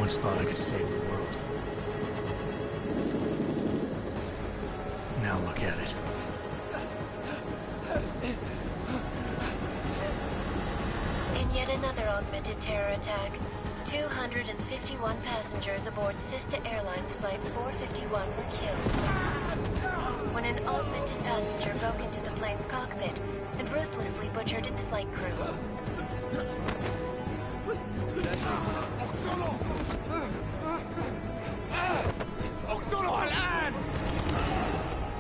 once thought I could save the world. Now look at it. In yet another augmented terror attack, 251 passengers aboard Sister Airlines Flight 451 were killed when an augmented passenger broke into the plane's cockpit and ruthlessly butchered its flight crew.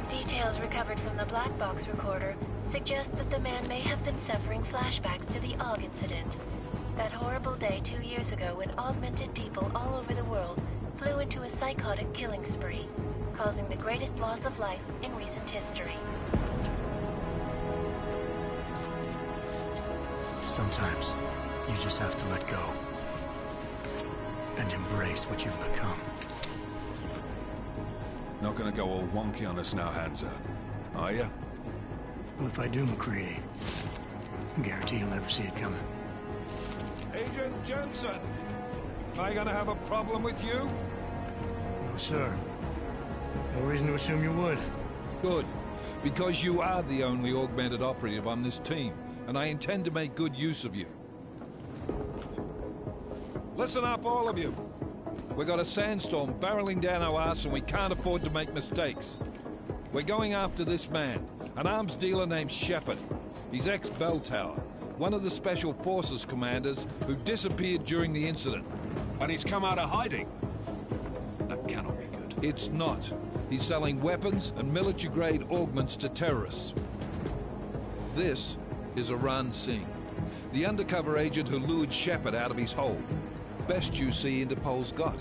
Details recovered from the black box recorder suggest that the man may have been suffering flashbacks to the AUG incident. That horrible day 2 years ago when augmented people all over the world flew into a psychotic killing spree, causing the greatest loss of life in recent history. Sometimes, you just have to let go. And embrace what you've become. Not gonna go all wonky on us now, Hansa, are you? Well, if I do, MacCready, I guarantee you'll never see it coming. Agent Jensen! Am I gonna have a problem with you? No, sir. No reason to assume you would. Good. Because you are the only augmented operative on this team, and I intend to make good use of you. Listen up, all of you. We got a sandstorm barreling down our arse and we can't afford to make mistakes. We're going after this man, an arms dealer named Shepard. He's ex-Bell Tower, one of the Special Forces commanders who disappeared during the incident. And he's come out of hiding. That cannot be good. It's not. He's selling weapons and military-grade augments to terrorists. This is Aran Singh, the undercover agent who lured Shepard out of his hole. Best you see Interpol's got.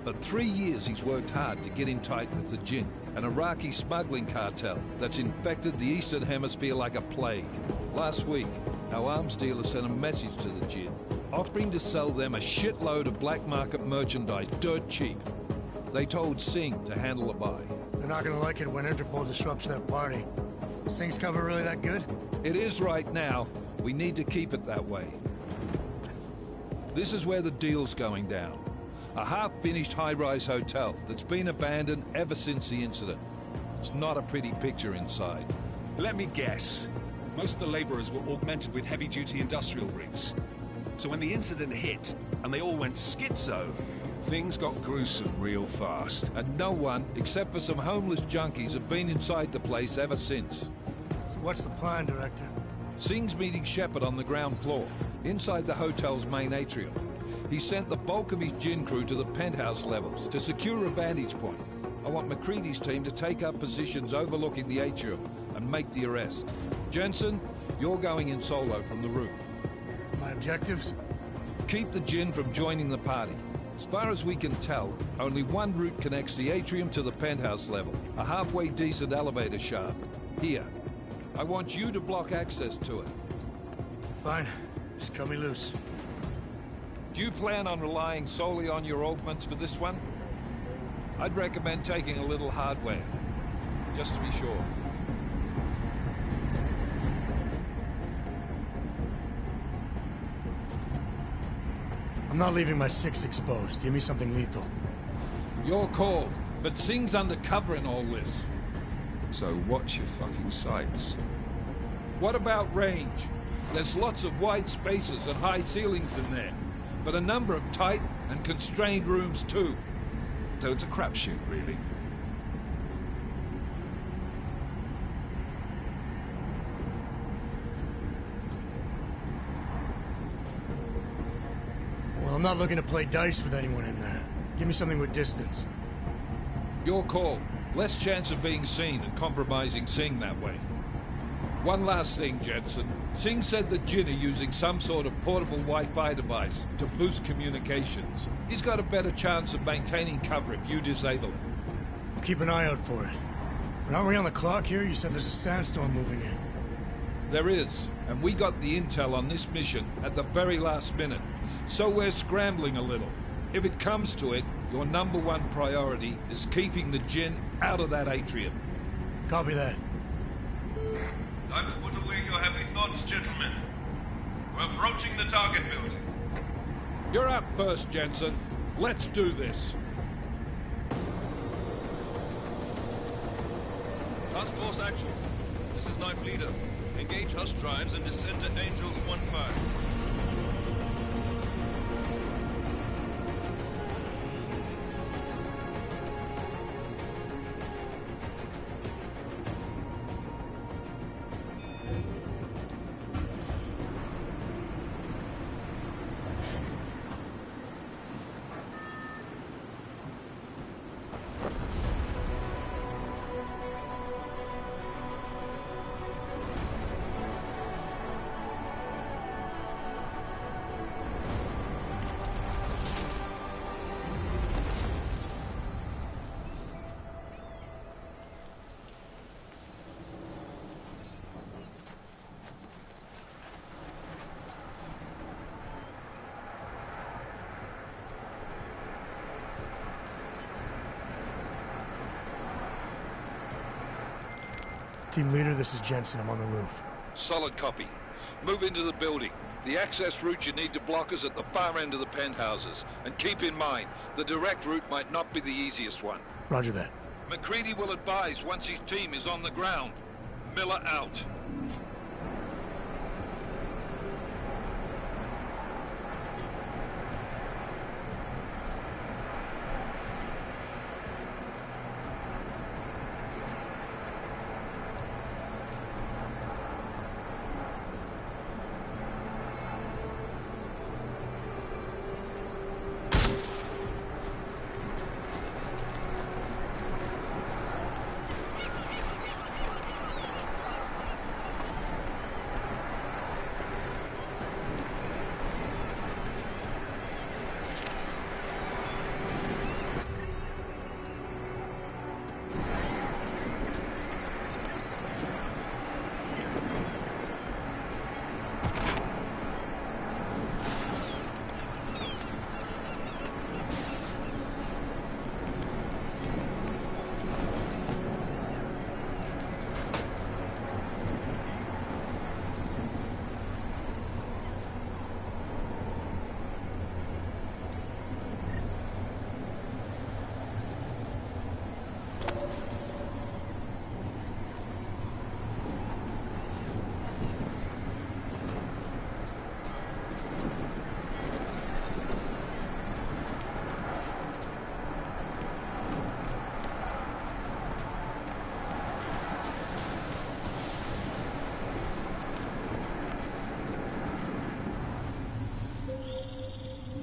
For 3 years he's worked hard to get in tight with the Jinn, an Iraqi smuggling cartel that's infected the Eastern Hemisphere like a plague. Last week, our arms dealer sent a message to the Jinn, offering to sell them a shitload of black market merchandise dirt cheap. They told Singh to handle the buy. They're not gonna like it when Interpol disrupts their party. Singh's cover really that good? It is right now. We need to keep it that way. This is where the deal's going down. A half-finished high-rise hotel that's been abandoned ever since the incident. It's not a pretty picture inside. Let me guess. Most of the laborers were augmented with heavy-duty industrial rigs. So when the incident hit, and they all went schizo, things got gruesome real fast. And no one, except for some homeless junkies, have been inside the place ever since. So what's the plan, Director? Singh's meeting Shepard on the ground floor, inside the hotel's main atrium. He sent the bulk of his Jinn crew to the penthouse levels to secure a vantage point. I want MacCready's team to take up positions overlooking the atrium and make the arrest. Jensen, you're going in solo from the roof. My objectives? Keep the Jinn from joining the party. As far as we can tell, only one route connects the atrium to the penthouse level, a halfway decent elevator shaft. Here. I want you to block access to it. Fine. Just cut me loose. Do you plan on relying solely on your augments for this one? I'd recommend taking a little hardware, just to be sure. I'm not leaving my 6 exposed. Give me something lethal. Your call, but Singh's undercover in all this. So watch your fucking sights. What about range? There's lots of wide spaces and high ceilings in there, but a number of tight and constrained rooms too. So it's a crapshoot, really. Well, I'm not looking to play dice with anyone in there. Give me something with distance. Your call. Less chance of being seen and compromising Singh that way. One last thing, Jensen. Singh said the Jinn are using some sort of portable Wi-Fi device to boost communications. He's got a better chance of maintaining cover if you disable it. I'll keep an eye out for it. But aren't we on the clock here? You said there's a sandstorm moving in. There is, and we got the intel on this mission at the very last minute. So we're scrambling a little. If it comes to it, your #1 priority is keeping the Jinn out of that atrium. Copy that. Time to put away your heavy thoughts, gentlemen. We're approaching the target building. You're up first, Jensen. Let's do this. Task Force Action. This is Knife Leader. Engage Hush drives and descend to Angels 1-5. Team leader, this is Jensen. I'm on the roof. Solid copy. Move into the building. The access route you need to block is at the far end of the penthouses. And keep in mind, the direct route might not be the easiest one. Roger that. McCready will advise once his team is on the ground. Miller out.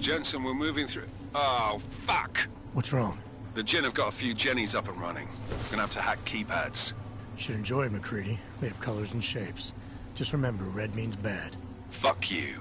Jensen, we're moving through... Oh, fuck! What's wrong? The Jinn have got a few Jennies up and running. Gonna have to hack keypads. Should enjoy it, McCready. They have colors and shapes. Just remember, red means bad. Fuck you.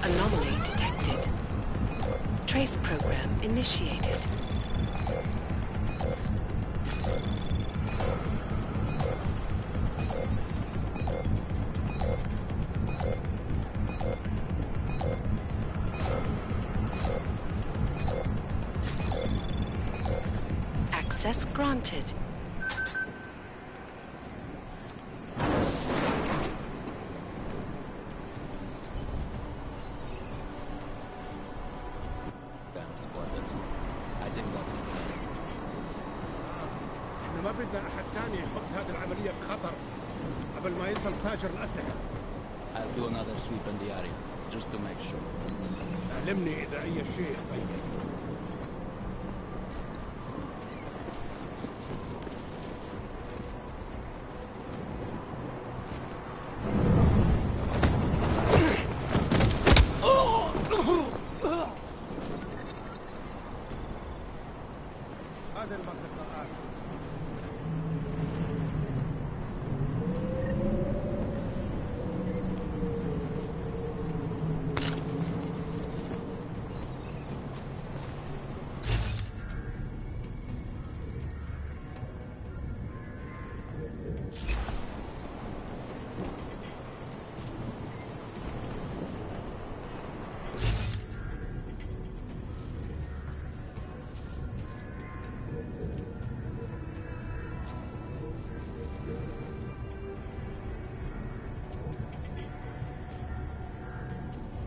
Anomaly detected. Trace program initiated. Access granted. احنا ما بدنا احد تاني يحط هذه العملية في خطر قبل ما يصل تاجر الأسلحة. I'll do another sweep in the area, just to make sure. علمني إذا أي شيء تغير. هذه المنطقة الآن.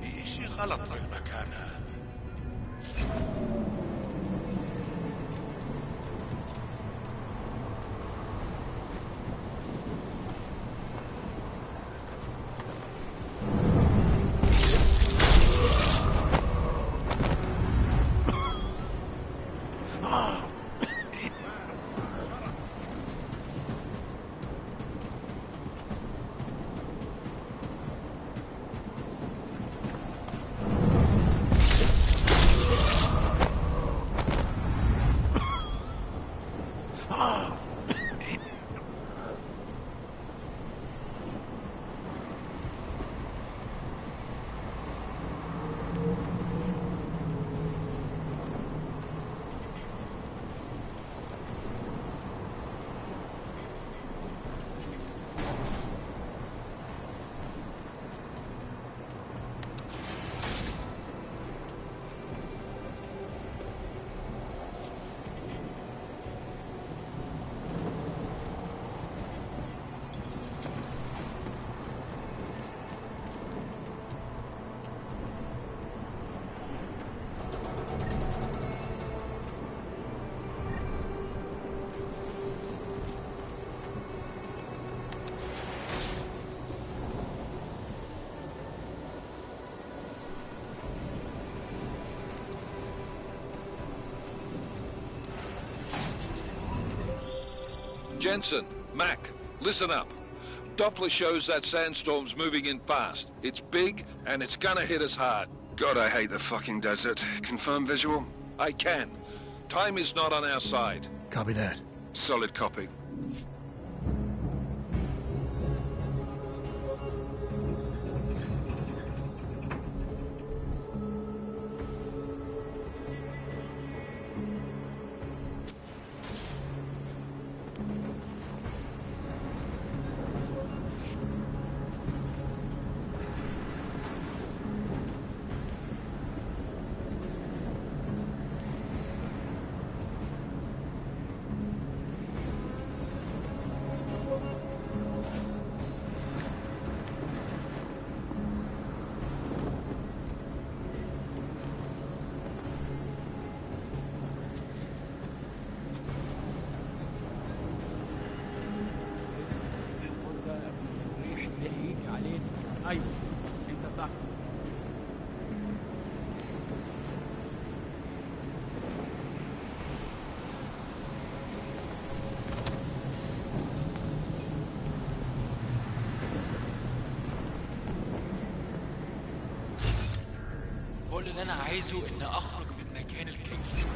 في شيء غلط بالمكان هذا. Jensen, Mac, listen up. Doppler shows that sandstorm's moving in fast. It's big, and it's gonna hit us hard. God, I hate the fucking desert. Confirm visual? I can. Time is not on our side. Copy that. Solid copy. ايوه انت صح. كل اللي انا عايزه ان اخرج من مكان الكيف.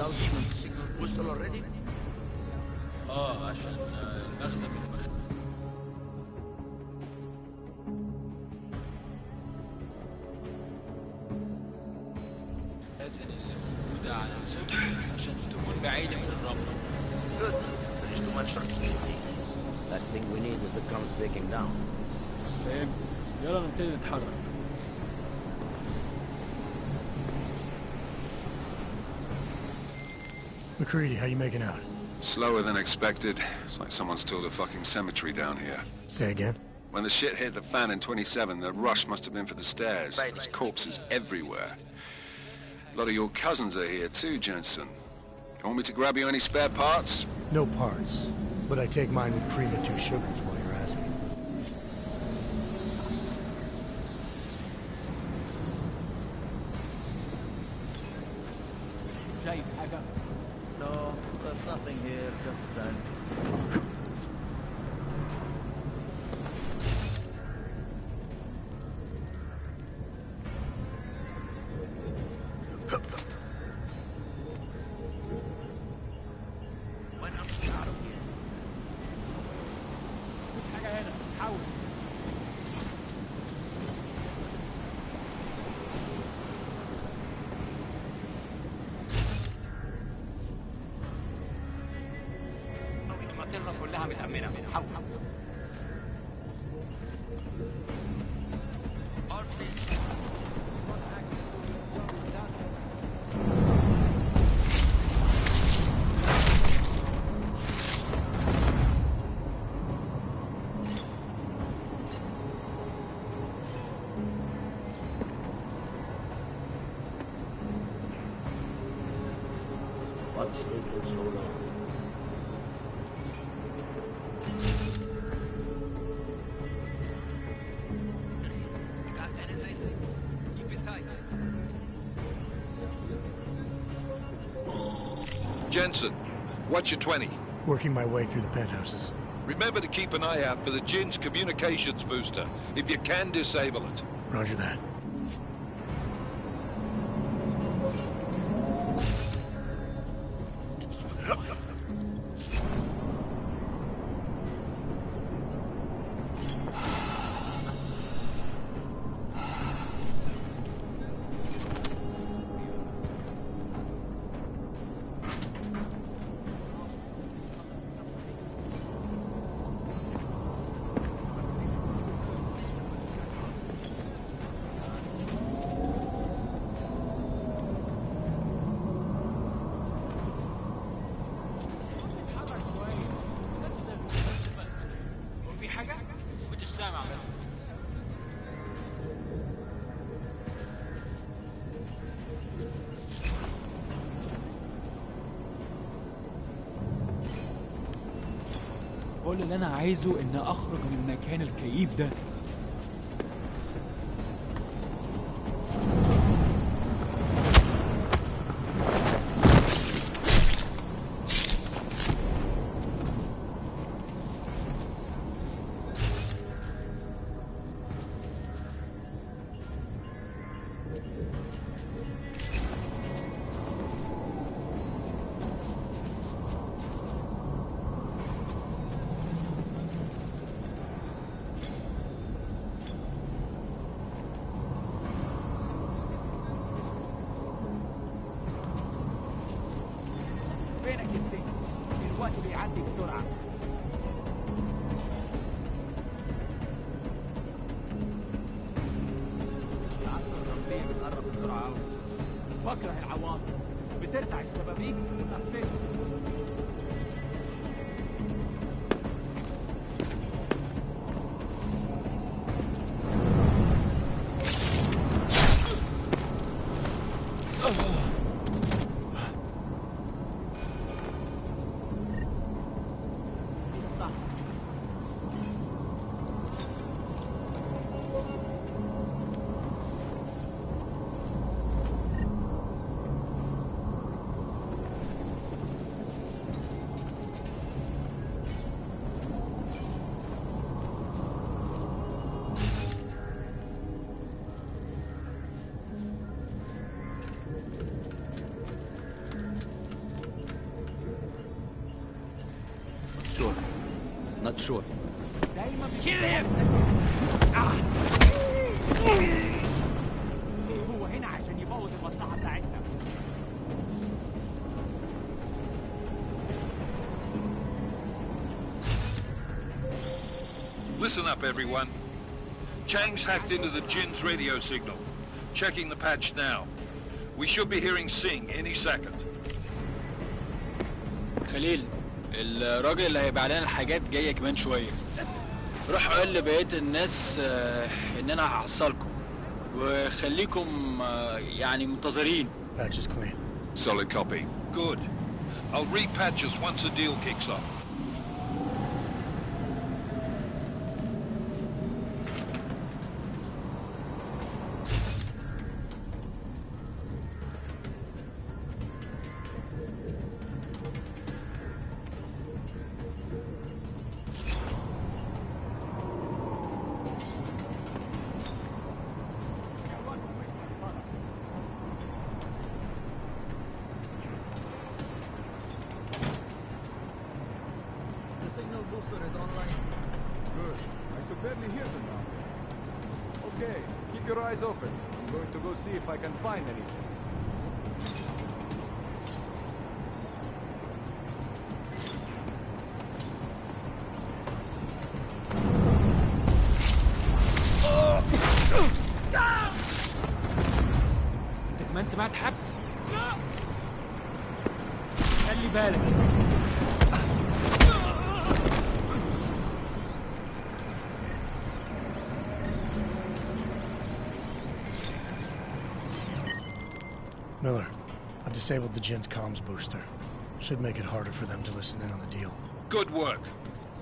establishment signal postal already? عشان المخزن. لازم اللي موجودة على السطح عشان تكون بعيدة من الرملة. Good. There is too much uncertainty. Last thing we need is the drums breaking down. فهمت. يلا نبتدي نتحرك. McCready, how you making out? Slower than expected. It's like someone's tilled a fucking cemetery down here. Say again? When the shit hit the fan in 27, the rush must have been for the stairs. There's corpses everywhere. A lot of your cousins are here too, Jensen. You want me to grab you any spare parts? No parts. But I take mine with cream and 2 sugars while you're asking. شايف حاجة؟ No, there's nothing here, just that. When I'm out of here. حاجة هنا، حاول. المنطقة كلها متأمنة. حاول. What's taking so long? You got anything? Keep it tight. Jensen, what's your 20? Working my way through the penthouses. Remember to keep an eye out for the Jin's communications booster. If you can, disable it. Roger that. في حاجة؟ كنتش سامع بس. كل اللي أنا عايزه إن أخرج من المكان الكئيب ده. فينك يا سيد؟ الوقت بيعدي بسرعة. العصر الرملية بتقرب بسرعة أوي. بكره العواصف، بترفع الشبابيك وتقفلها. not sure. Kill him! هو هنا عشان يبوظ المصلحة بتاعتنا. Listen up, everyone. Chang's hacked into the Jin's radio signal. Checking the patch now. We should be hearing Sing any second. خليل، الراجل اللي هيبيع لنا الحاجات جاية كمان شوية. روح قول لبقية الناس إن أنا هحصلكم وخليكم يعني منتظرين. Patch is clean. Solid copy. Good. I'll repatch us once the deal kicks off. Okay, keep your eyes open. I'm going to go see if I can find anything. انت كمان سمعت حاجة؟ خلي بالك. Miller, I've disabled the Jin's comms booster. Should make it harder for them to listen in on the deal. Good work.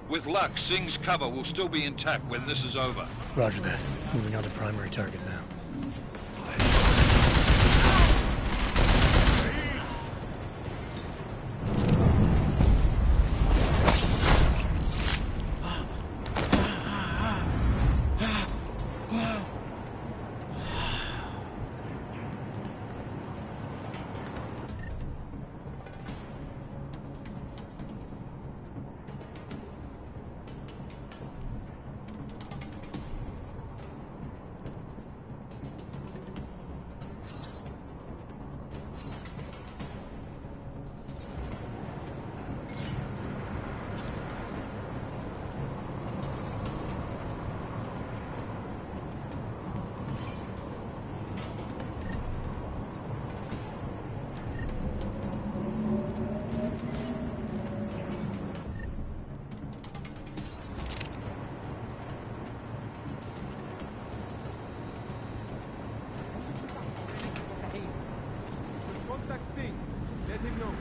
With luck, Sing's cover will still be intact when this is over. Roger that. Moving on to primary target now. Contact Singh. Let him know.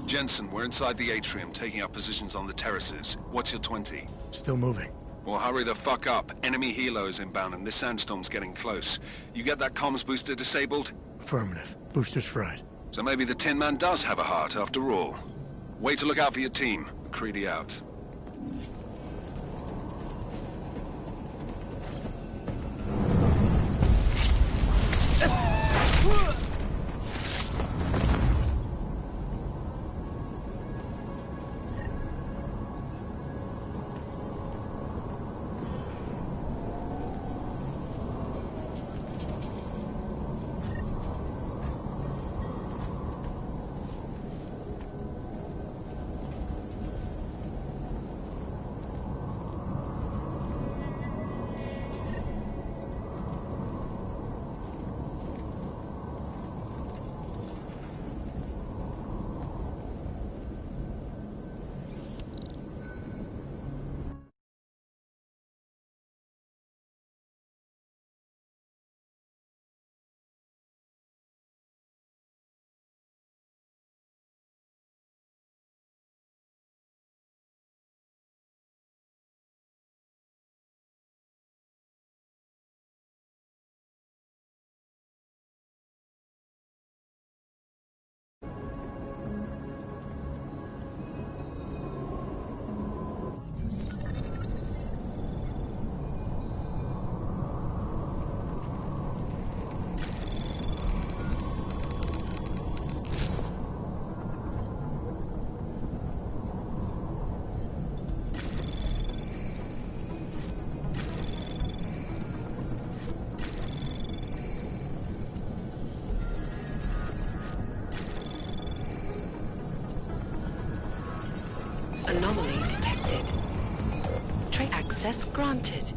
Jensen, we're inside the atrium, taking up positions on the terraces. What's your 20? Still moving. Well, hurry the fuck up. Enemy helo is inbound and this sandstorm's getting close. You get that comms booster disabled? Affirmative. Booster's fried. So maybe the Tin Man does have a heart after all. Way to look out for your team. McCready out. Access granted.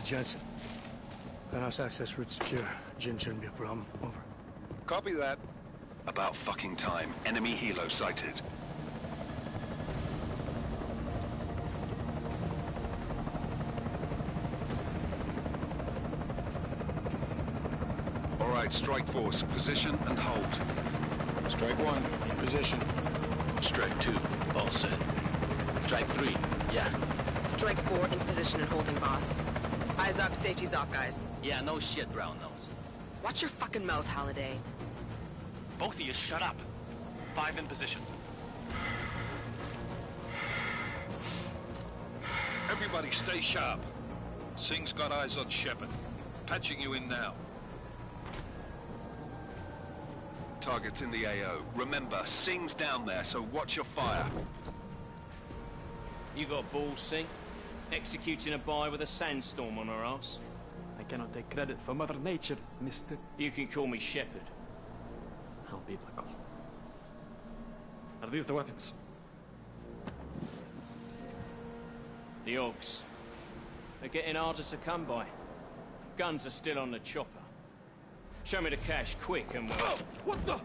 Jensen. Penthouse access route secure. Jin shouldn't be a problem. Over. Copy that. About fucking time. Enemy helo sighted. All right, Strike Force, position and hold. Strike 1, in position. Strike 2, all set. Strike 3, yeah. Strike 4 in position and holding, boss. Eyes up, safety's off, guys. Yeah, no shit, brown nose. Watch your fucking mouth, Halliday. Both of you, shut up. 5 in position. Everybody stay sharp. Singh's got eyes on Shepard. Patching you in now. Target's in the AO. Remember, Singh's down there, so watch your fire. You got balls, Singh? Executing a buy with a sandstorm on her ass? I cannot take credit for Mother Nature, mister. You can call me Shepard. How biblical. Are these the weapons? The Augs. They're getting harder to come by. Guns are still on the chopper. Show me the cash, quick, and we'll... Oh, what the?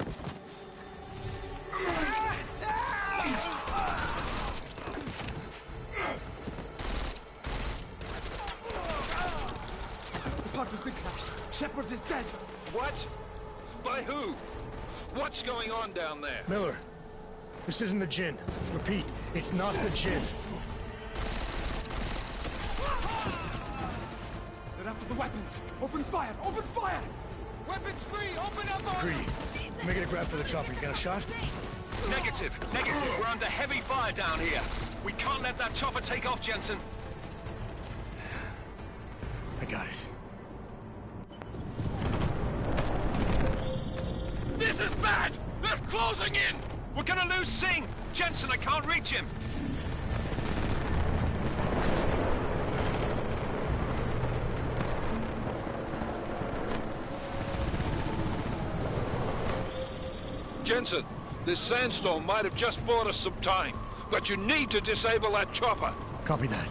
The park has been crashed. Shepard is dead. What? By who? What's going on down there? Miller, this isn't the Jinn. Repeat, it's not the Jinn. They're after the weapons. Open fire! Open fire! Weapons free! Open up! Greedy. Making a grab for the chopper. You got a shot? Negative. Negative. We're under heavy fire down here. We can't let that chopper take off, Jensen. I got it. This is bad! They're closing in! We're gonna lose Singh! Jensen, I can't reach him! Jensen, this sandstorm might have just bought us some time, but you need to disable that chopper. Copy that.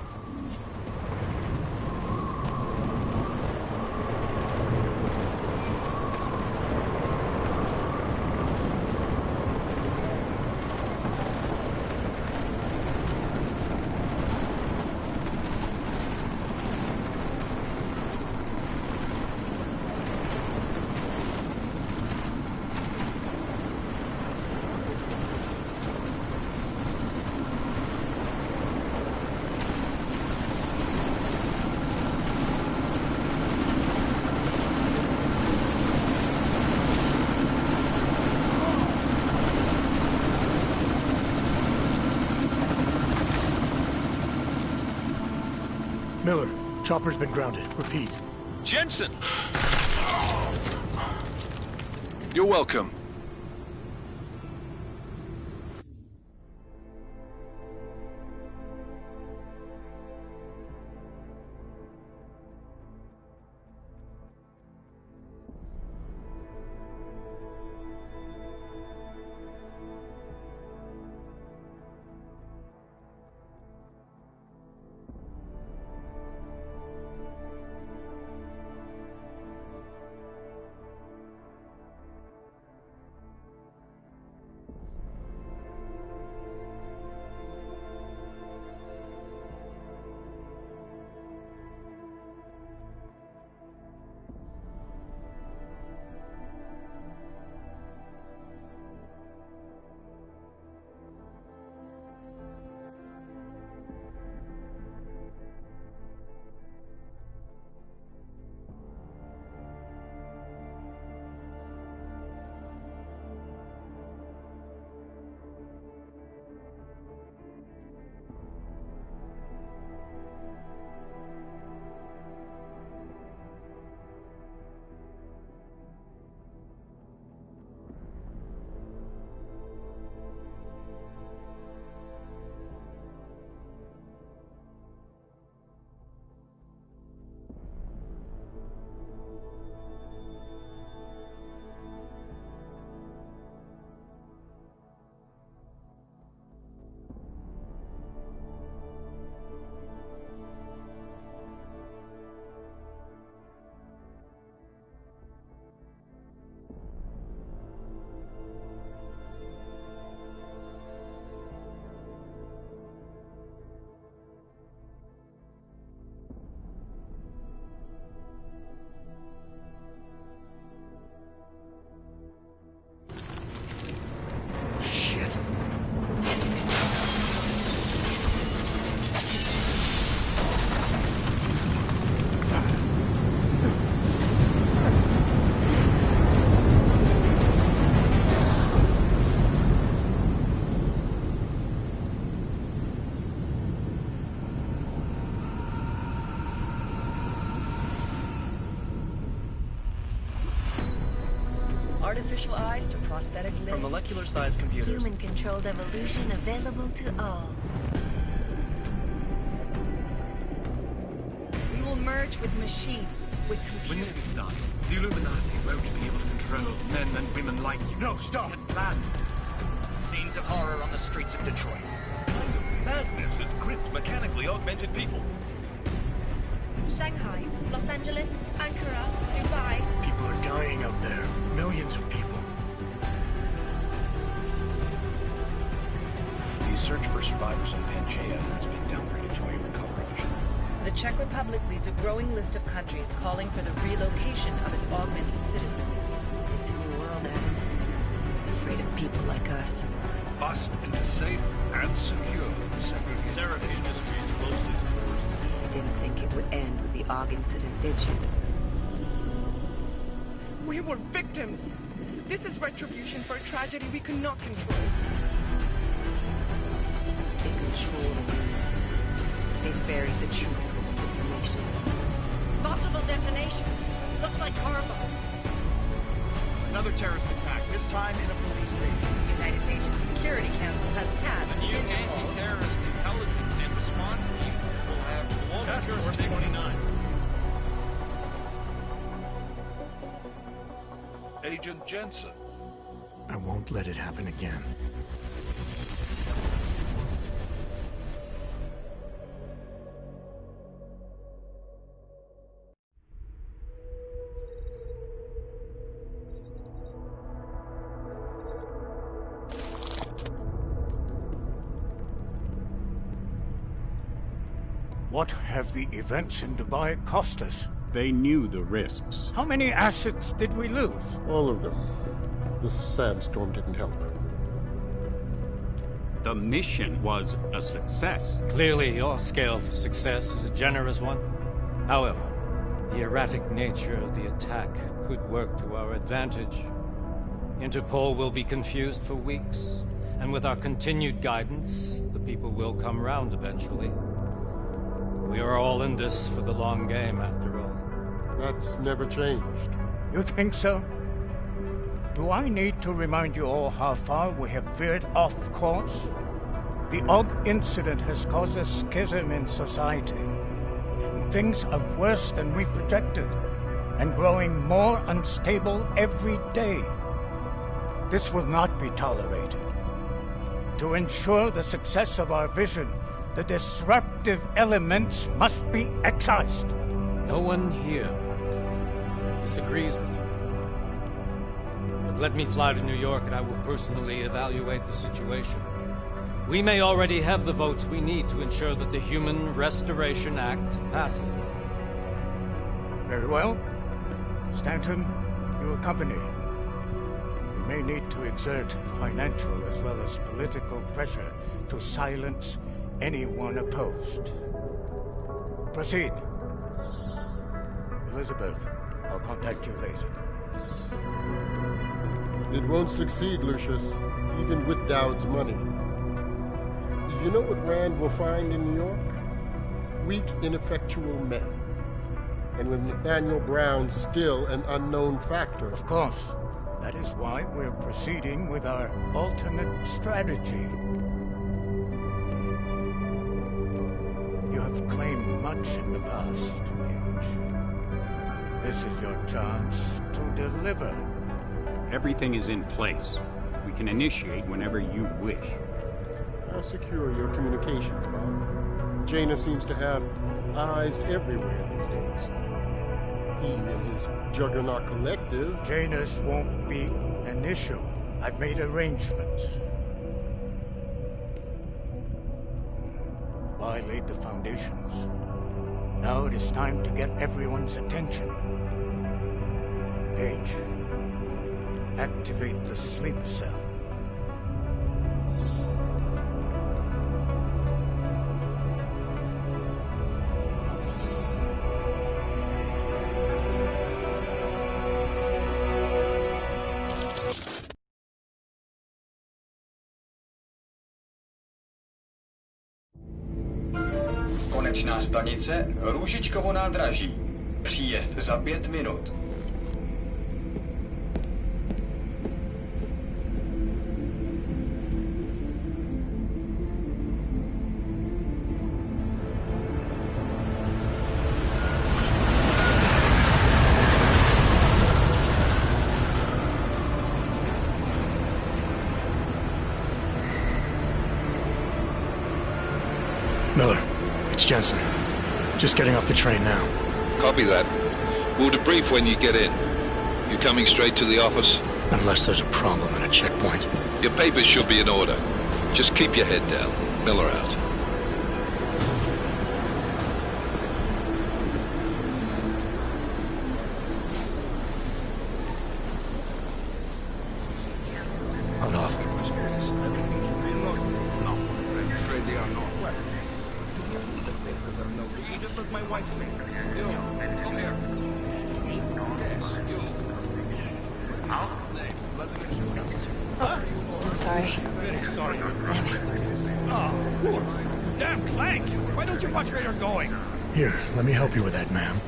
Miller, chopper's been grounded. Repeat. Jensen! You're welcome. artificial eyes to prosthetic limbs. From molecular-sized computers. Human-controlled evolution available to all. We will merge with machines, with computers. When this is done, the Illuminati won't be able to control men and women like you. No, stop! Plan. Scenes of horror on the streets of Detroit. What kind of madness has gripped mechanically augmented people? Shanghai, Los Angeles, Ankara, Dubai. People are dying out there. Millions of people. The search for survivors in Pangaea has been downgraded to a recover option. The Czech Republic leads a growing list of countries calling for the relocation of its augmented citizens. It's a new world, Adam. It's afraid of people like us. Bust into safe and secure segregation. Seraphine Industries closely. You didn't think it would end with the AUG incident, did you? We were victims. This is retribution for a tragedy we cannot control. They control the news. They buried the truth with disinformation. Possible detonations. Looks like car bombs. Another terrorist attack, this time in a police station. The United Nations Security Council has tasked The new anti-terrorist intelligence and response team will have Task Force 29. Agent Jensen. I won't let it happen again. What have the events in Dubai cost us? They knew the risks. How many assets did we lose? All of them. The sandstorm didn't help. The mission was a success. Clearly, your scale for success is a generous one. However, the erratic nature of the attack could work to our advantage. Interpol will be confused for weeks, and with our continued guidance, the people will come round eventually. We are all in this for the long game, after all. That's never changed. You think so? Do I need to remind you all how far we have veered off course? The AUG incident has caused a schism in society. Things are worse than we projected, and growing more unstable every day. This will not be tolerated. To ensure the success of our vision, the disruptive elements must be excised. No one here disagrees with you. But let me fly to New York and I will personally evaluate the situation. We may already have the votes we need to ensure that the Human Restoration Act passes. Very well. Stanton, you accompany. We may need to exert financial as well as political pressure to silence anyone opposed. Proceed. Elizabeth, I'll contact you later. It won't succeed, Lucius, even with Dowd's money. You know what Rand will find in New York? Weak, ineffectual men. And with Nathaniel Brown still an unknown factor. Of course. That is why we're proceeding with our alternate strategy. You have claimed much in the past, Paige. This is your chance to deliver. Everything is in place. We can initiate whenever you wish. How secure your communications, Bob? Jaina seems to have eyes everywhere these days. He and his Juggernaut Collective... Jaina's won't be an issue. I've made arrangements. I laid the foundations. Now it is time to get everyone's attention. Paige, activate the sleep cell. Konečná stanice Růžičkovo nádraží. Příjezd za 5 minut. Miller, it's Jensen. Just getting off the train now. Copy that. We'll debrief when you get in. You coming straight to the office? Unless there's a problem at a checkpoint. Your papers should be in order. Just keep your head down. Miller out. Hold off. So sorry. Very sorry. Damn it. Oh, poor. Damn Clank! Why don't you watch where you're going? Here, let me help you with that, ma'am.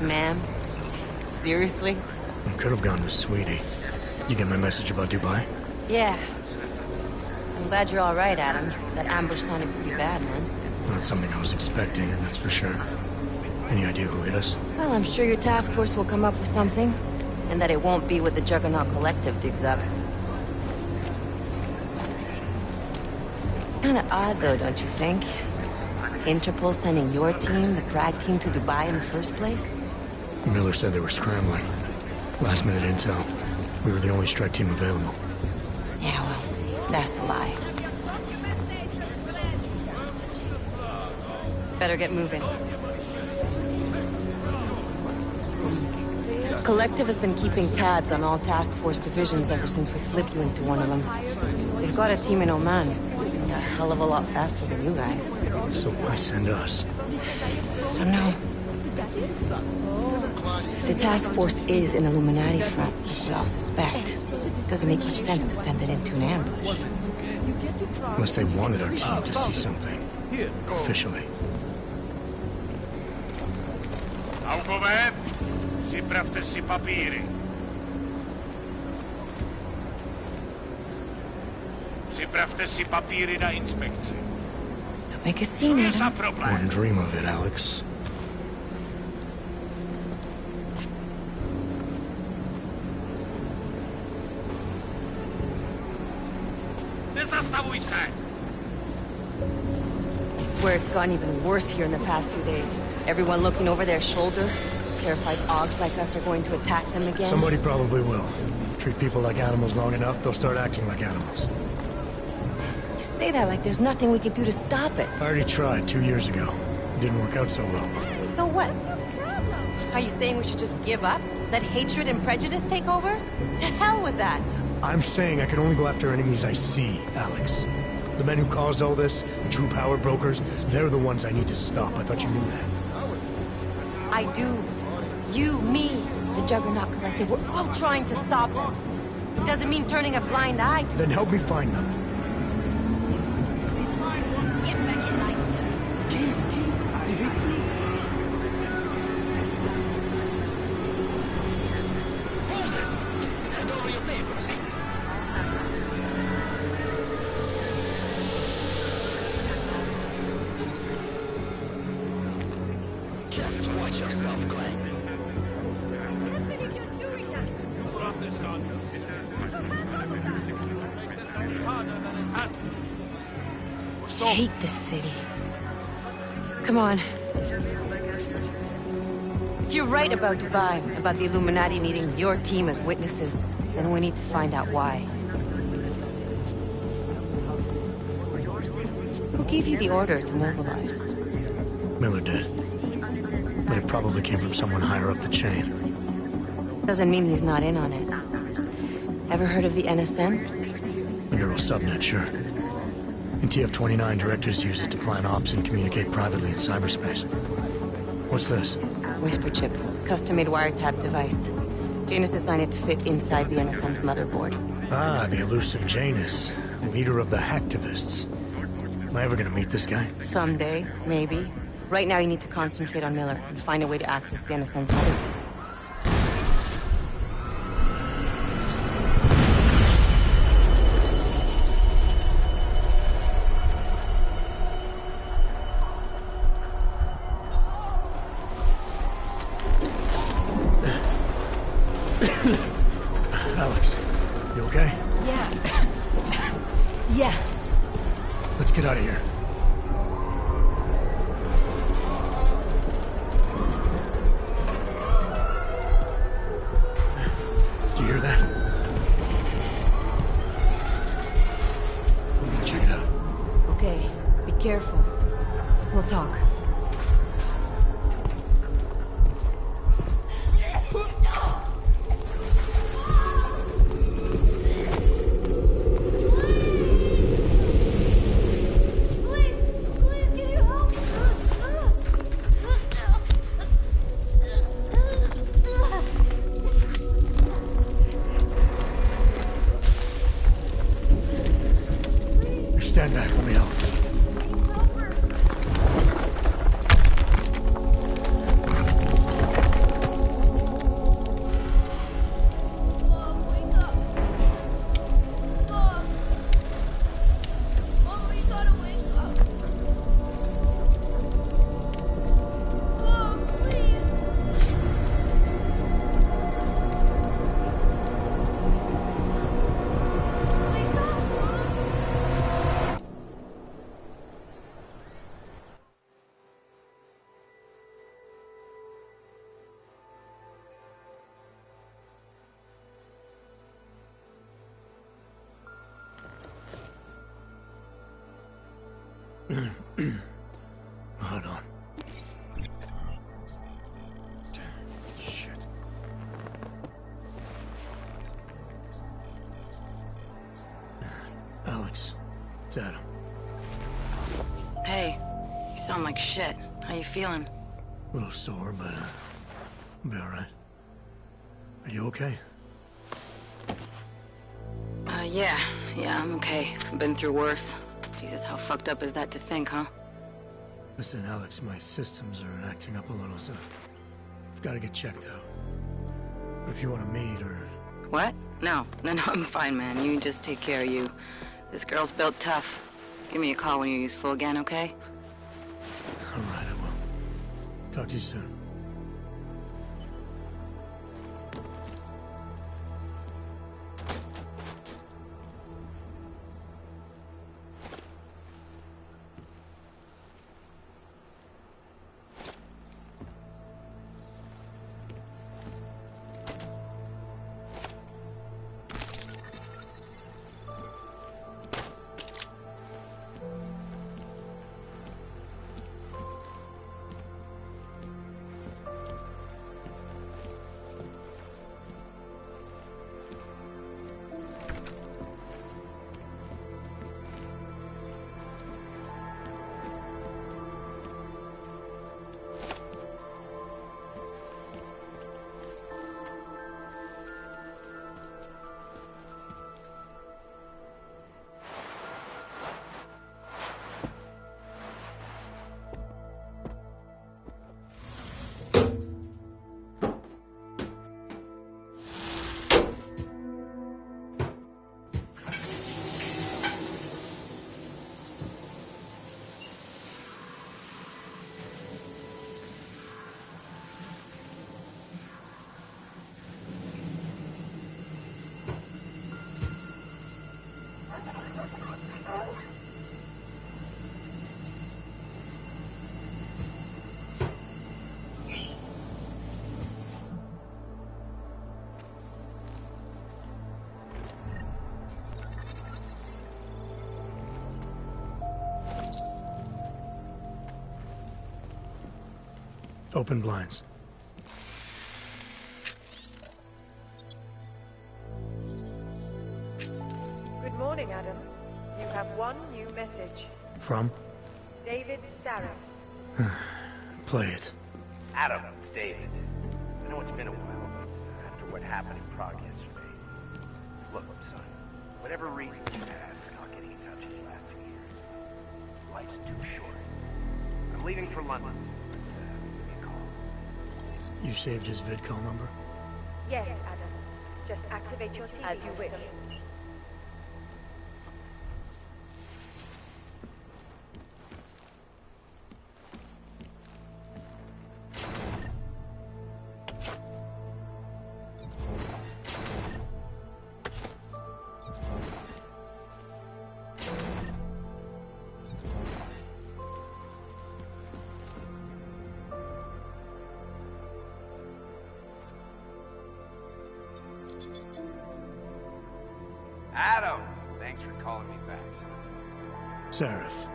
Ma'am? Seriously? I could have gone with Sweetie. You get my message about Dubai? Yeah. I'm glad you're all right, Adam. That ambush sounded pretty bad, man. Not something I was expecting, that's for sure. Any idea who hit us? Well, I'm sure your task force will come up with something. And that it won't be what the Juggernaut Collective digs up. Kinda odd, though, don't you think? Interpol sending your team, the Prague team, to Dubai in the first place? Miller said they were scrambling. Last minute intel. We were the only strike team available. Yeah, well, that's a lie. Better get moving. Collective has been keeping tabs on all task force divisions ever since we slipped you into one of them. They've got a team in Oman. A hell of a lot faster than you guys. So why send us? I don't know. If the task force is an Illuminati front, like we all suspect, it doesn't make much sense to send it into an ambush. Unless they wanted our team to see something. Officially. Alkover, připravte si papíry. Připravte si papíry na inspekci. Make a scene, Adam. Wouldn't dream of it, Alex. Nezastavuj se! I swear it's gotten even worse here in the past few days. Everyone looking over their shoulder. Terrified Augs like us are going to attack them again. Somebody probably will. Treat people like animals long enough, they'll start acting like animals. You say that like there's nothing we could do to stop it. I already tried 2 years ago. It didn't work out so well. So what? Are you saying we should just give up? Let hatred and prejudice take over? To hell with that! I'm saying I can only go after enemies I see, Alex. The men who caused all this, the true power brokers, they're the ones I need to stop. I thought you knew that. I do. You, me, the Juggernaut Collective, we're all trying to stop them. It doesn't mean turning a blind eye to... Then help me find them. Just watch yourself, Clank. I hate this city. Come on. If you're right about Dubai, about the Illuminati needing your team as witnesses, then we need to find out why. Who gave you the order to mobilize? Miller did. But it probably came from someone higher up the chain. Doesn't mean he's not in on it. Ever heard of the NSM? The neural subnet, sure. In TF-29, directors use it to plan ops and communicate privately in cyberspace. What's this? Whisper chip. Custom-made wiretap device. Janus designed it to fit inside the NSM's motherboard. Ah, the elusive Janus. Leader of the hacktivists. Am I ever gonna meet this guy? Someday, maybe. Right now you need to concentrate on Miller and find a way to access the NSM's motherboard. Alex, you okay? Yeah. Yeah. Let's get out of here. Do you hear that? I'm gonna check it out. Okay, be careful. We'll talk. Stand back, let me help. Hold on. Shit. Alex, it's Adam. Hey, you sound like shit. How you feeling? A little sore, but I'll be alright. Are you okay? Yeah, I'm okay. I've been through worse. Jesus, how fucked up is that to think, huh? Listen, Alex, my systems are acting up a little, so I've got to get checked out. But if you want to meet or... What? No, I'm fine, man. You just take care of you. This girl's built tough. Give me a call when you're useful again, okay? Alright, I will. Talk to you soon. Open blinds. Good morning, Adam. You have one new message. From? David Sarah. Play it. Adam, it's David. I know it's been a while, but after what happened in Prague yesterday... Look, son, whatever reason you had for not getting in touch these last 2 years, life's too short. I'm leaving for London. Give me a call. You saved his VidCall number? Yes, Adam. Just activate your TV as you wish. Adam! Thanks for calling me back, son. Seraph.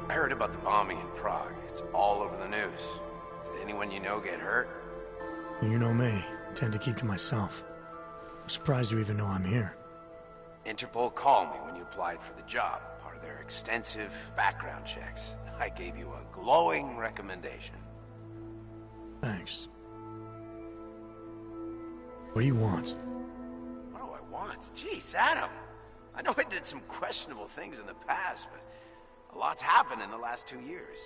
I heard about the bombing in Prague. It's all over the news. Did anyone you know get hurt? You know me. Tend to keep to myself. I'm surprised you even know I'm here. Interpol called me when you applied for the job, part of their extensive background checks. I gave you a glowing recommendation. Thanks. What do you want? What do I want? Jeez, Adam. I know I did some questionable things in the past, but a lot's happened in the last 2 years.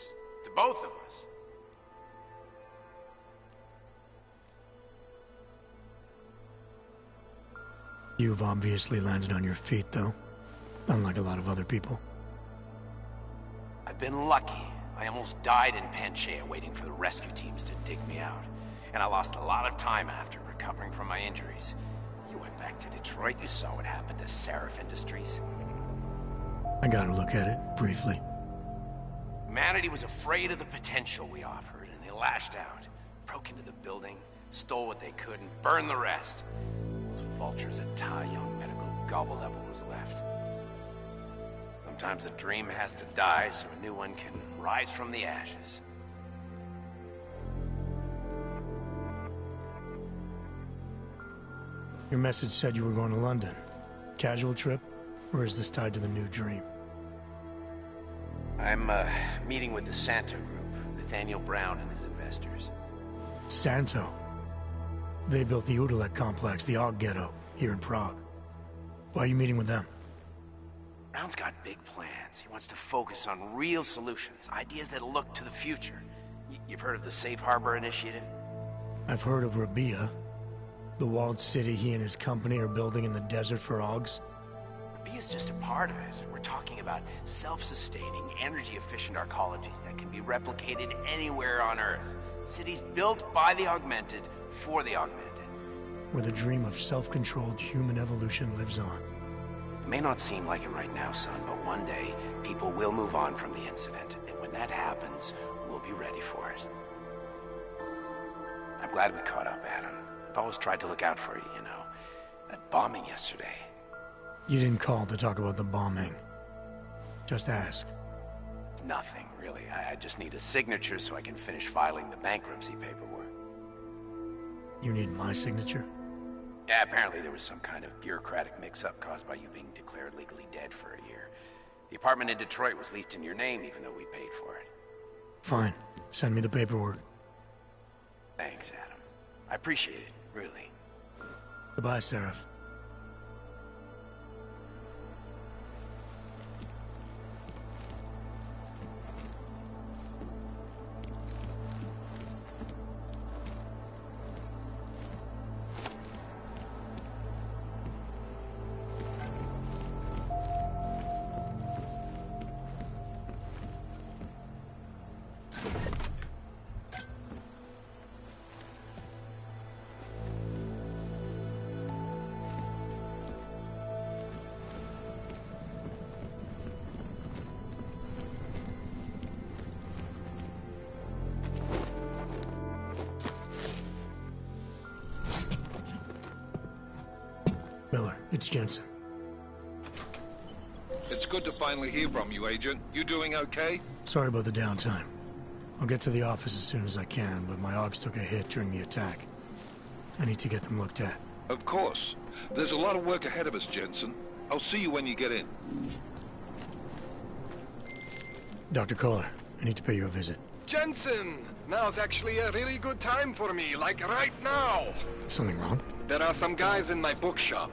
To both of us. You've obviously landed on your feet, though. Unlike a lot of other people. I've been lucky. I almost died in Panchaea waiting for the rescue teams to dig me out. And I lost a lot of time after recovering from my injuries. You went back to Detroit, you saw what happened to Sarif Industries. I got a look at it, briefly. Humanity was afraid of the potential we offered, and they lashed out. Broke into the building, stole what they could, and burned the rest. Those vultures at Tai Young Medical gobbled up what was left. Sometimes a dream has to die so a new one can rise from the ashes. Your message said you were going to London. Casual trip? Or is this tied to the new dream? I'm, meeting with the Santo Group, Nathaniel Brown and his investors. Santo? They built the Udalek complex, the Og Ghetto, here in Prague. Why are you meeting with them? Brown's got big plans. He wants to focus on real solutions, ideas that look to the future. You've heard of the Safe Harbor Initiative? I've heard of Rabia, the walled city he and his company are building in the desert for Augs. Rabia's just a part of it. We're talking about self-sustaining, energy-efficient arcologies that can be replicated anywhere on Earth. Cities built by the augmented, for the augmented. Where the dream of self-controlled human evolution lives on. It may not seem like it right now, son, but one day, people will move on from the incident, and when that happens, we'll be ready for it. I'm glad we caught up, Adam. I've always tried to look out for you, you know. That bombing yesterday. You didn't call to talk about the bombing. Just ask. It's nothing, really. I just need a signature so I can finish filing the bankruptcy paperwork. You need my signature? Yeah, apparently there was some kind of bureaucratic mix-up caused by you being declared legally dead for a year. The apartment in Detroit was leased in your name, even though we paid for it. Fine. Send me the paperwork. Thanks, Adam. I appreciate it, really. Goodbye, Seraph. Miller, it's Jensen. It's good to finally hear from you, Agent. You doing okay? Sorry about the downtime. I'll get to the office as soon as I can, but my Augs took a hit during the attack. I need to get them looked at. Of course. There's a lot of work ahead of us, Jensen. I'll see you when you get in. Dr. Kohler, I need to pay you a visit. Jensen! Now's actually a really good time for me, like right now! Something wrong? There are some guys in my bookshop.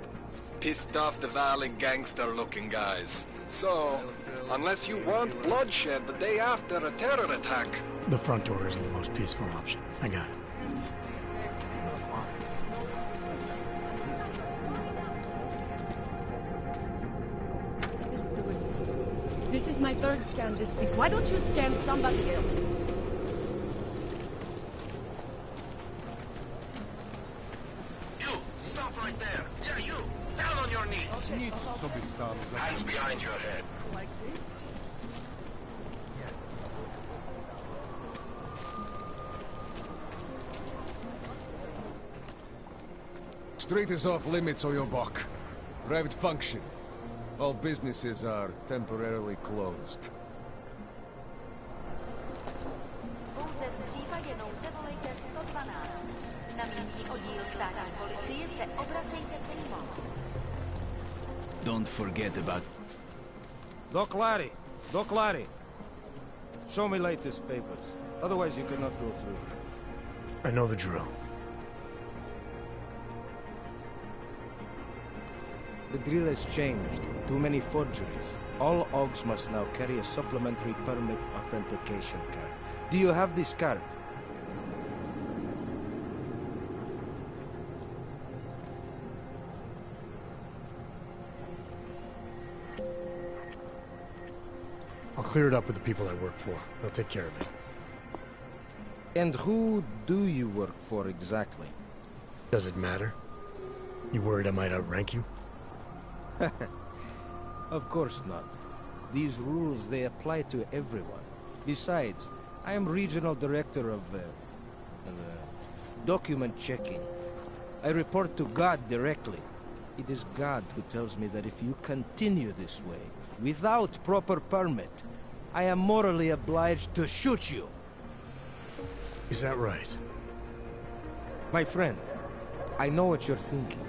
Pissed off the Valley gangster-looking guys. So, unless you want bloodshed the day after a terror attack... The front door isn't the most peaceful option. I got it. This is my third scan this week. Why don't you scan somebody else? You! Stop right there! Yeah, you! Down on your knees! Hands behind your head. Street is off limits, Oyobok. Private function. All businesses are temporarily closed. Pouze v případě nouze volejte 112. Na místní oddíl státní policie se obracejte přímo. Don't forget about... Doc Larry. Show me latest papers. Otherwise you cannot go through. I know the drill. The drill has changed. Too many forgeries. All Augs must now carry a supplementary permit authentication card. Do you have this card? I'll clear it up with the people I work for. They'll take care of it. And who do you work for exactly? Does it matter? You worried I might outrank you? Of course not. These rules, they apply to everyone. Besides, I am regional director of document checking. I report to God directly. It is God who tells me that if you continue this way, without proper permit, I am morally obliged to shoot you. Is that right? My friend, I know what you're thinking.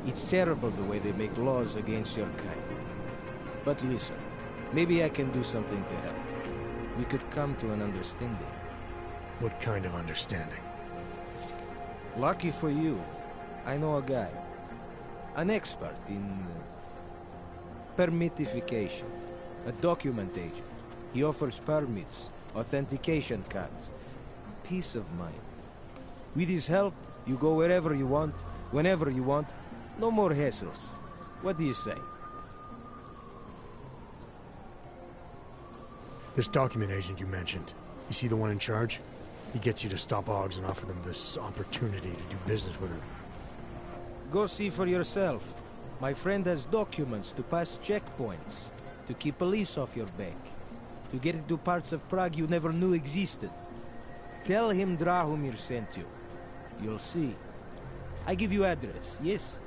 It's terrible the way they make laws against your kind. But listen, maybe I can do something to help. We could come to an understanding. What kind of understanding? Lucky for you, I know a guy. An expert in permitification. A document agent. He offers permits, authentication cards. Peace of mind. With his help, you go wherever you want, whenever you want. No more hassles. What do you say? This document agent you mentioned, you see the one in charge? He gets you to stop Augs and offer them this opportunity to do business with him. Go see for yourself. My friend has documents to pass checkpoints, to keep police off your back, to get into parts of Prague you never knew existed. Tell him Drahomir sent you. You'll see. I give you address, yes?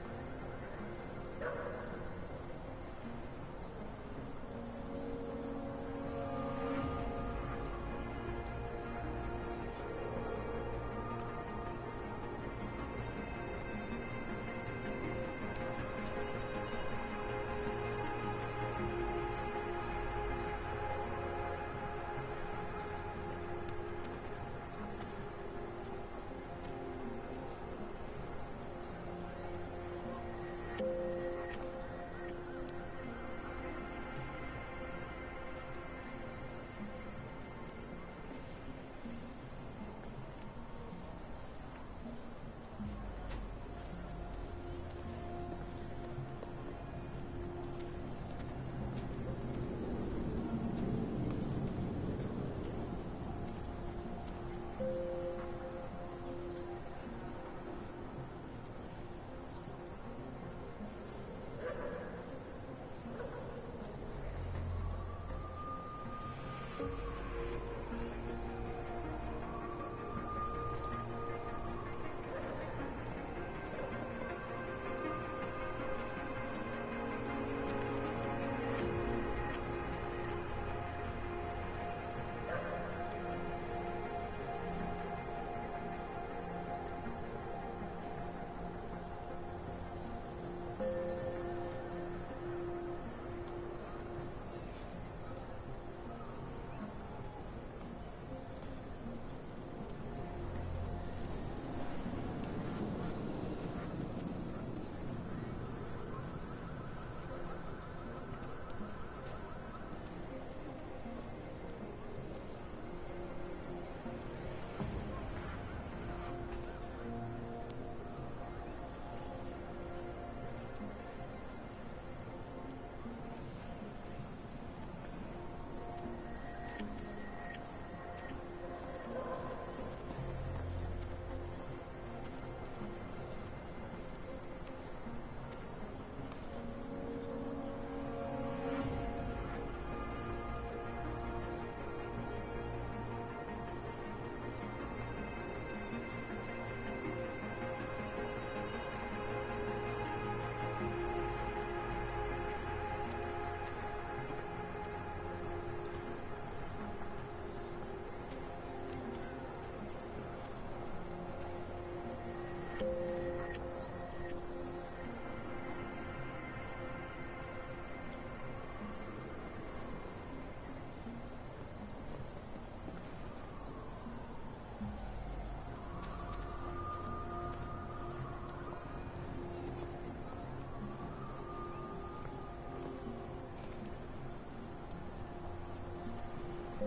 All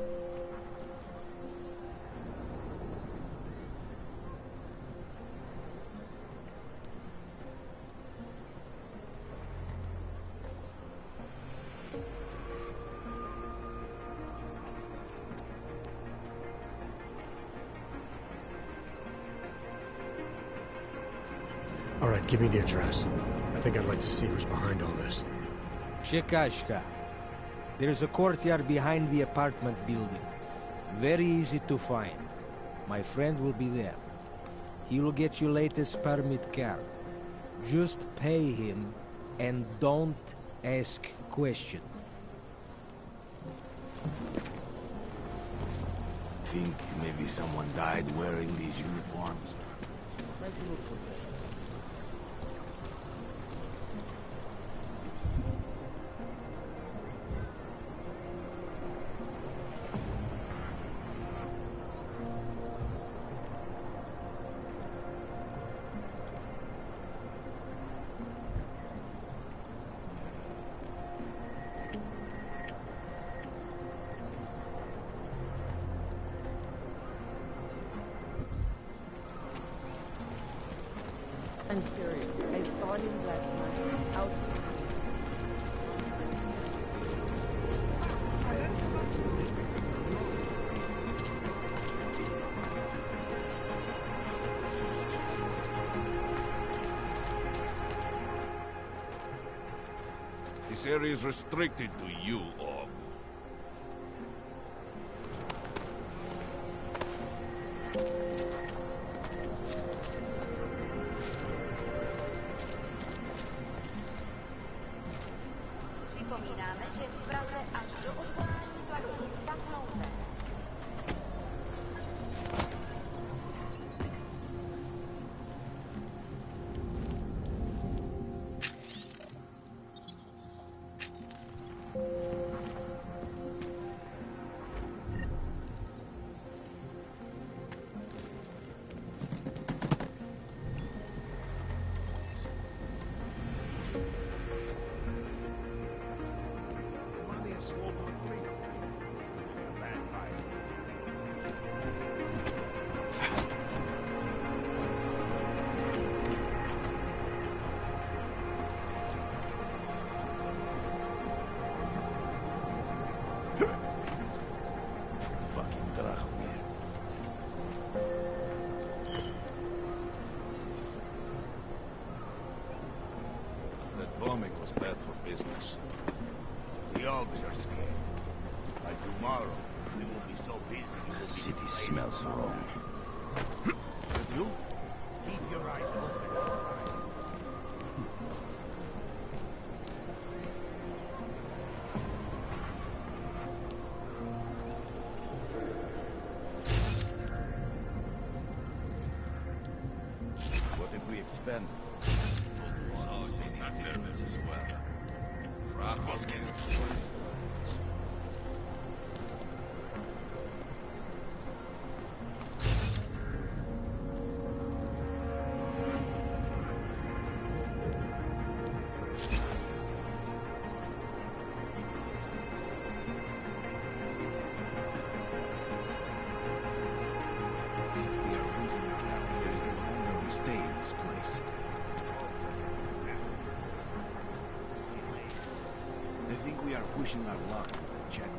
right, give me the address. I think I'd like to see who's behind all this. Shikashka. There's a courtyard behind the apartment building. Very easy to find. My friend will be there. He will get you latest permit card. Just pay him and don't ask questions. Think maybe someone died wearing these uniforms? I'm serious. I saw him last night. Out. This area is restricted to you, Org. Připomínáme, že v Praze až do odvolání platí stav nouze. That bombing was bad for business. The Algs are scared. By tomorrow, we will be so busy. The city smells wrong. You? Keep your eyes open. What if we expand? As well. Ramos gets stay in this place. I think we are pushing our luck with the check.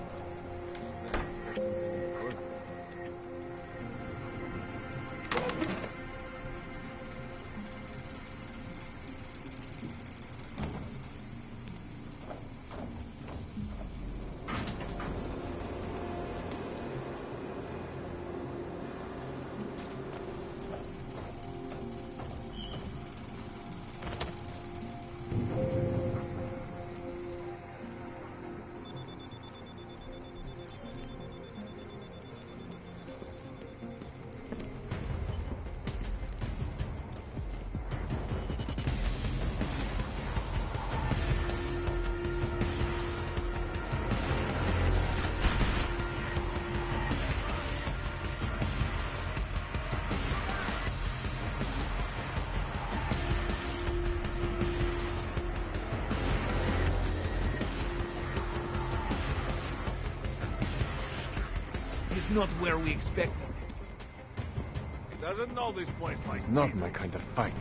is not where we expected. He doesn't know this place like Not my kind of fight.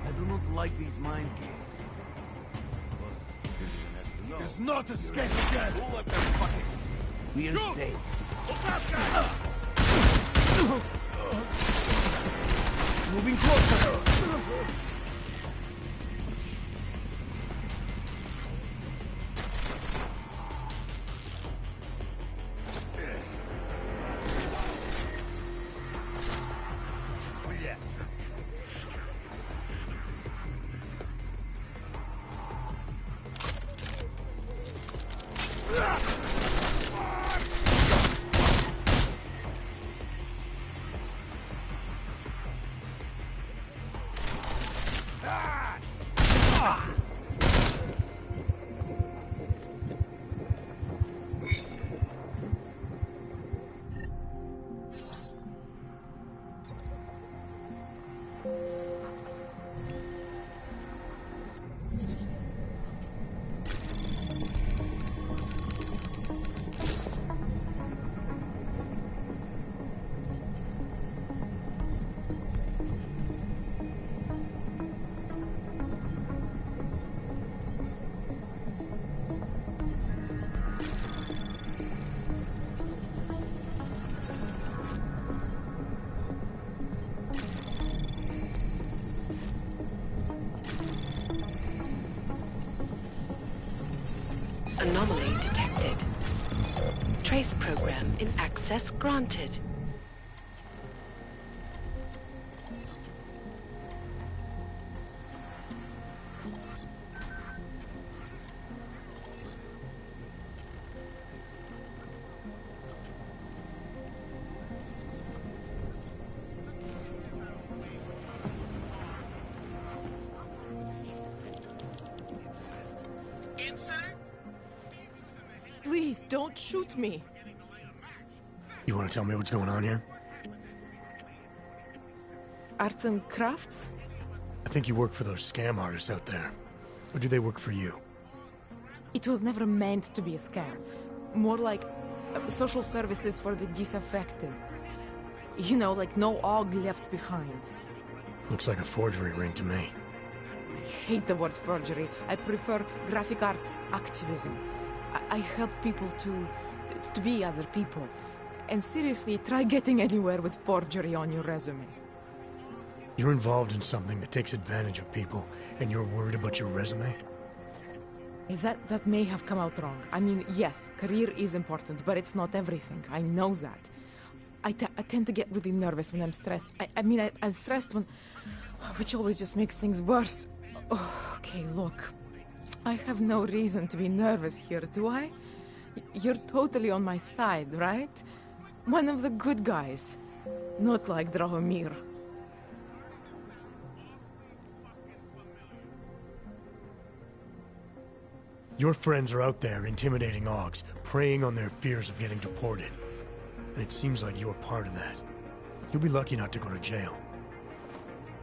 I do not like these mind games. There's not escape again! We'll let them fucking... We're safe. Moving closer! Anomaly detected. Trace program in access granted. Please, don't shoot me. You want to tell me what's going on here? Arts and crafts? I think you work for those scam artists out there. Or do they work for you? It was never meant to be a scam. More like social services for the disaffected. You know, like no AUG left behind. Looks like a forgery ring to me. I hate the word forgery. I prefer graphic arts activism. I help people to be other people. And seriously, try getting anywhere with forgery on your resume. You're involved in something that takes advantage of people, and you're worried about your resume? That may have come out wrong. I mean, yes, career is important, but it's not everything. I know that. I tend to get really nervous when I'm stressed. I'm stressed when... which always just makes things worse. Oh, okay, look. I have no reason to be nervous here, do I? You're totally on my side, right? One of the good guys. Not like Drahomir. Your friends are out there intimidating AUGs, preying on their fears of getting deported. And it seems like you're part of that. You'll be lucky not to go to jail.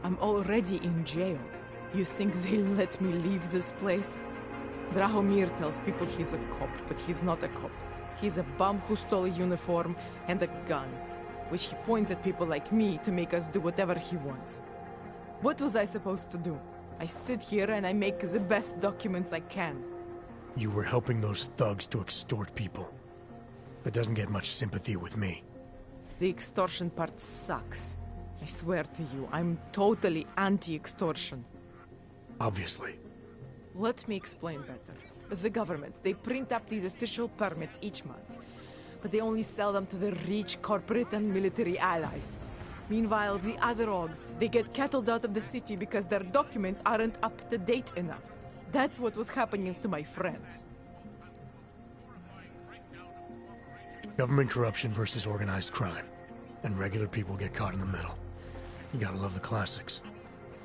I'm already in jail. You think they'll let me leave this place? Drahomir tells people he's a cop, but he's not a cop. He's a bum who stole a uniform and a gun, which he points at people like me to make us do whatever he wants. What was I supposed to do? I sit here and I make the best documents I can. You were helping those thugs to extort people. That doesn't get much sympathy with me. The extortion part sucks. I swear to you, I'm totally anti-extortion. Obviously. Let me explain better. The government, they print up these official permits each month, but they only sell them to the rich corporate and military allies. Meanwhile, the other AUGs, they get cattled out of the city because their documents aren't up to date enough. That's what was happening to my friends. Government corruption versus organized crime. And regular people get caught in the middle. You gotta love the classics.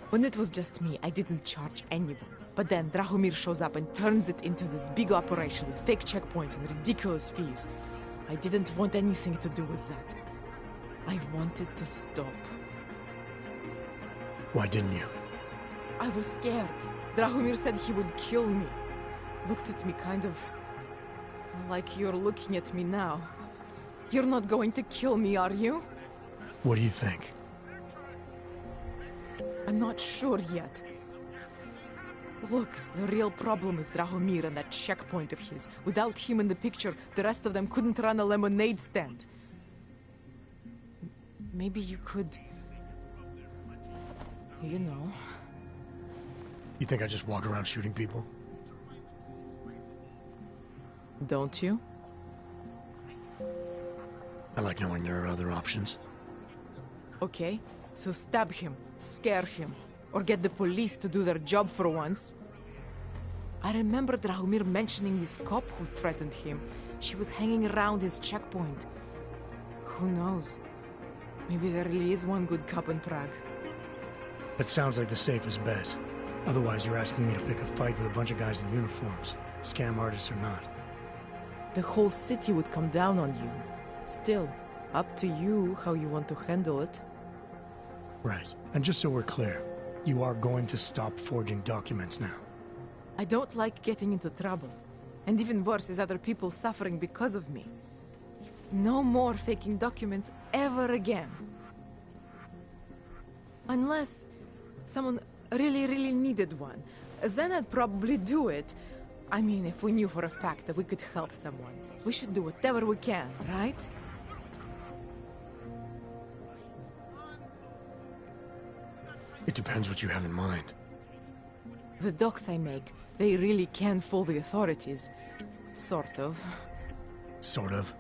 When it was just me, I didn't charge anyone. But then Drahomir shows up and turns it into this big operation with fake checkpoints and ridiculous fees. I didn't want anything to do with that. I wanted to stop. Why didn't you? I was scared. Drahomir said he would kill me. Looked at me kind of Like you're looking at me now. You're not going to kill me, are you? What do you think? I'm not sure yet. Look, the real problem is Drahomir and that checkpoint of his. Without him in the picture, the rest of them couldn't run a lemonade stand. Maybe you could... You know... You think I just walk around shooting people? Don't you? I like knowing there are other options. Okay, so stab him, scare him, or get the police to do their job for once. I remember Drahomir mentioning this cop who threatened him. She was hanging around his checkpoint. Who knows? Maybe there really is one good cop in Prague. That sounds like the safest bet. Otherwise, you're asking me to pick a fight with a bunch of guys in uniforms, scam artists or not. The whole city would come down on you. Still, up to you how you want to handle it. Right. And just so we're clear, you are going to stop forging documents now. I don't like getting into trouble. And even worse is other people suffering because of me. No more faking documents ever again. Unless someone really needed one. Then I'd probably do it. I mean, if we knew for a fact that we could help someone, we should do whatever we can, right? It depends what you have in mind. The docs I make, they really can fool the authorities. Sort of. Sort of?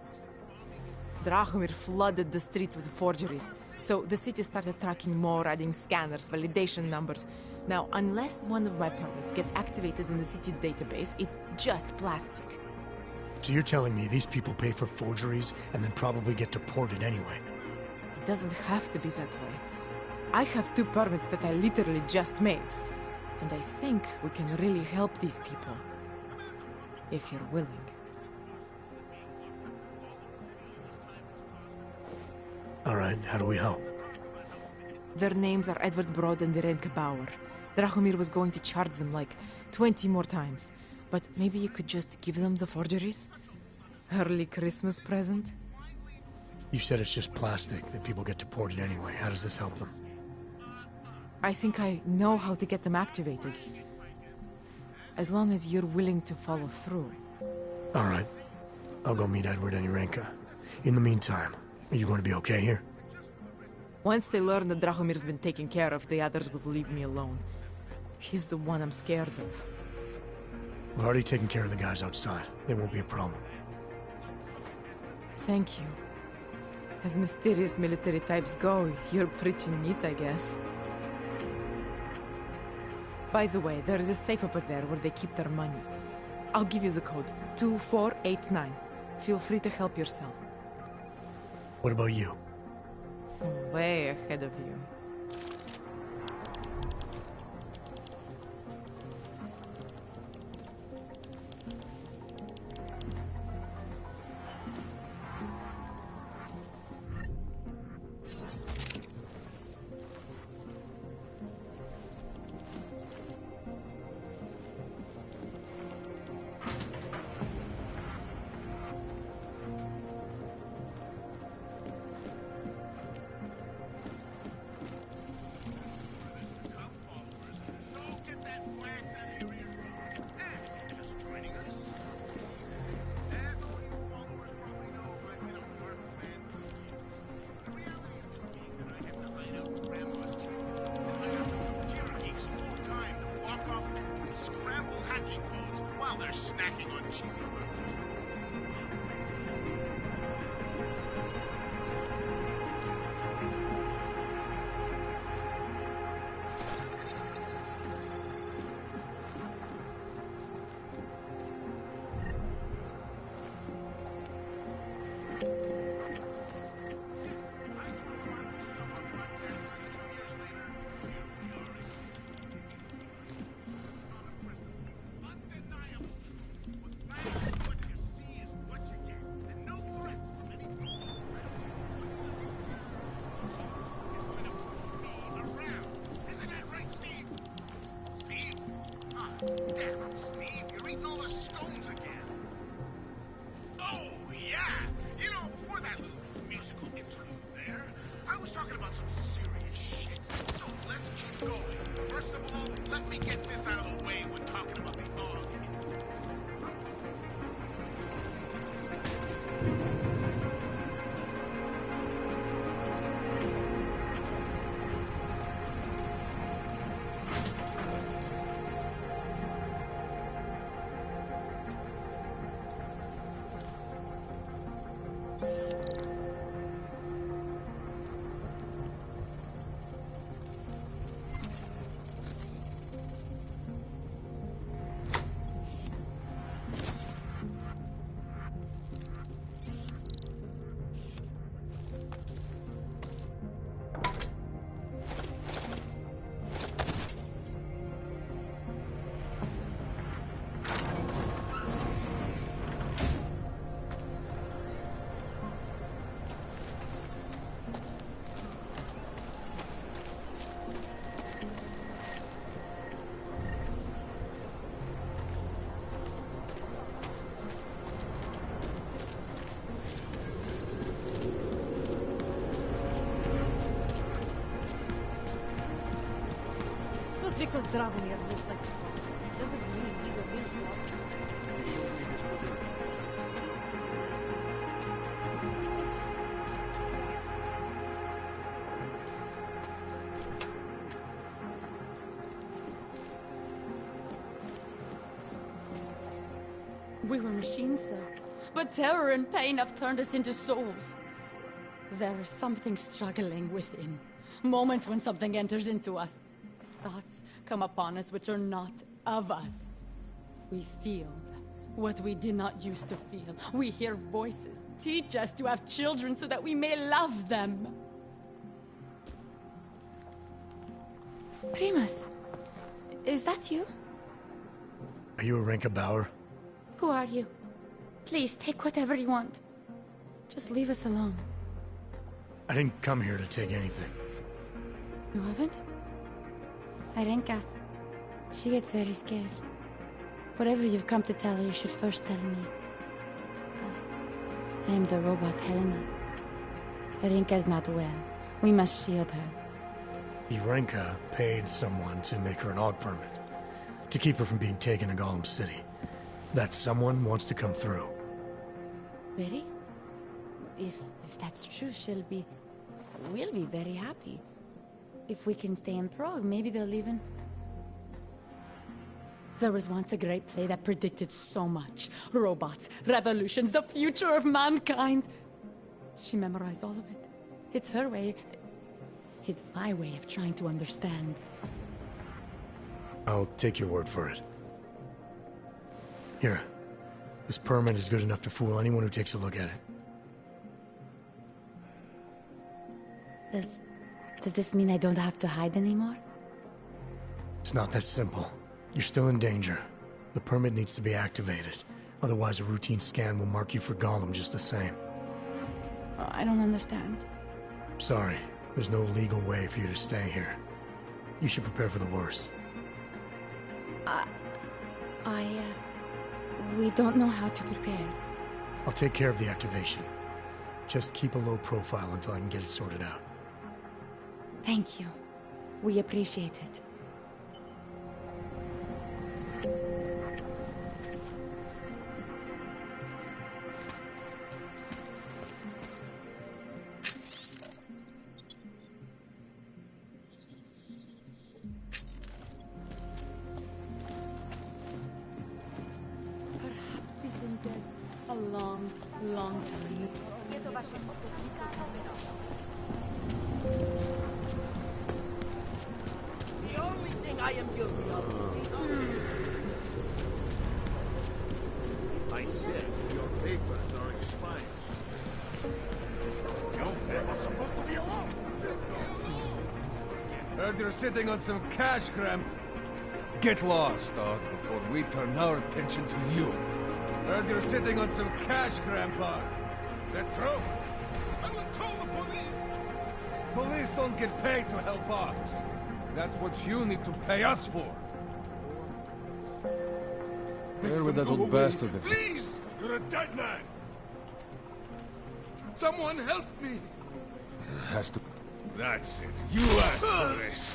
Drahomir flooded the streets with forgeries, so the city started tracking more, adding scanners, validation numbers. Now, unless one of my permits gets activated in the city database, it's just plastic. So you're telling me these people pay for forgeries and then probably get deported anyway? It doesn't have to be that way. I have 2 permits that I literally just made. And I think we can really help these people. If you're willing. All right, how do we help? Their names are Edward Brod and Irenka Bauer. Drahomir was going to charge them like 20 more times. But maybe you could just give them the forgeries? Early Christmas present? You said it's just plastic, that people get deported anyway. How does this help them? I think I know how to get them activated. As long as you're willing to follow through. All right. I'll go meet Edward and Irenka. In the meantime, are you going to be okay here? Once they learn that Drahomir's been taken care of, the others will leave me alone. He's the one I'm scared of. We've already taken care of the guys outside. They won't be a problem. Thank you. As mysterious military types go, you're pretty neat, I guess. By the way, there is a safe over there where they keep their money. I'll give you the code, 2489. Feel free to help yourself. What about you? Way ahead of you. First of all, let me get this out of the way when talking about the Ogg. Because Dragomir looks like doesn't mean he's a real We were machines, sir. But terror and pain have turned us into souls. There is something struggling within. Moments when something enters into us. Thoughts come upon us which are not of us. We feel what we did not used to feel. We hear voices teach us to have children so that we may love them. Primus, is that you? Are you Arenka Bauer? Who are you? Please, take whatever you want. Just leave us alone. I didn't come here to take anything. You haven't? Arenka, she gets very scared. Whatever you've come to tell her, you should first tell me. I am the robot Helena. Arenka's not well. We must shield her. Arenka paid someone to make her an Ogg permit. To keep her from being taken to Golem City. That someone wants to come through. Really? If that's true, we'll be very happy. If we can stay in Prague, maybe they'll even... There was once a great play that predicted so much. Robots, revolutions, the future of mankind. She memorized all of it. It's her way. It's my way of trying to understand. I'll take your word for it. Here. This permit is good enough to fool anyone who takes a look at it. Does this mean I don't have to hide anymore? It's not that simple. You're still in danger. The permit needs to be activated. Otherwise, a routine scan will mark you for Golem just the same. I don't understand. Sorry. There's no legal way for you to stay here. You should prepare for the worst. We don't know how to prepare. I'll take care of the activation. Just keep a low profile until I can get it sorted out. Thank you. We appreciate it. Perhaps we've been dead a long, long time. The only thing I am guilty of is I said your papers are expired. You were supposed to be alone. Heard you're sitting on some cash, Cramp. Get lost, dog, before we turn our attention to you. Heard you're sitting on some cash, Grandpa. Is that true? I will call the police! Police don't get paid to help us. That's what you need to pay us for. Where with that old bastard? Please! You're a dead man! Someone help me! Has to... That's it. You asked for this.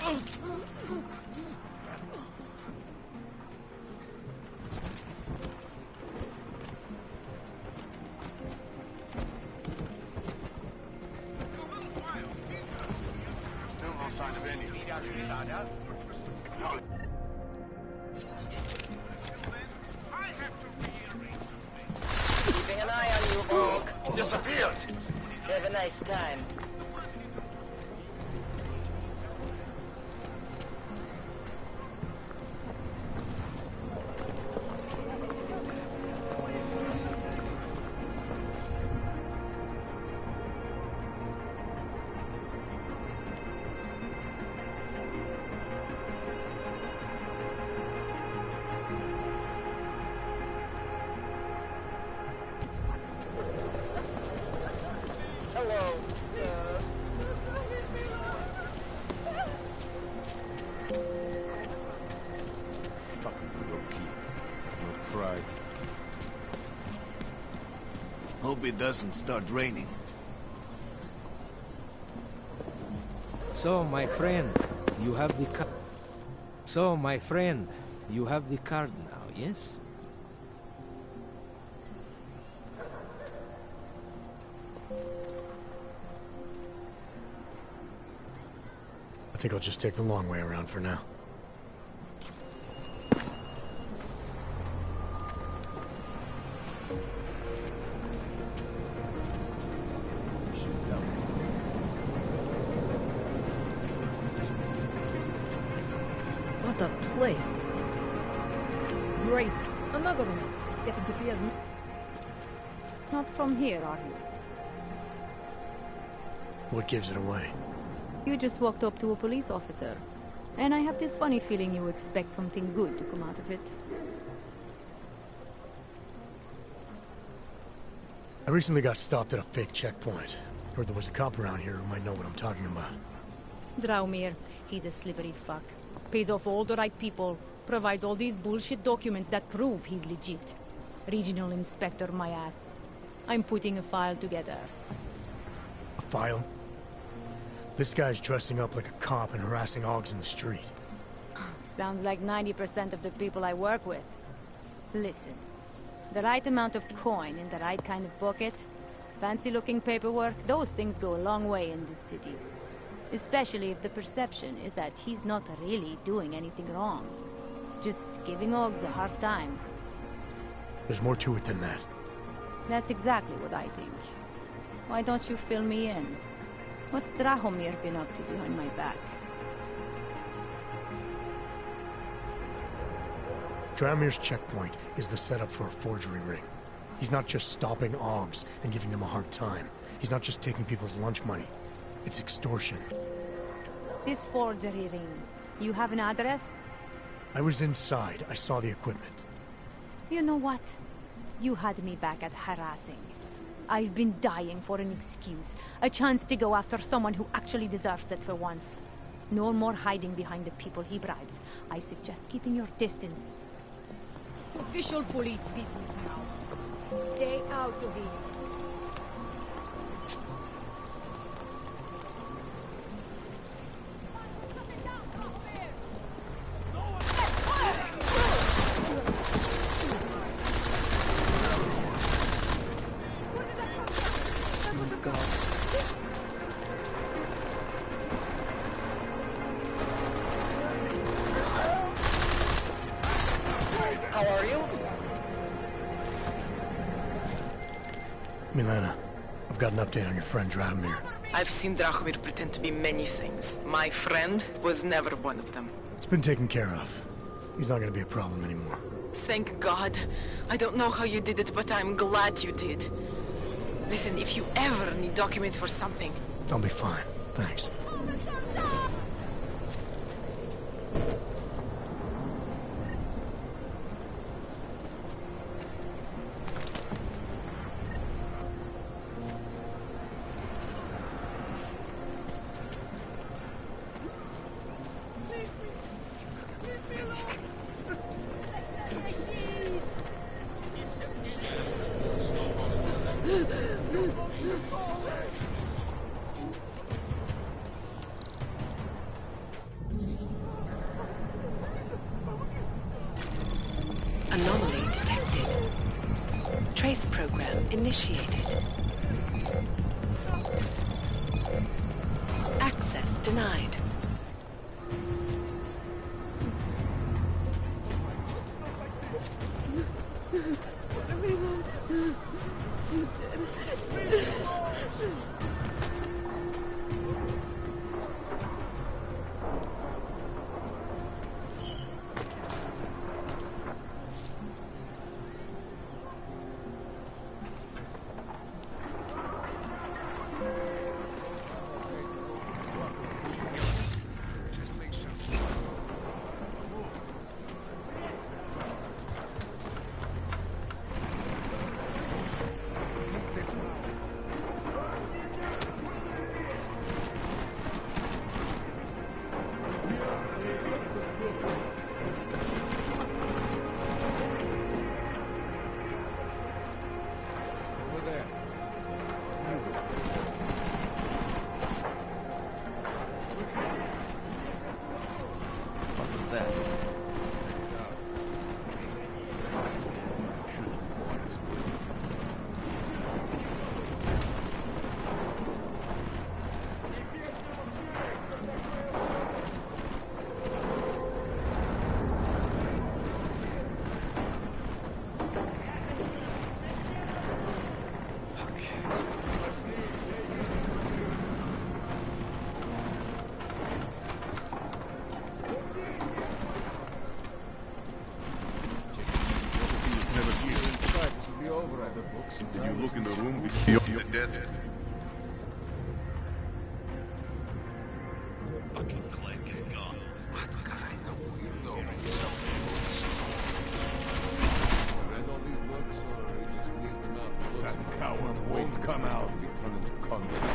Keeping an eye on you, Orc. Disappeared. Have a nice time. Hello, sir. Fucking low-key. No pride. Hope it doesn't start raining. So, my friend, you have the card. So, my friend, you have the card now, yes? I think I'll just take the long way around for now. What a place. Great. Another one. Getting to be as... Not from here, are you? What gives it away? You just walked up to a police officer. And I have this funny feeling you expect something good to come out of it. I recently got stopped at a fake checkpoint. Heard there was a cop around here who might know what I'm talking about. Draumir, he's a slippery fuck. Pays off all the right people. Provides all these bullshit documents that prove he's legit. Regional inspector, my ass. I'm putting a file together. A file? This guy's dressing up like a cop and harassing Augs in the street. Sounds like 90% of the people I work with. Listen, the right amount of coin in the right kind of bucket, fancy-looking paperwork, those things go a long way in this city. Especially if the perception is that he's not really doing anything wrong. Just giving Augs a hard time. There's more to it than that. That's exactly what I think. Why don't you fill me in? What's Drahomir been up to behind my back? Draumir's checkpoint is the setup for a forgery ring. He's not just stopping Augs and giving them a hard time. He's not just taking people's lunch money. It's extortion. This forgery ring, you have an address? I was inside. I saw the equipment. You know what? You had me back at harassing. I've been dying for an excuse. A chance to go after someone who actually deserves it for once. No more hiding behind the people he bribes. I suggest keeping your distance. It's official police business now. Stay out of it. How are you? Milena, I've got an update on your friend Draumir. I've seen Drahomir pretend to be many things. My friend was never one of them. It's been taken care of. He's not gonna be a problem anymore. Thank God. I don't know how you did it, but I'm glad you did. Listen, if you ever need documents for something... I'll be fine. Thanks. Anomaly detected. Trace program initiated. Access denied. Did you look in the room beyond the desk? Fucking Clegg is gone. What kind of weirdo himself books? Read all these books, or he just leaves them out? That coward won't come out. Turn into convicts.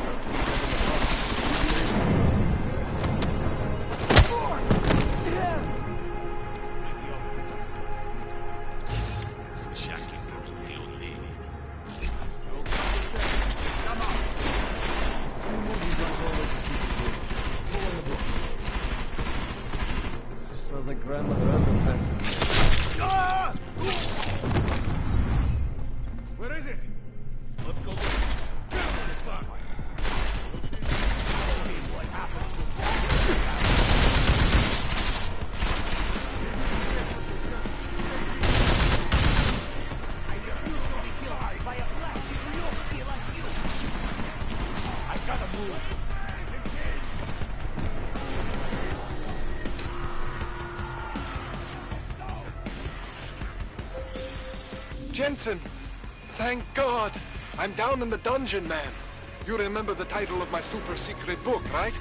Smells like grandmother underpants. Where is it? Let's go look. What happened to I gotta move. Jensen! Thank God! I'm down in the dungeon, man. You remember the title of my super secret book, right?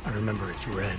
I remember it's red.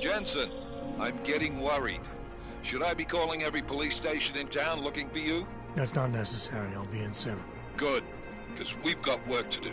Jensen, I'm getting worried. Should I be calling every police station in town looking for you? That's not necessary. I'll be in soon. Good, because we've got work to do.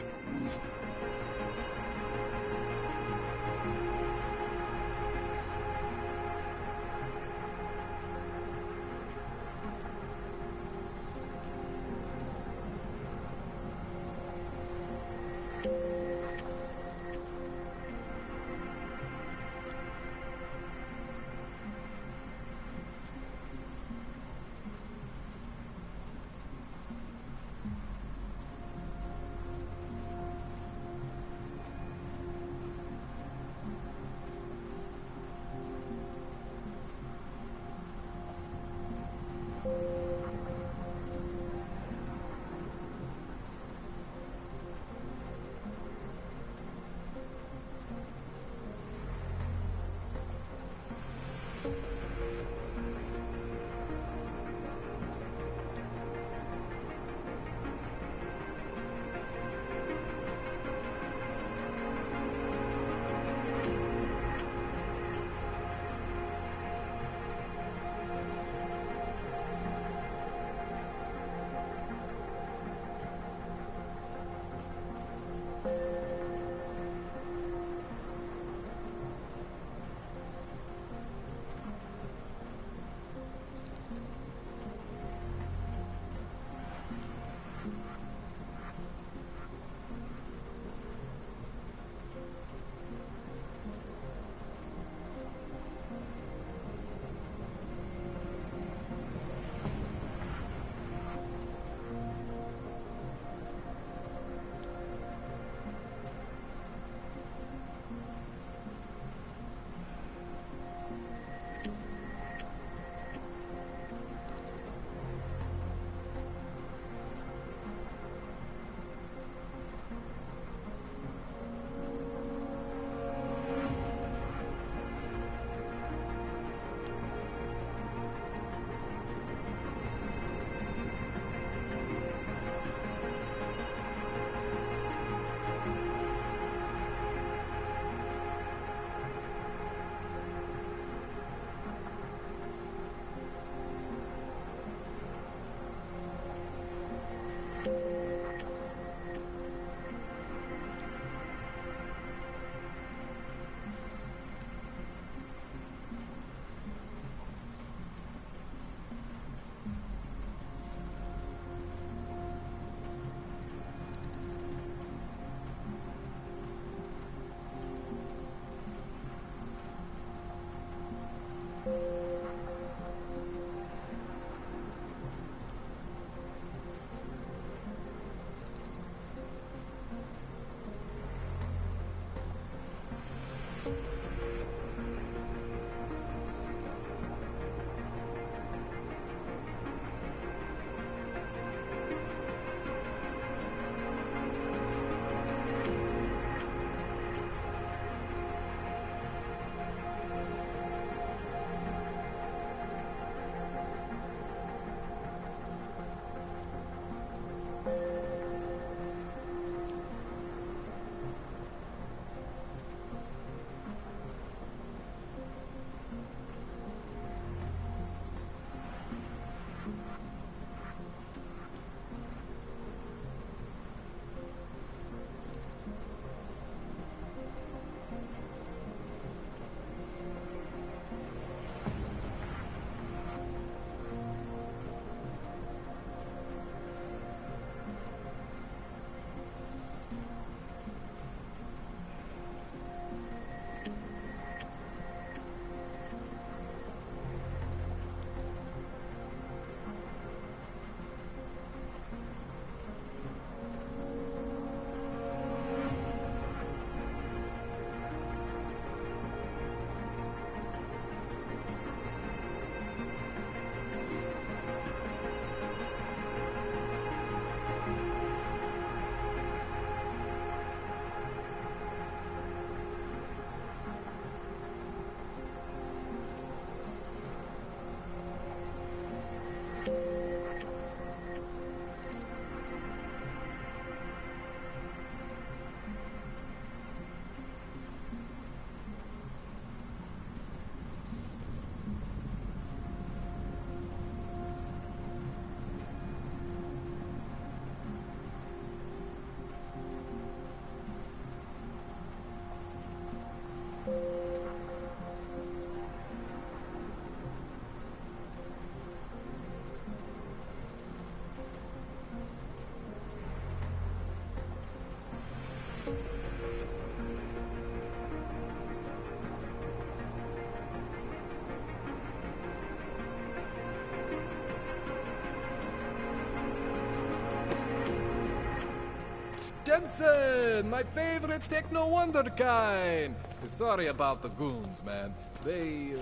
Jensen, my favorite techno wonderkind. Sorry about the goons, man. They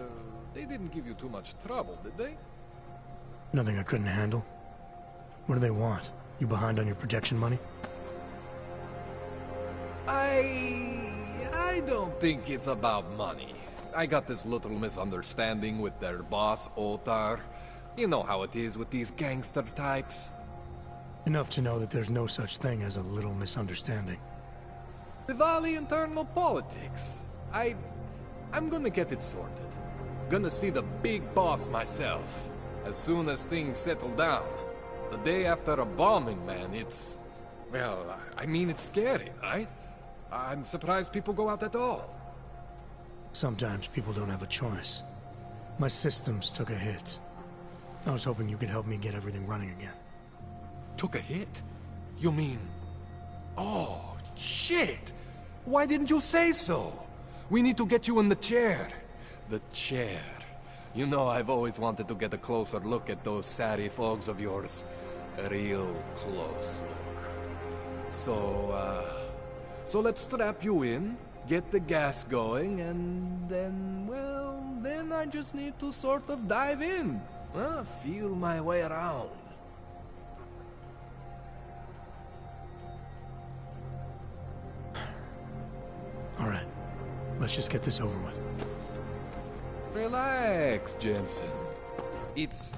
didn't give you too much trouble, did they? Nothing I couldn't handle. What do they want? You behind on your protection money? I don't think it's about money. I got this little misunderstanding with their boss, Otar. You know how it is with these gangster types. Enough to know that there's no such thing as a little misunderstanding. Diwali internal politics. I'm gonna get it sorted. Gonna see the big boss myself. As soon as things settle down. The day after a bombing, man, it's... Well, I mean, it's scary, right? I'm surprised people go out at all. Sometimes people don't have a choice. My systems took a hit. I was hoping you could help me get everything running again. Took a hit? You mean... Oh, shit! Why didn't you say so? We need to get you in the chair. The chair. You know, I've always wanted to get a closer look at those Sari fogs of yours. A real close look. So let's strap you in, get the gas going, and then, well, then I just need to sort of dive in. Feel my way around. All right, let's just get this over with. Relax, Jensen. It's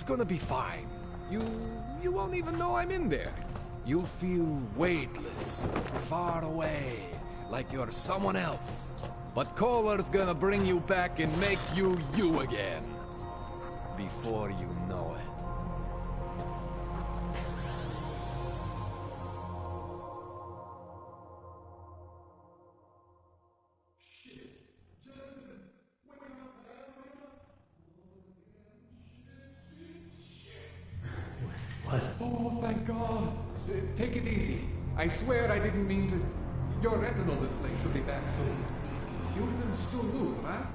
gonna be fine. You won't even know I'm in there. You'll feel weightless, far away, like you're someone else. But Kohler's gonna bring you back and make you you again. Before you know it. What? Oh, thank God. Take it easy. I swear I didn't mean to... Your retinal display should be back soon. You can still move, right?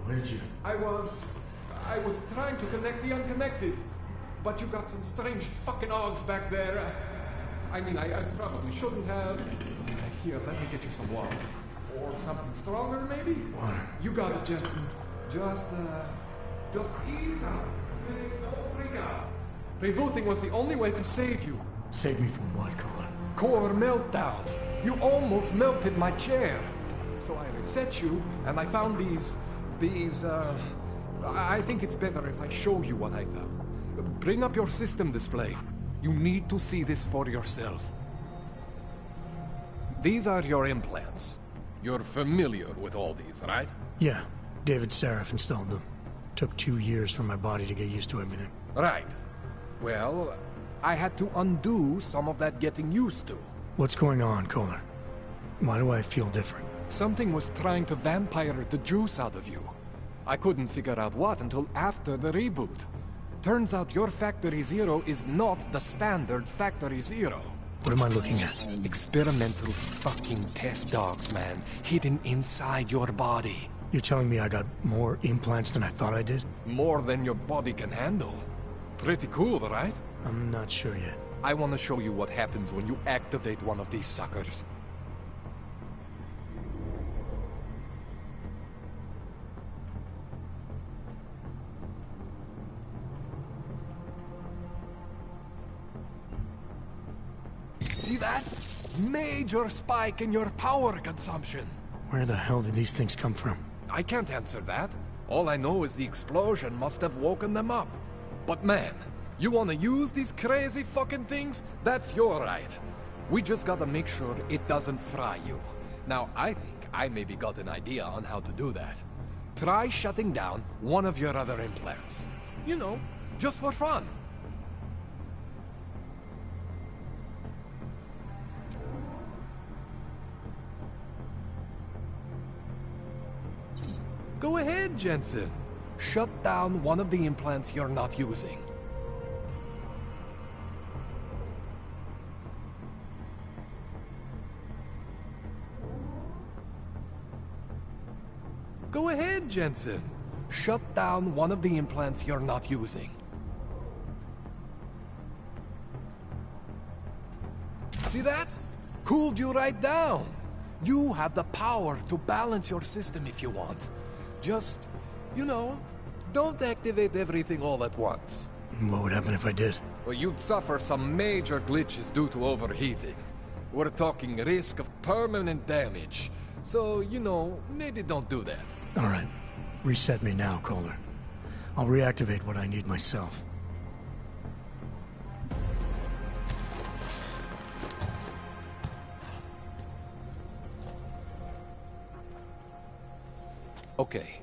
Where did you... I was trying to connect the unconnected. But you got some strange fucking Augs back there. I mean, I probably shouldn't have. Here, let me get you some water. Or something stronger, maybe? Water. You got it, Jensen. Just ease out. Don't freak out. Rebooting was the only way to save you. Save me from what, Kohler? Core meltdown. You almost melted my chair. So I reset you, and I found these... I think it's better if I show you what I found. Bring up your system display. You need to see this for yourself. These are your implants. You're familiar with all these, right? Yeah, David Sarif installed them. Took 2 years for my body to get used to everything. Right. Well, I had to undo some of that getting used to. What's going on, Kohler? Why do I feel different? Something was trying to vampire the juice out of you. I couldn't figure out what until after the reboot. Turns out your Factory Zero is not the standard Factory Zero. What am I looking at? Experimental fucking test dogs, man. Hidden inside your body. You're telling me I got more implants than I thought I did? More than your body can handle. Pretty cool, right? I'm not sure yet. I want to show you what happens when you activate one of these suckers. See that? Major spike in your power consumption. Where the hell did these things come from? I can't answer that. All I know is the explosion must have woken them up. But man, you wanna use these crazy fucking things? That's your right. We just gotta make sure it doesn't fry you. Now, I think I maybe got an idea on how to do that. Try shutting down one of your other implants. You know, just for fun. Go ahead, Jensen. Shut down one of the implants you're not using. Go ahead, Jensen. Shut down one of the implants you're not using. See that? Cooled you right down. You have the power to balance your system if you want. Just, you know, don't activate everything all at once. What would happen if I did? Well, you'd suffer some major glitches due to overheating. We're talking risk of permanent damage. So, you know, maybe don't do that. All right. Reset me now, Kohler. I'll reactivate what I need myself. Okay,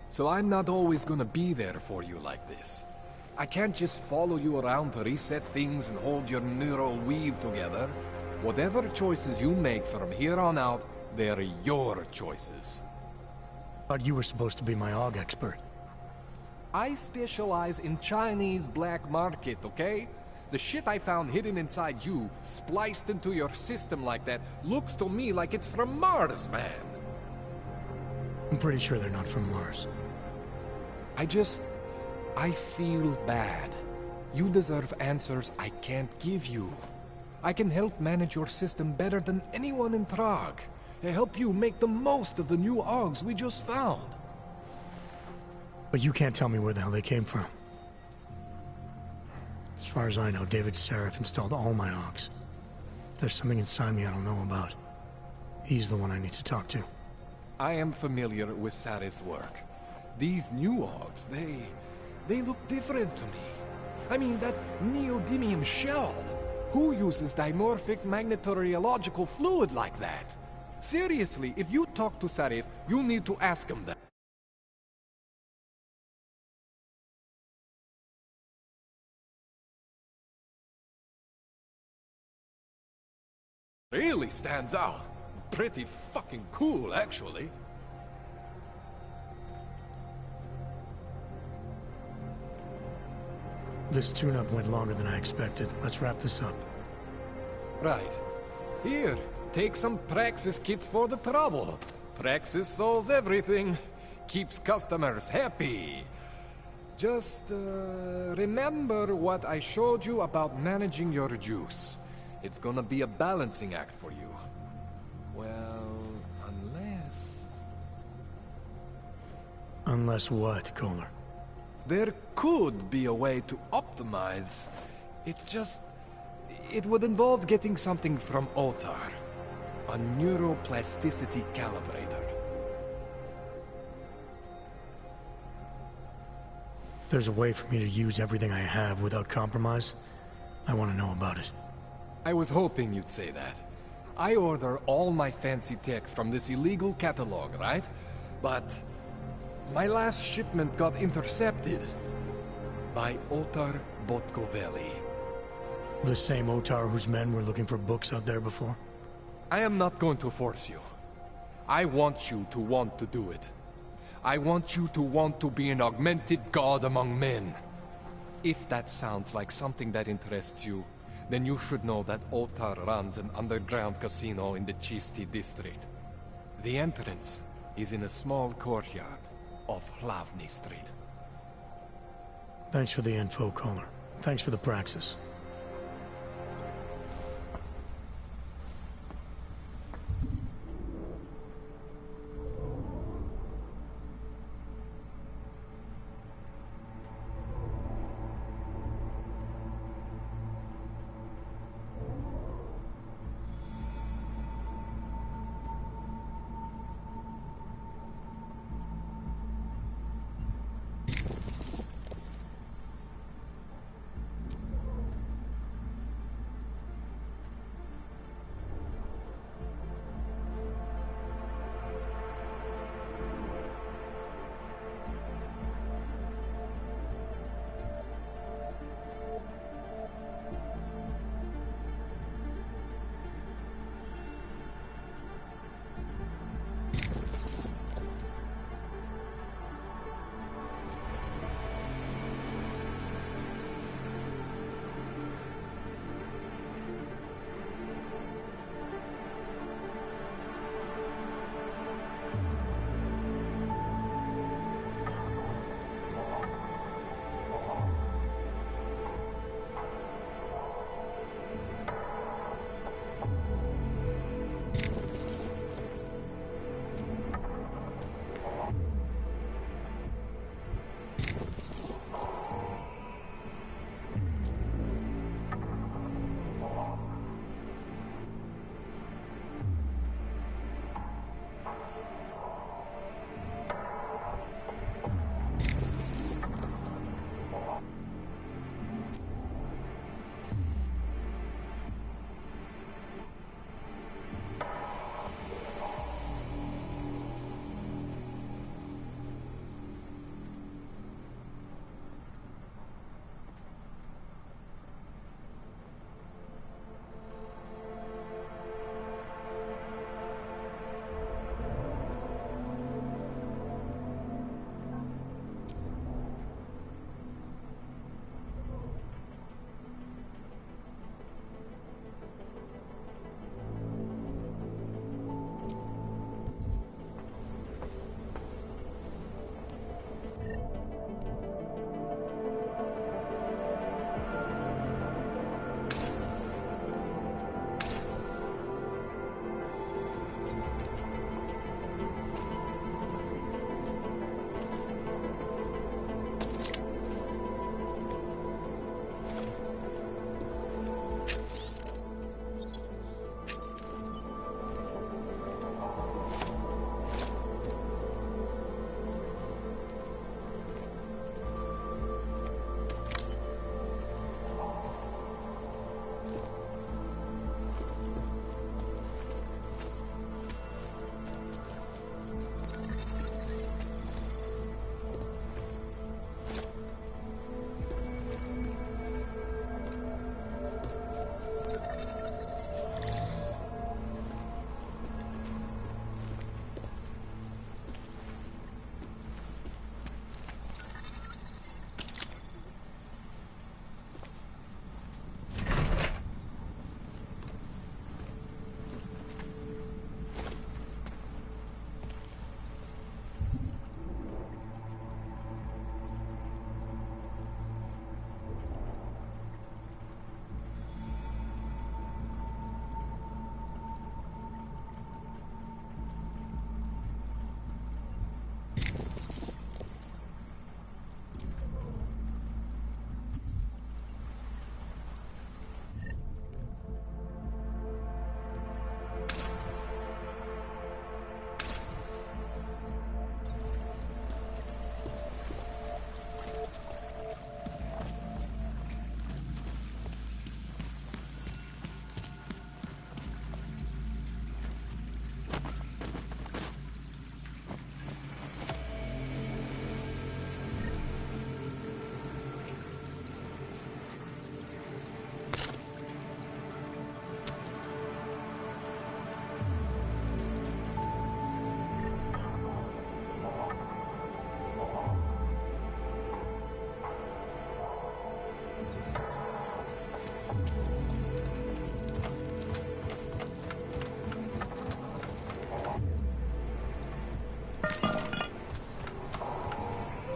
so I'm not always gonna be there for you like this. I can't just follow you around to reset things and hold your neural weave together. Whatever choices you make from here on out, they're your choices. Thought you were supposed to be my AUG expert. I specialize in Chinese black market, okay? The shit I found hidden inside you, spliced into your system like that, looks to me like it's from Mars, man. I'm pretty sure they're not from Mars. I feel bad. You deserve answers I can't give you. I can help manage your system better than anyone in Prague. Help you make the most of the new AUGs we just found. But you can't tell me where the hell they came from. As far as I know, David Sarif installed all my AUGs. If there's something inside me I don't know about, he's the one I need to talk to. I am familiar with Sarif's work. These new AUGs, they look different to me. I mean, that neodymium shell. Who uses dimorphic magnetorheological fluid like that? Seriously, if you talk to Sarif, you need to ask him that. Really stands out. Pretty fucking cool, actually. This tune-up went longer than I expected. Let's wrap this up. Right. Here, take some Praxis kits for the trouble. Praxis solves everything. Keeps customers happy. Just, remember what I showed you about managing your juice. It's gonna be a balancing act for you. Well, unless... Unless what, Kohler? There could be a way to optimize. It's just... It would involve getting something from Otar. A neuroplasticity calibrator. There's a way for me to use everything I have without compromise? I want to know about it. I was hoping you'd say that. I order all my fancy tech from this illegal catalog, right? But my last shipment got intercepted by Otar Botkoveli. The same Otar whose men were looking for books out there before? I am not going to force you. I want you to want to do it. I want you to want to be an augmented god among men. If that sounds like something that interests you, then you should know that Otar runs an underground casino in the Chisti district. The entrance is in a small courtyard off Hlavny Street. Thanks for the info, Kohler. Thanks for the praxis.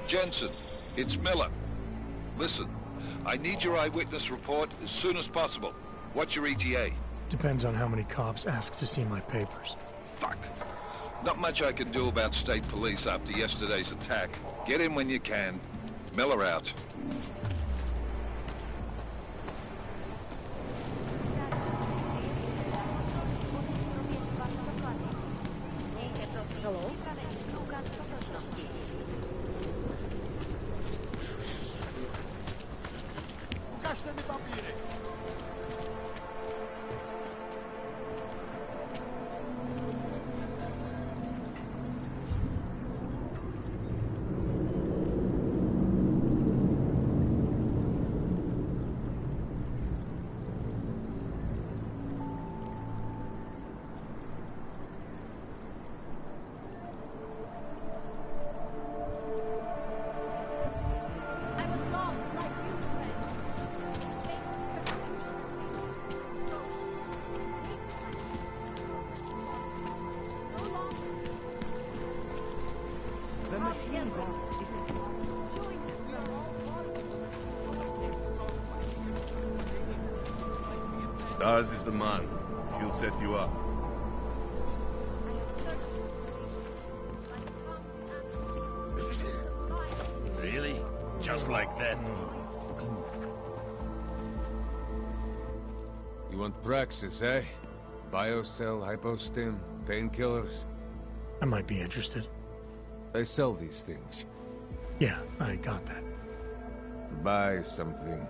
Jensen, it's Miller. Listen, I need your eyewitness report as soon as possible. What's your ETA? Depends on how many cops ask to see my papers. Fuck. Not much I can do about state police after yesterday's attack. Get in when you can. Miller out. Hello? Ukażcie mi papiry! Stars is the man. He'll set you up. Really? Just like that? You want Praxis, eh? Biocell, hypostim, painkillers? I might be interested. They sell these things. Yeah, I got that. Buy something.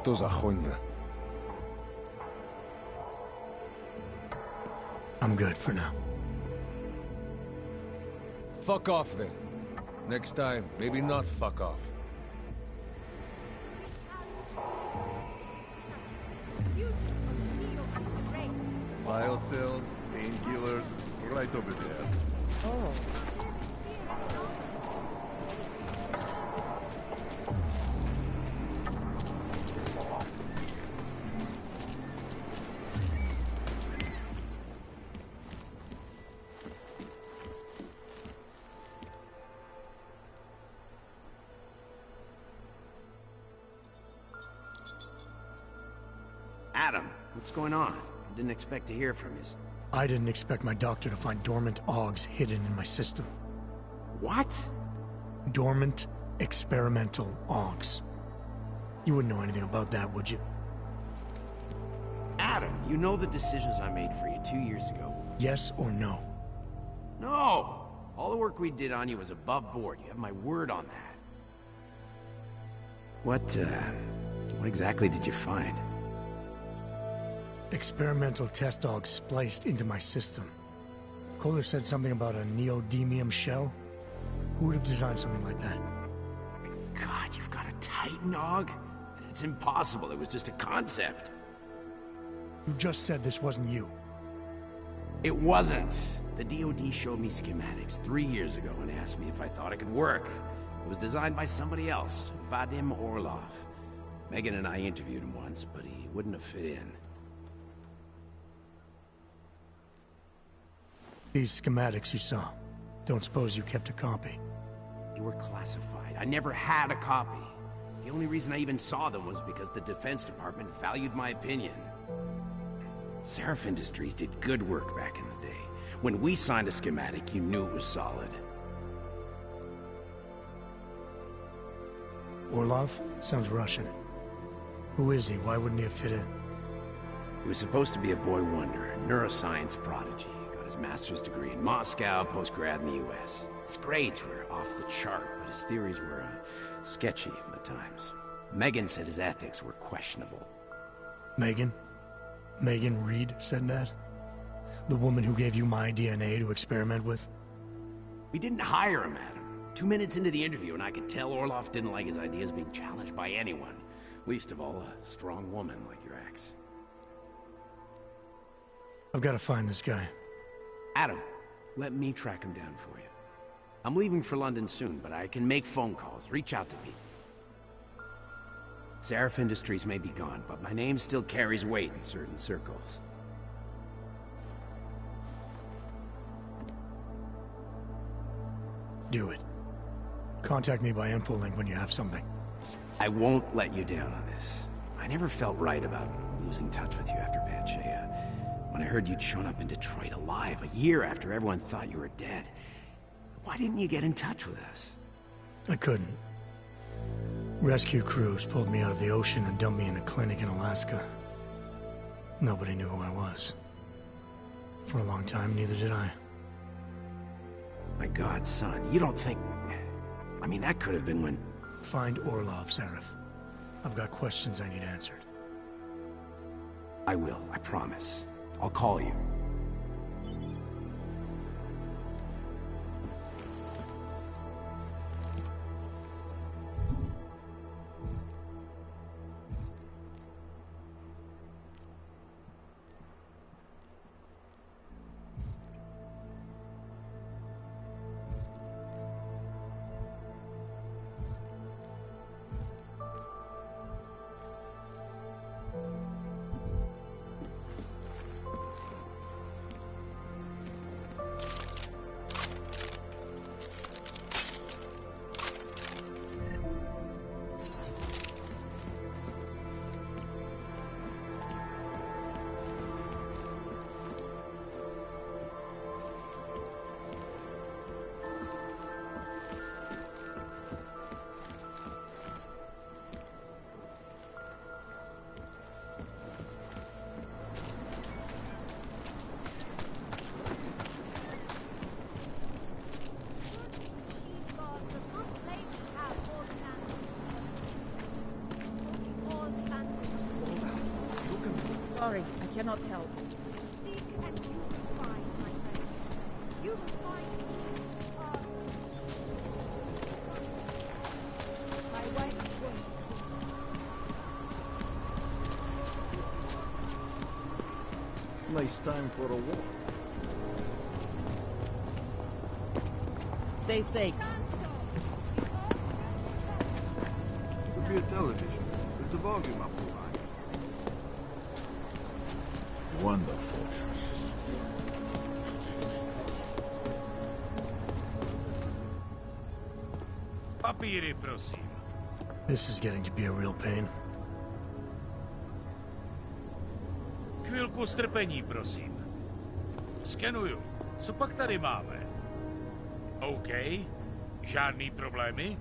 Что за хуйня? I'm good for now. Fuck off then. Next time, maybe not fuck off. Biocells, painkillers, right over there. Oh. Adam, what's going on? I didn't expect to hear from you. I didn't expect my doctor to find dormant augs hidden in my system. What? Dormant experimental augs. You wouldn't know anything about that, would you? Adam, you know the decisions I made for you 2 years ago. Yes or no? No! All the work we did on you was above board. You have my word on that. What exactly did you find? Experimental test dogs spliced into my system. Kohler said something about a neodymium shell. Who would have designed something like that? God, you've got a Titan Aug? It's impossible. It was just a concept. You just said this wasn't you. It wasn't. The DoD showed me schematics 3 years ago and asked me if I thought it could work. It was designed by somebody else, Vadim Orlov. Megan and I interviewed him once, but he wouldn't have fit in. These schematics you saw. Don't suppose you kept a copy? They were classified. I never had a copy. The only reason I even saw them was because the Defense Department valued my opinion. Seraph Industries did good work back in the day. When we signed a schematic, you knew it was solid. Orlov? Sounds Russian. Who is he? Why wouldn't he have fit in? He was supposed to be a boy wonder, a neuroscience prodigy. Got his master's degree in Moscow, post-grad in the US. His grades were off the chart, but his theories were sketchy at times. Megan said his ethics were questionable. Megan? Megan Reed said that? The woman who gave you my DNA to experiment with? We didn't hire him, Adam. 2 minutes into the interview, and I could tell Orlov didn't like his ideas being challenged by anyone. Least of all, a strong woman like your ex. I've got to find this guy. Adam, let me track him down for you. I'm leaving for London soon, but I can make phone calls, reach out to people. Seraph Industries may be gone, but my name still carries weight in certain circles. Do it. Contact me by InfoLink when you have something. I won't let you down on this. I never felt right about losing touch with you after Panchaea. When I heard you'd shown up in Detroit alive a year after everyone thought you were dead. Why didn't you get in touch with us? I couldn't. Rescue crews pulled me out of the ocean and dumped me in a clinic in Alaska. Nobody knew who I was. For a long time, neither did I. My God, son, you don't think... I mean, that could have been when... Find Orlov, Seraph. I've got questions I need answered. I will, I promise. I'll call you. Sorry, I cannot help. Nice time for a walk. Stay safe. Could be a television. Put the volume up all right. Wonderful. Papíry, prosím. This is getting to be a real pain. Chvilku strpení, prosím. Skenuju. Co pak tady máme? OK. Žádný problémy?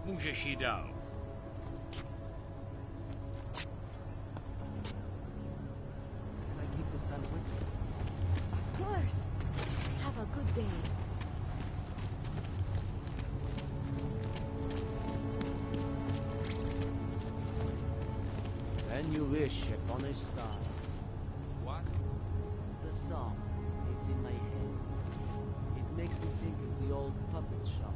Můžeš jít dál. Of course. Have a good day. When you wish upon a star. What? The song. It's in my head. It makes me think of the old puppet shop.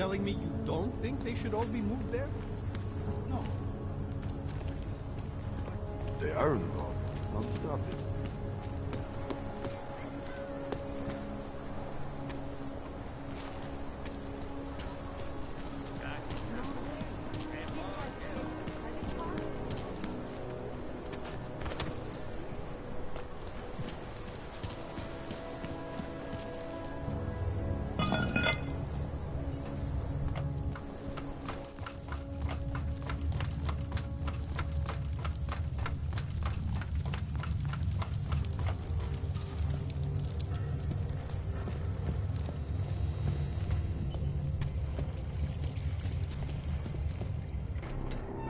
telling me you don't think they should all be moved there? No. They are involved. I'll stop it.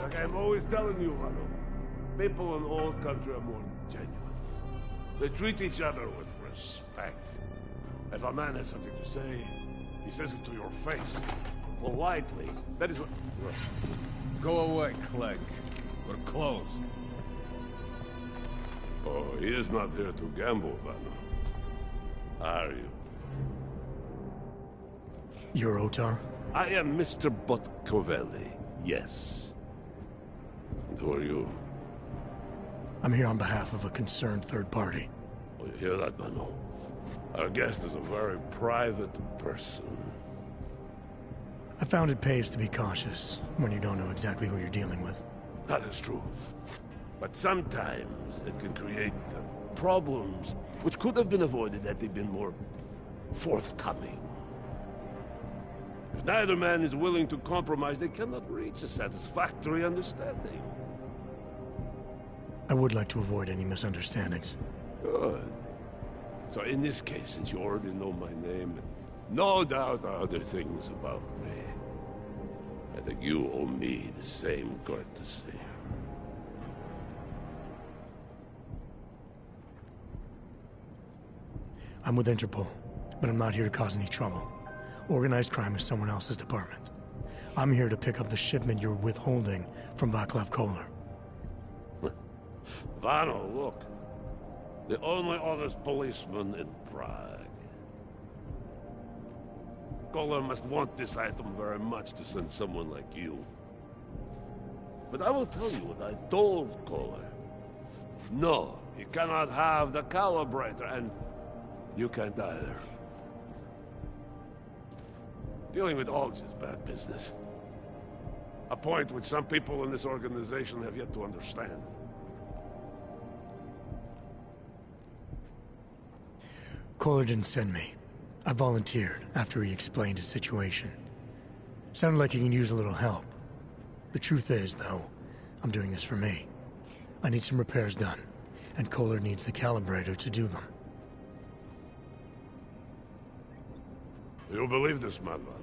Like I'm always telling you, Vano, people in all country are more genuine. They treat each other with respect. If a man has something to say, he says it to your face. Politely. That is what... Go away, Clegg. We're closed. Oh, he is not here to gamble, Vano. Are you? You're Otar? I am Mr. Botkovelli, yes. And who are you? I'm here on behalf of a concerned third party. Oh, you hear that, Vano? Our guest is a very private person. I found it pays to be cautious when you don't know exactly who you're dealing with. That is true. But sometimes it can create problems which could have been avoided had they been more forthcoming. If neither man is willing to compromise, they cannot reach a satisfactory understanding. I would like to avoid any misunderstandings. Good. So in this case, since you already know my name, and no doubt other things about me, I think you owe me the same courtesy. I'm with Interpol, but I'm not here to cause any trouble. Organized crime is someone else's department. I'm here to pick up the shipment you're withholding from Vaclav Kolar. Vano, look. The only honest policeman in Prague. Kolar must want this item very much to send someone like you. But I will tell you what I told Kolar. No, he cannot have the calibrator, and you can't either. Dealing with Augs is bad business. A point which some people in this organization have yet to understand. Kolar didn't send me. I volunteered after he explained his situation. Sounded like he can use a little help. The truth is, though, I'm doing this for me. I need some repairs done, and Kolar needs the calibrator to do them. You believe this man, Vano?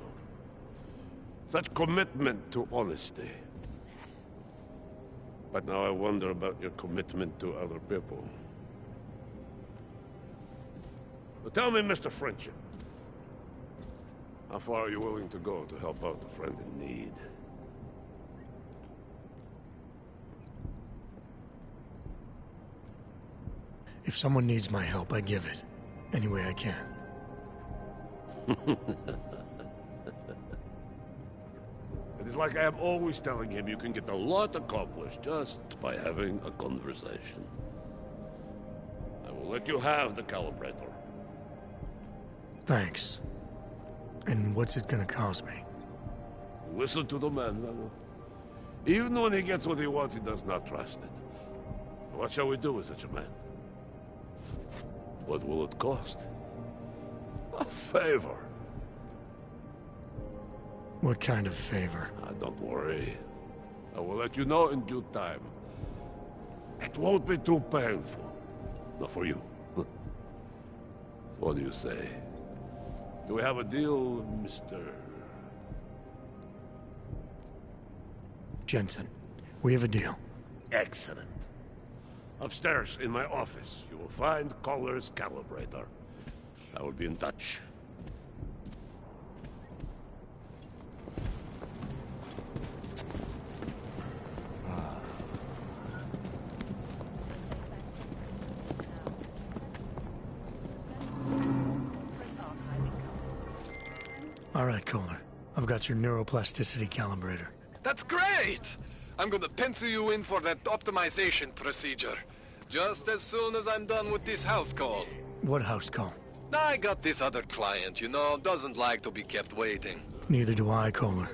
Such commitment to honesty. But now I wonder about your commitment to other people. But tell me, Mr. Friendship, how far are you willing to go to help out a friend in need? If someone needs my help, I give it. Any way I can. It is like I am always telling him, you can get a lot accomplished just by having a conversation. I will let you have the calibrator. Thanks. And what's it gonna cost me? Listen to the man, Vano. Even when he gets what he wants, he does not trust it. What shall we do with such a man? What will it cost? A favor. What kind of favor? Don't worry. I will let you know in due time. It won't be too painful. Not for you. What do you say? Do we have a deal, Mr. Jensen? We have a deal. Excellent. Upstairs in my office, you will find Kolar's calibrator. I will be in touch. All right, Kolar. I've got your neuroplasticity calibrator. That's great! I'm gonna pencil you in for that optimization procedure. Just as soon as I'm done with this house call. What house call? I got this other client, you know, doesn't like to be kept waiting. Neither do I, Kohler.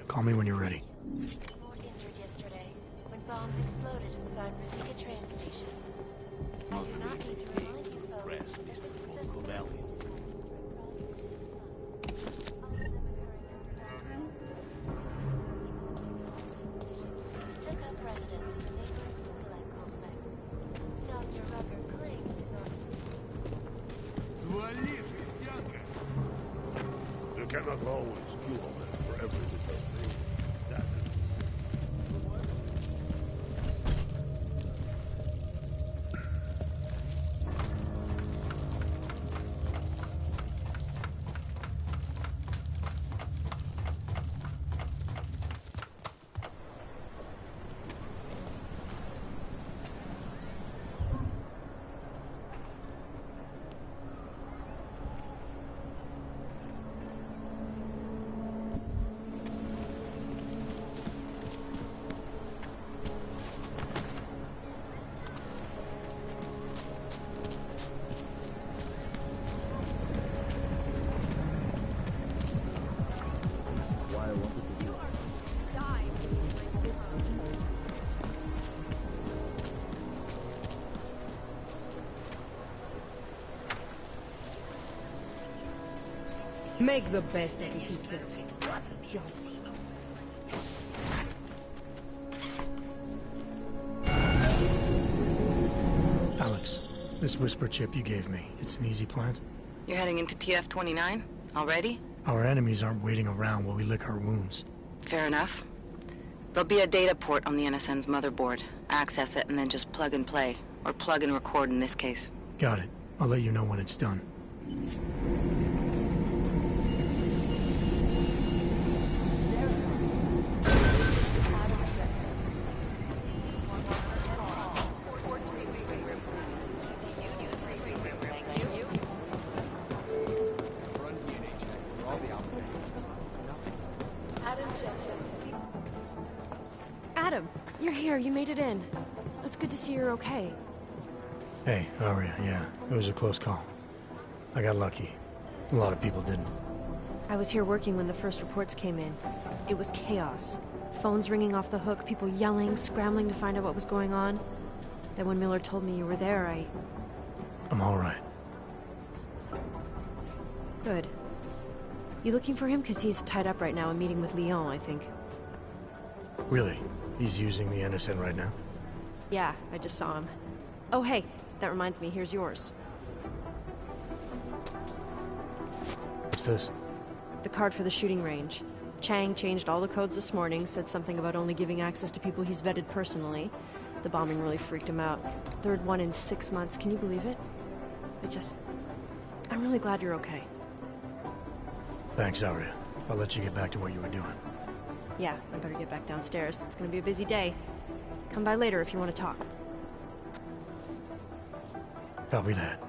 Call me when you're ready. Injured yesterday when bombs exploded inside Brasica train station. I do not need to remind you folks. Took up residence in the neighboring Gulag complex. Dr. Rucker claims his You cannot always do all that for every little thing. Make the best of it, he says. What a job. Alex, this whisper chip you gave me, it's an easy plant? You're heading into TF-29? Already? Our enemies aren't waiting around while we lick our wounds. Fair enough. There'll be a data port on the NSN's motherboard. Access it and then just plug and play. Or plug and record in this case. Got it. I'll let you know when it's done. Adam, you're here. You made it in. It's good to see you're okay. Hey, Aria, yeah. It was a close call. I got lucky. A lot of people didn't. I was here working when the first reports came in. It was chaos. Phones ringing off the hook, people yelling, scrambling to find out what was going on. Then when Miller told me you were there, I'm all right. Good. You looking for him? Because he's tied up right now, a meeting with Leon, I think. Really? He's using the NSN right now? Yeah, I just saw him. Oh, hey, that reminds me, here's yours. What's this? The card for the shooting range. Chang changed all the codes this morning, said something about only giving access to people he's vetted personally. The bombing really freaked him out. Third one in 6 months, can you believe it? I'm really glad you're okay. Thanks, Aria. I'll let you get back to what you were doing. Yeah, I better get back downstairs. It's gonna be a busy day. Come by later if you want to talk. Copy that.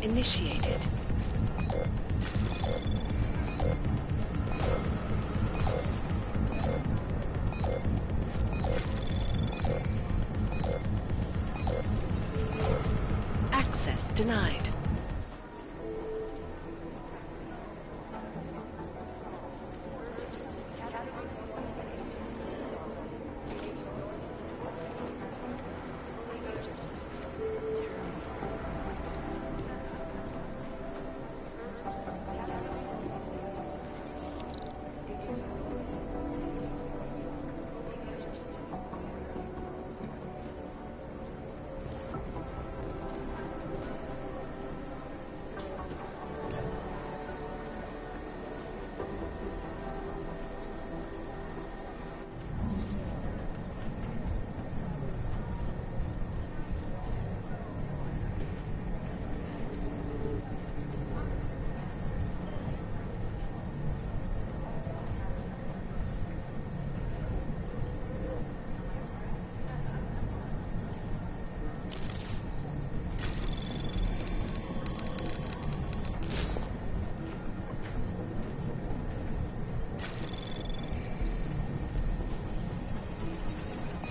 initiated. Access denied.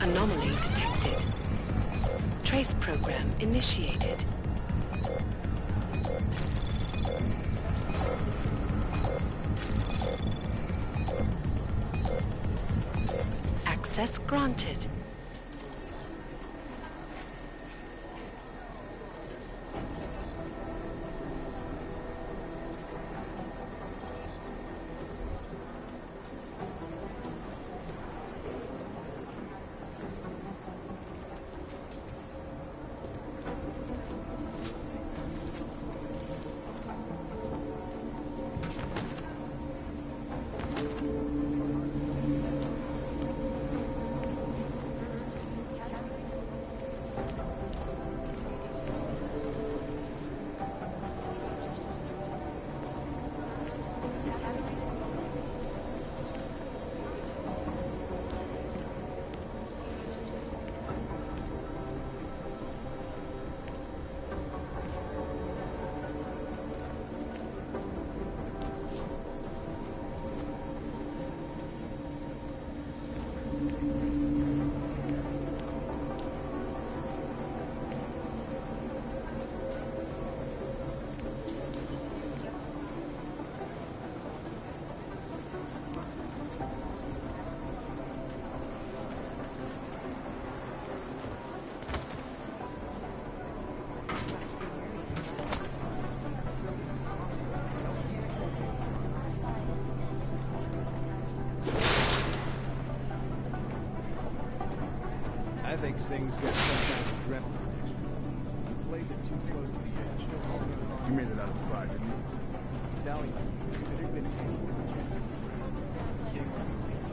Anomaly detected. Trace program initiated. Access granted. I think Singh's got some kind of adrenaline addiction. He plays it too close to the edge. You made it out of the pride, didn't you? I'm telling you, if it had been any more chance of Singh would be leading.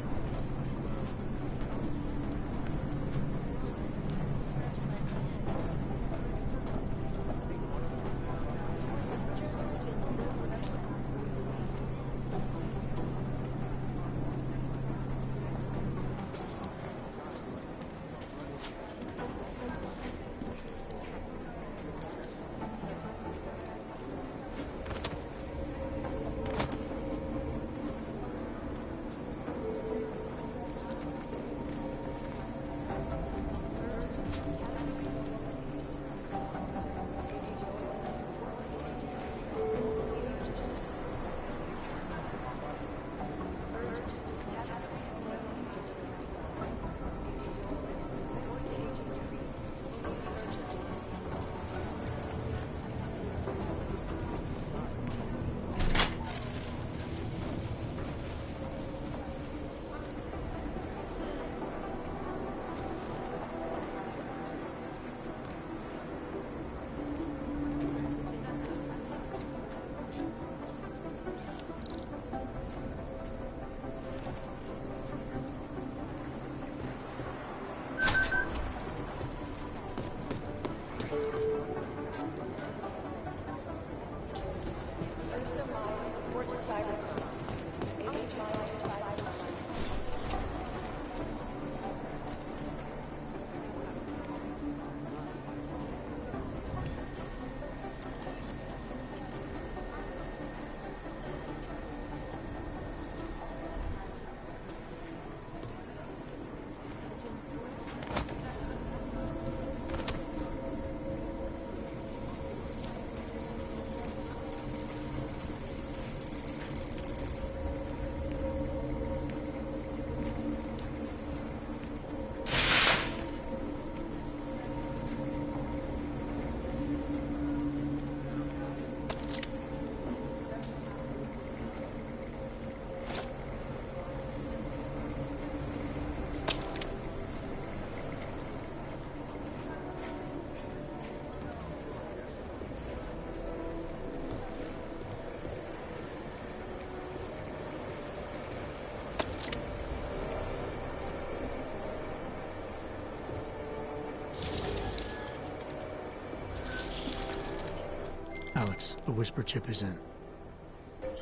Alex. The whisper chip is in.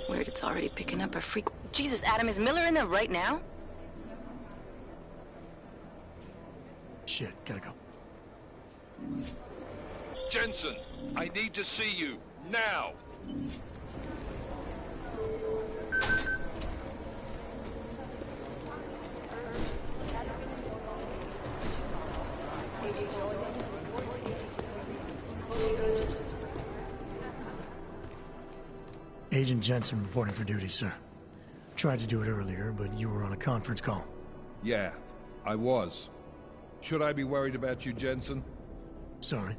Weird, it's already picking up a freak. Jesus, Adam, is Miller in there right now? Shit, gotta go. Jensen, I need to see you, now! Agent Jensen reporting for duty, sir. Tried to do it earlier, but you were on a conference call. Yeah, I was. Should I be worried about you, Jensen? Sorry.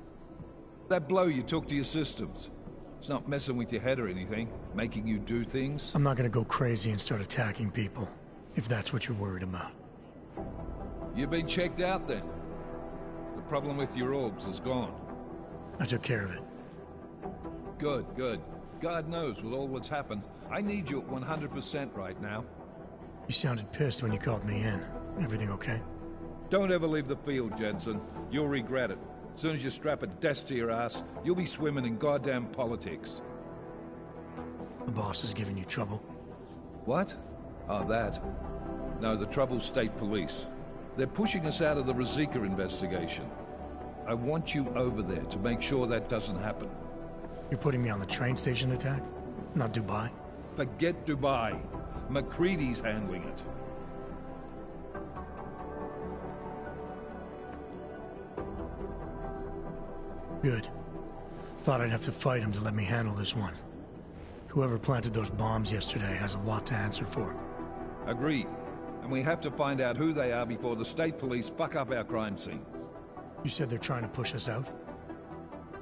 That blow you took to your systems. It's not messing with your head or anything, making you do things? I'm not gonna go crazy and start attacking people, if that's what you're worried about. You've been checked out then. The problem with your orbs is gone. I took care of it. Good, good. God knows, with all that's happened, I need you at 100% right now. You sounded pissed when you called me in. Everything okay? Don't ever leave the field, Jensen. You'll regret it. As soon as you strap a desk to your ass, you'll be swimming in goddamn politics. The boss is giving you trouble? What? Oh, that. No, the trouble's state police. They're pushing us out of the Ruzicka investigation. I want you over there to make sure that doesn't happen. You're putting me on the train station attack? Not Dubai? Forget Dubai. MacReady's handling it. Good. Thought I'd have to fight him to let me handle this one. Whoever planted those bombs yesterday has a lot to answer for. Agreed. And we have to find out who they are before the state police fuck up our crime scene. You said they're trying to push us out?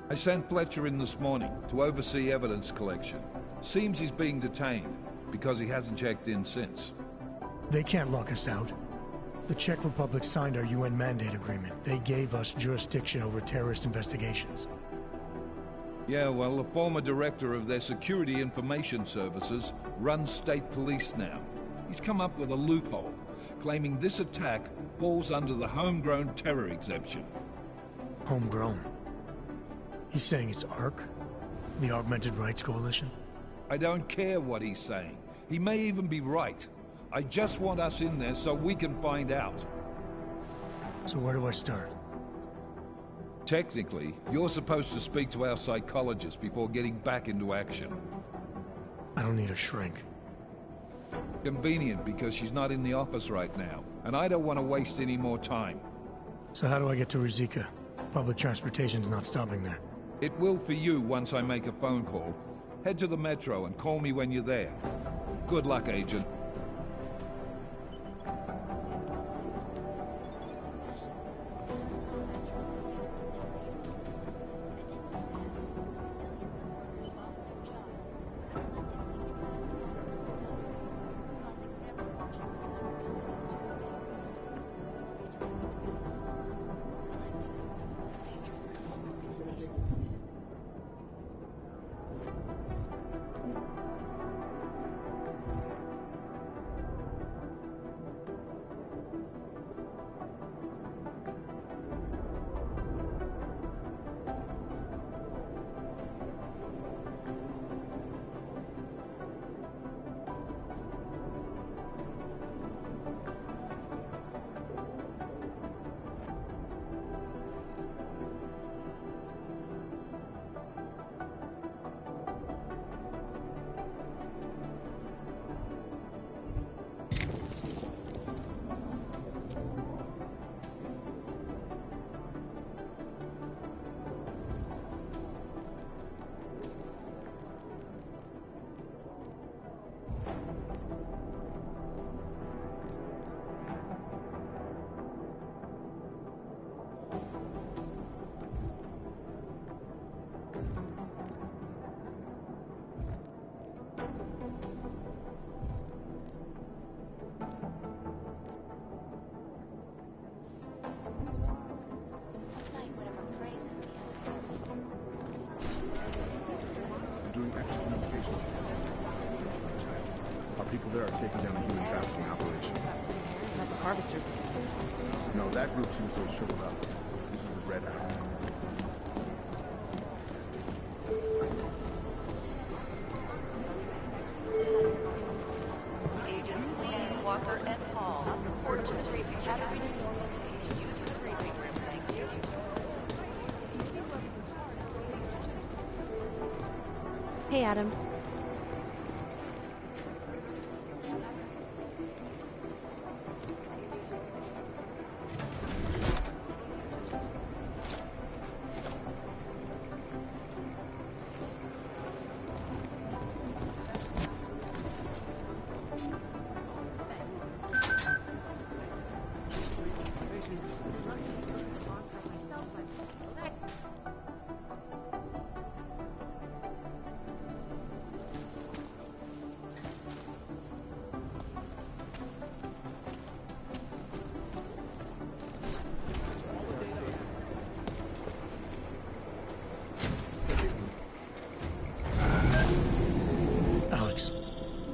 I sent Fletcher in this morning to oversee evidence collection. Seems he's being detained, because he hasn't checked in since. They can't lock us out. The Czech Republic signed our UN mandate agreement. They gave us jurisdiction over terrorist investigations. Yeah, well, the former director of their security information services runs state police now. He's come up with a loophole, claiming this attack falls under the homegrown terror exemption. Homegrown? He's saying it's ARC? The Augmented Rights Coalition? I don't care what he's saying. He may even be right. I just want us in there so we can find out. So where do I start? Technically, you're supposed to speak to our psychologist before getting back into action. I don't need a shrink. Convenient, because she's not in the office right now, and I don't want to waste any more time. So how do I get to Ruzicka? Public transportation's not stopping there. It will for you once I make a phone call. Head to the metro and call me when you're there. Good luck, Agent. People there are taking down a human trafficking operation. Not the harvesters. No, that group seems to have shriveled up. This is the Red Arrow. Hey, Adam.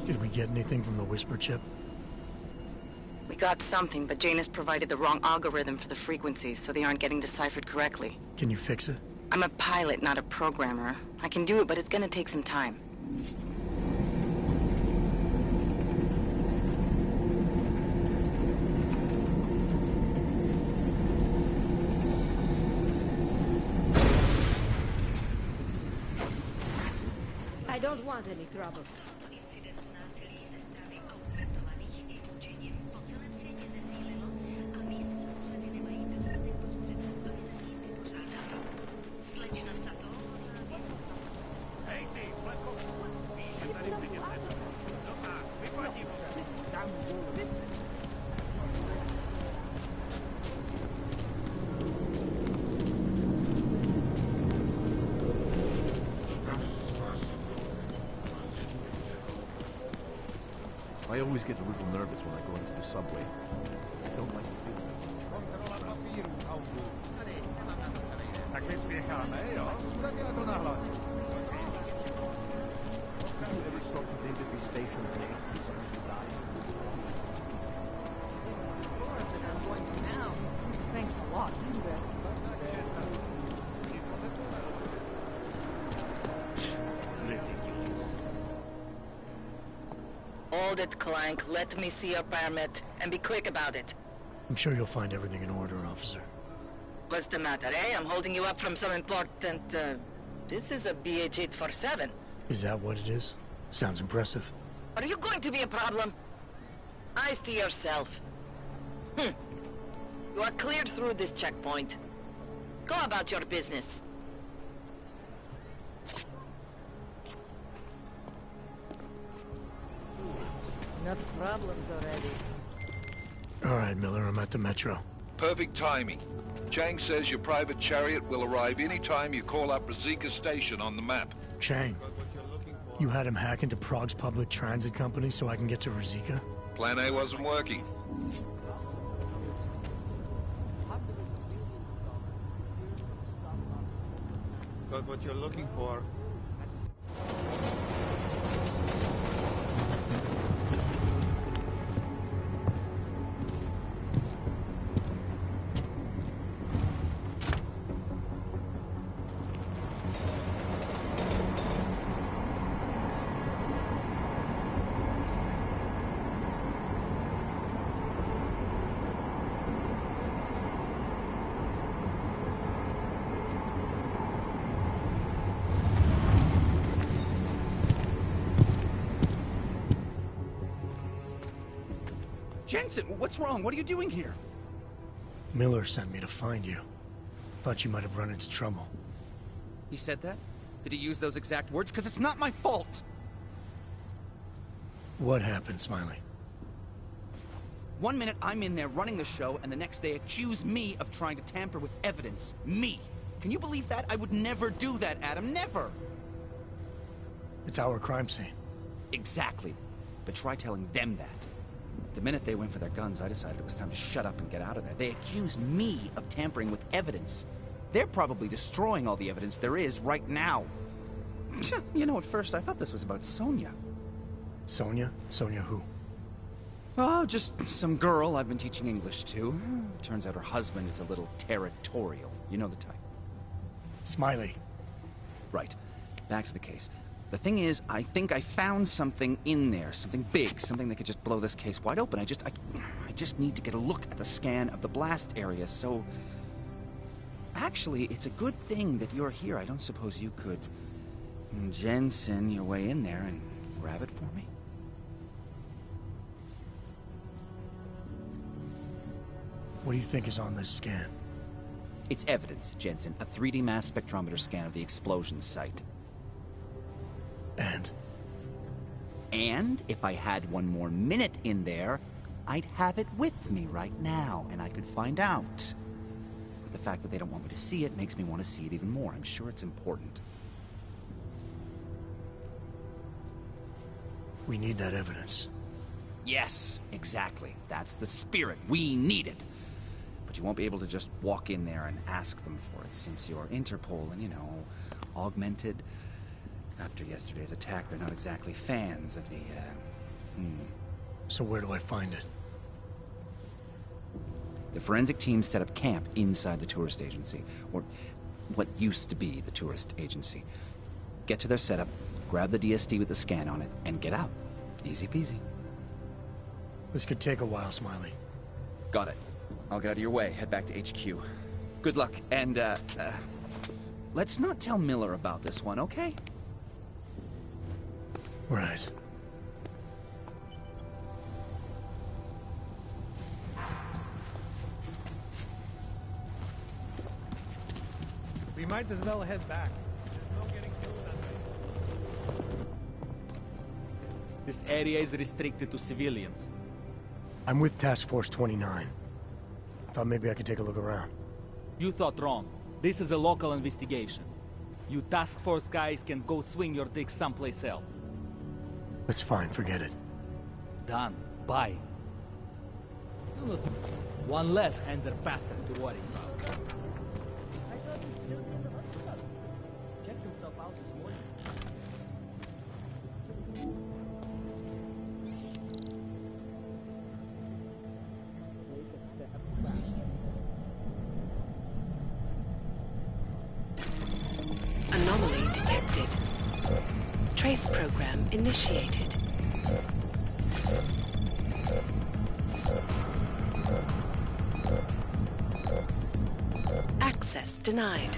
Did we get anything from the Whisper chip? We got something, but Janus provided the wrong algorithm for the frequencies, so they aren't getting deciphered correctly. Can you fix it? I'm a pilot, not a programmer. I can do it, but it's gonna take some time. I don't want any trouble. I always get a little nervous when I go into the subway. I don't like the feeling. Did you ever stop at David Station and ask for someone to die? I'm going to now. Thanks a lot. Hold it, Clank. Let me see your permit, and be quick about it. I'm sure you'll find everything in order, officer. What's the matter, eh? I'm holding you up from some important, This is a BH-847. Is that what it is? Sounds impressive. Are you going to be a problem? Eyes to yourself. You are cleared through this checkpoint. Go about your business. Enough problems already. All right, Miller, I'm at the Metro. Perfect timing. Chang says your private chariot will arrive any time you call up Rizika Station on the map. Chang, you had him hack into Prague's public transit company so I can get to Rizika? Plan A wasn't working. Got what you're looking for. Jensen, what's wrong? What are you doing here? Miller sent me to find you. Thought you might have run into trouble. He said that? Did he use those exact words? Because it's not my fault! What happened, Smiley? 1 minute I'm in there running the show, and the next they accuse me of trying to tamper with evidence. Me! Can you believe that? I would never do that, Adam. Never! It's our crime scene. Exactly. But try telling them that. The minute they went for their guns, I decided it was time to shut up and get out of there. They accuse me of tampering with evidence. They're probably destroying all the evidence there is right now. You know, at first I thought this was about Sonia. Sonia? Sonia who? Oh, just some girl I've been teaching English to. Turns out her husband is a little territorial. You know the type. Smiley. Right. Back to the case. The thing is, I think I found something in there. Something big. Something that could just blow this case wide open. I just need to get a look at the scan of the blast area, so... Actually, it's a good thing that you're here. I don't suppose you could Jensen your way in there and grab it for me? What do you think is on this scan? It's evidence, Jensen. A 3D mass spectrometer scan of the explosion site. And? And if I had one more minute in there, I'd have it with me right now, and I could find out. But the fact that they don't want me to see it makes me want to see it even more. I'm sure it's important. We need that evidence. Yes, exactly. That's the spirit. We need it. But you won't be able to just walk in there and ask them for it, since you're Interpol and, you know, augmented. After yesterday's attack, they're not exactly fans of the, So where do I find it? The forensic team set up camp inside the tourist agency, or what used to be the tourist agency. Get to their setup, grab the DSD with the scan on it, and get out. Easy peasy. This could take a while, Smiley. Got it. I'll get out of your way, head back to HQ. Good luck, and, let's not tell Miller about this one, okay? Right. We might as well head back. There's no getting through that way. This area is restricted to civilians. I'm with Task Force 29. Thought maybe I could take a look around. You thought wrong. This is a local investigation. You task force guys can go swing your dick someplace else. That's fine, forget it. Done. Bye. One less Hanser bastard to worry about. I thought he'd still be in the hospital. Checked himself out this morning. Anomaly detected. Trace program initiated. Access denied.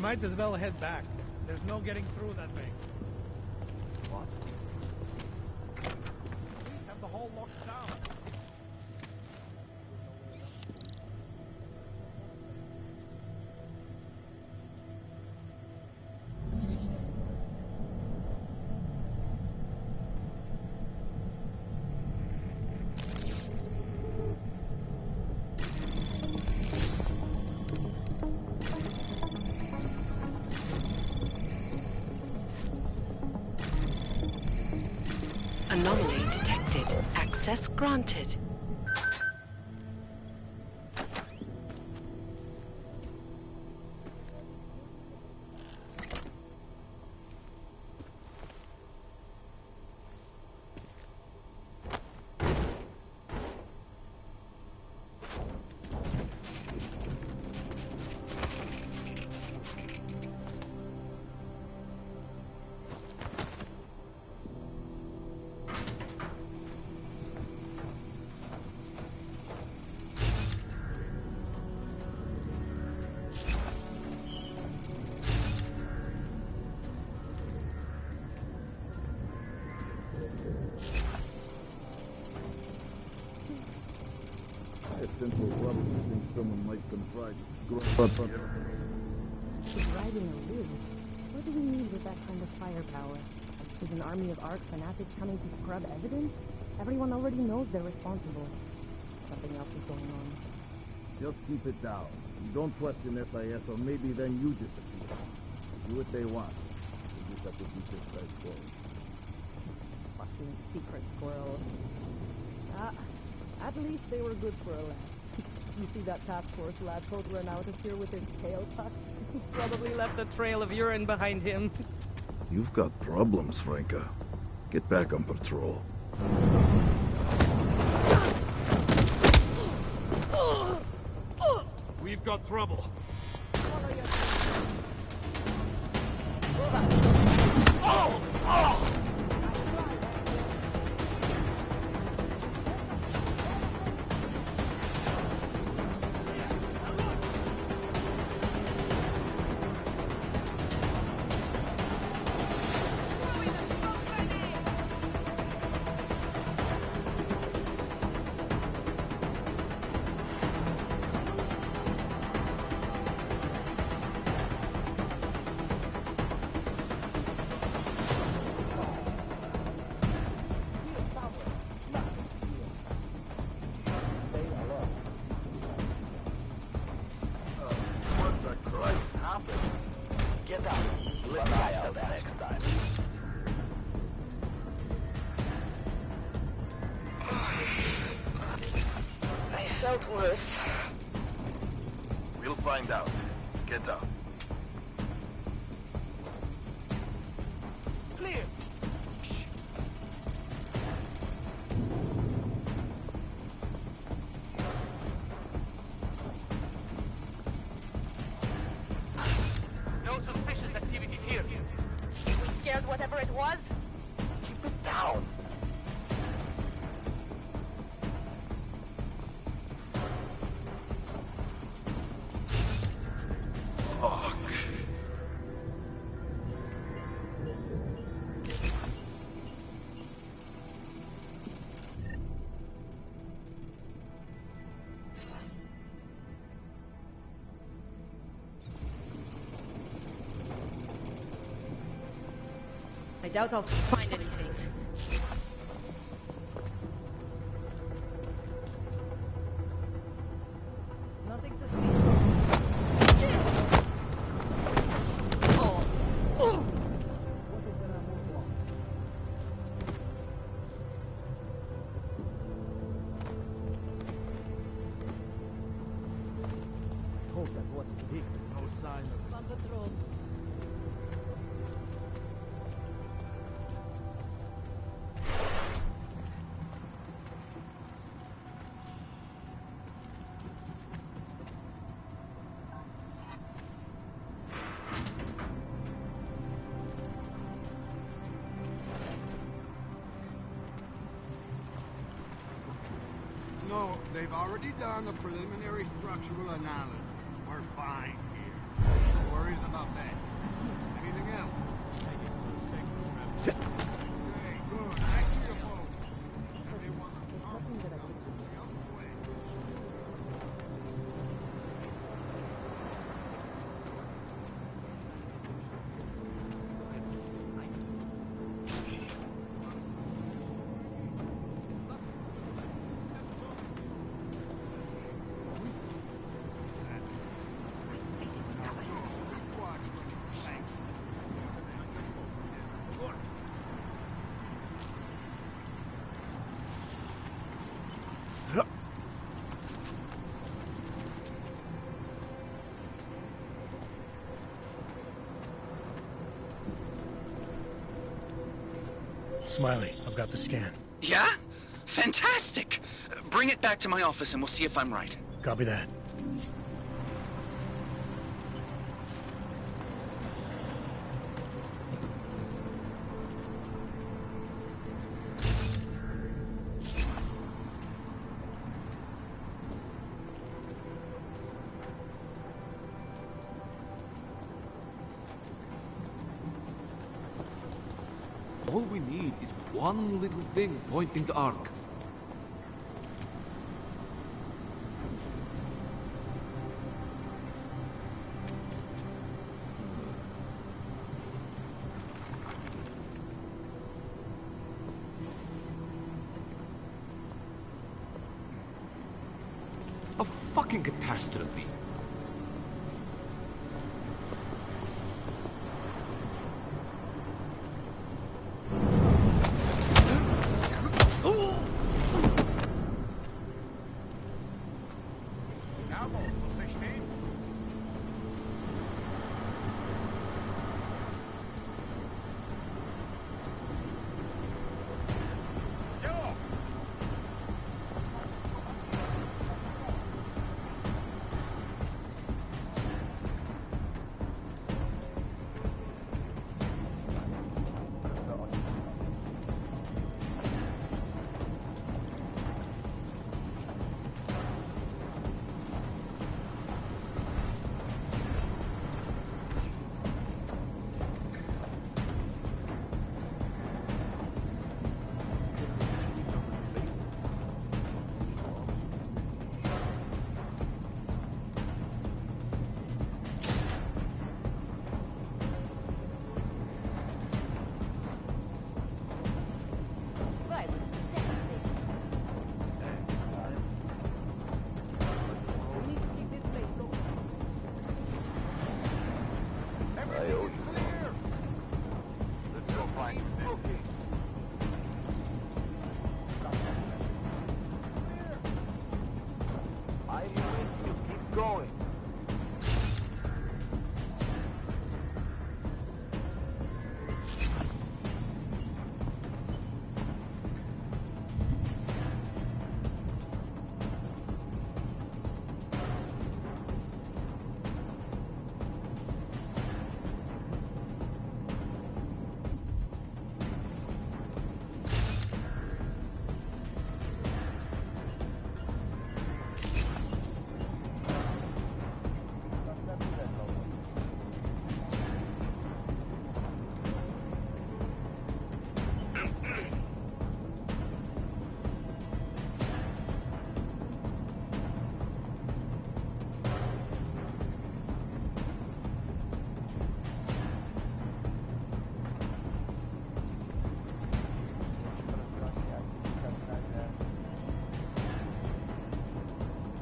might as well head back. There's no getting through that thing. What? Police have the hall locked down. Anomaly detected. Access granted. Simple rubber, I think someone might contrive to Driving a Liz? What do we need with that kind of firepower? Is an army of ARC fanatics coming to scrub evidence? Everyone already knows they're responsible. Something else is going on. Just keep it down. Don't question SIS, or maybe then you disappear. Do what they want. You just have to keep this place closed. Fucking secret squirrels. At least they were good for a laugh. You see that task force lad coat run out of here with his tail tucked? Probably left a trail of urine behind him. You've got problems, Franca. Get back on patrol. We've got trouble. Felt worse. We'll find out. Get up. Clear. No suspicious activity here. We scared whatever it was? Keep it down. I doubt I'll find anything. Nothing suspicious. Oh. Hope that wasn't big. No sign of on patrol. No, they've already done the preliminary structural analysis. We're fine here. worries about that. Anything else? Okay, good. Back to your boat. Everyone, Smiley, I've got the scan. Yeah? Fantastic! Bring it back to my office and we'll see if I'm right. Copy that. All we need is one little thing pointing to Ark. A fucking catastrophe.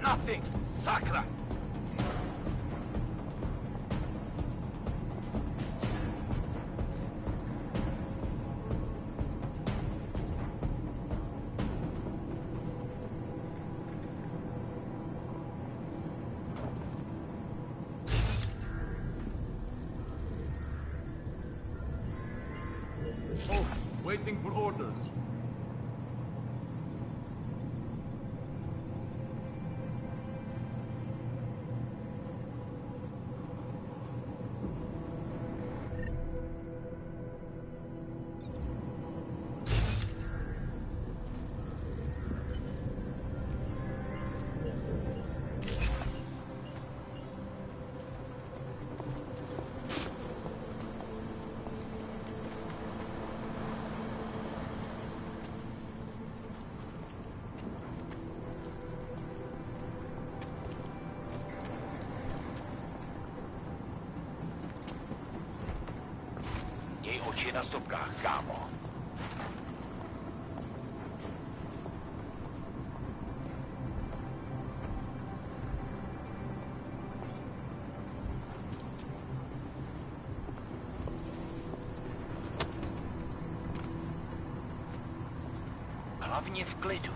Nothing! Sacra! Oh, waiting for orders. si oči na stopkách, kámo. Hlavně v klidu.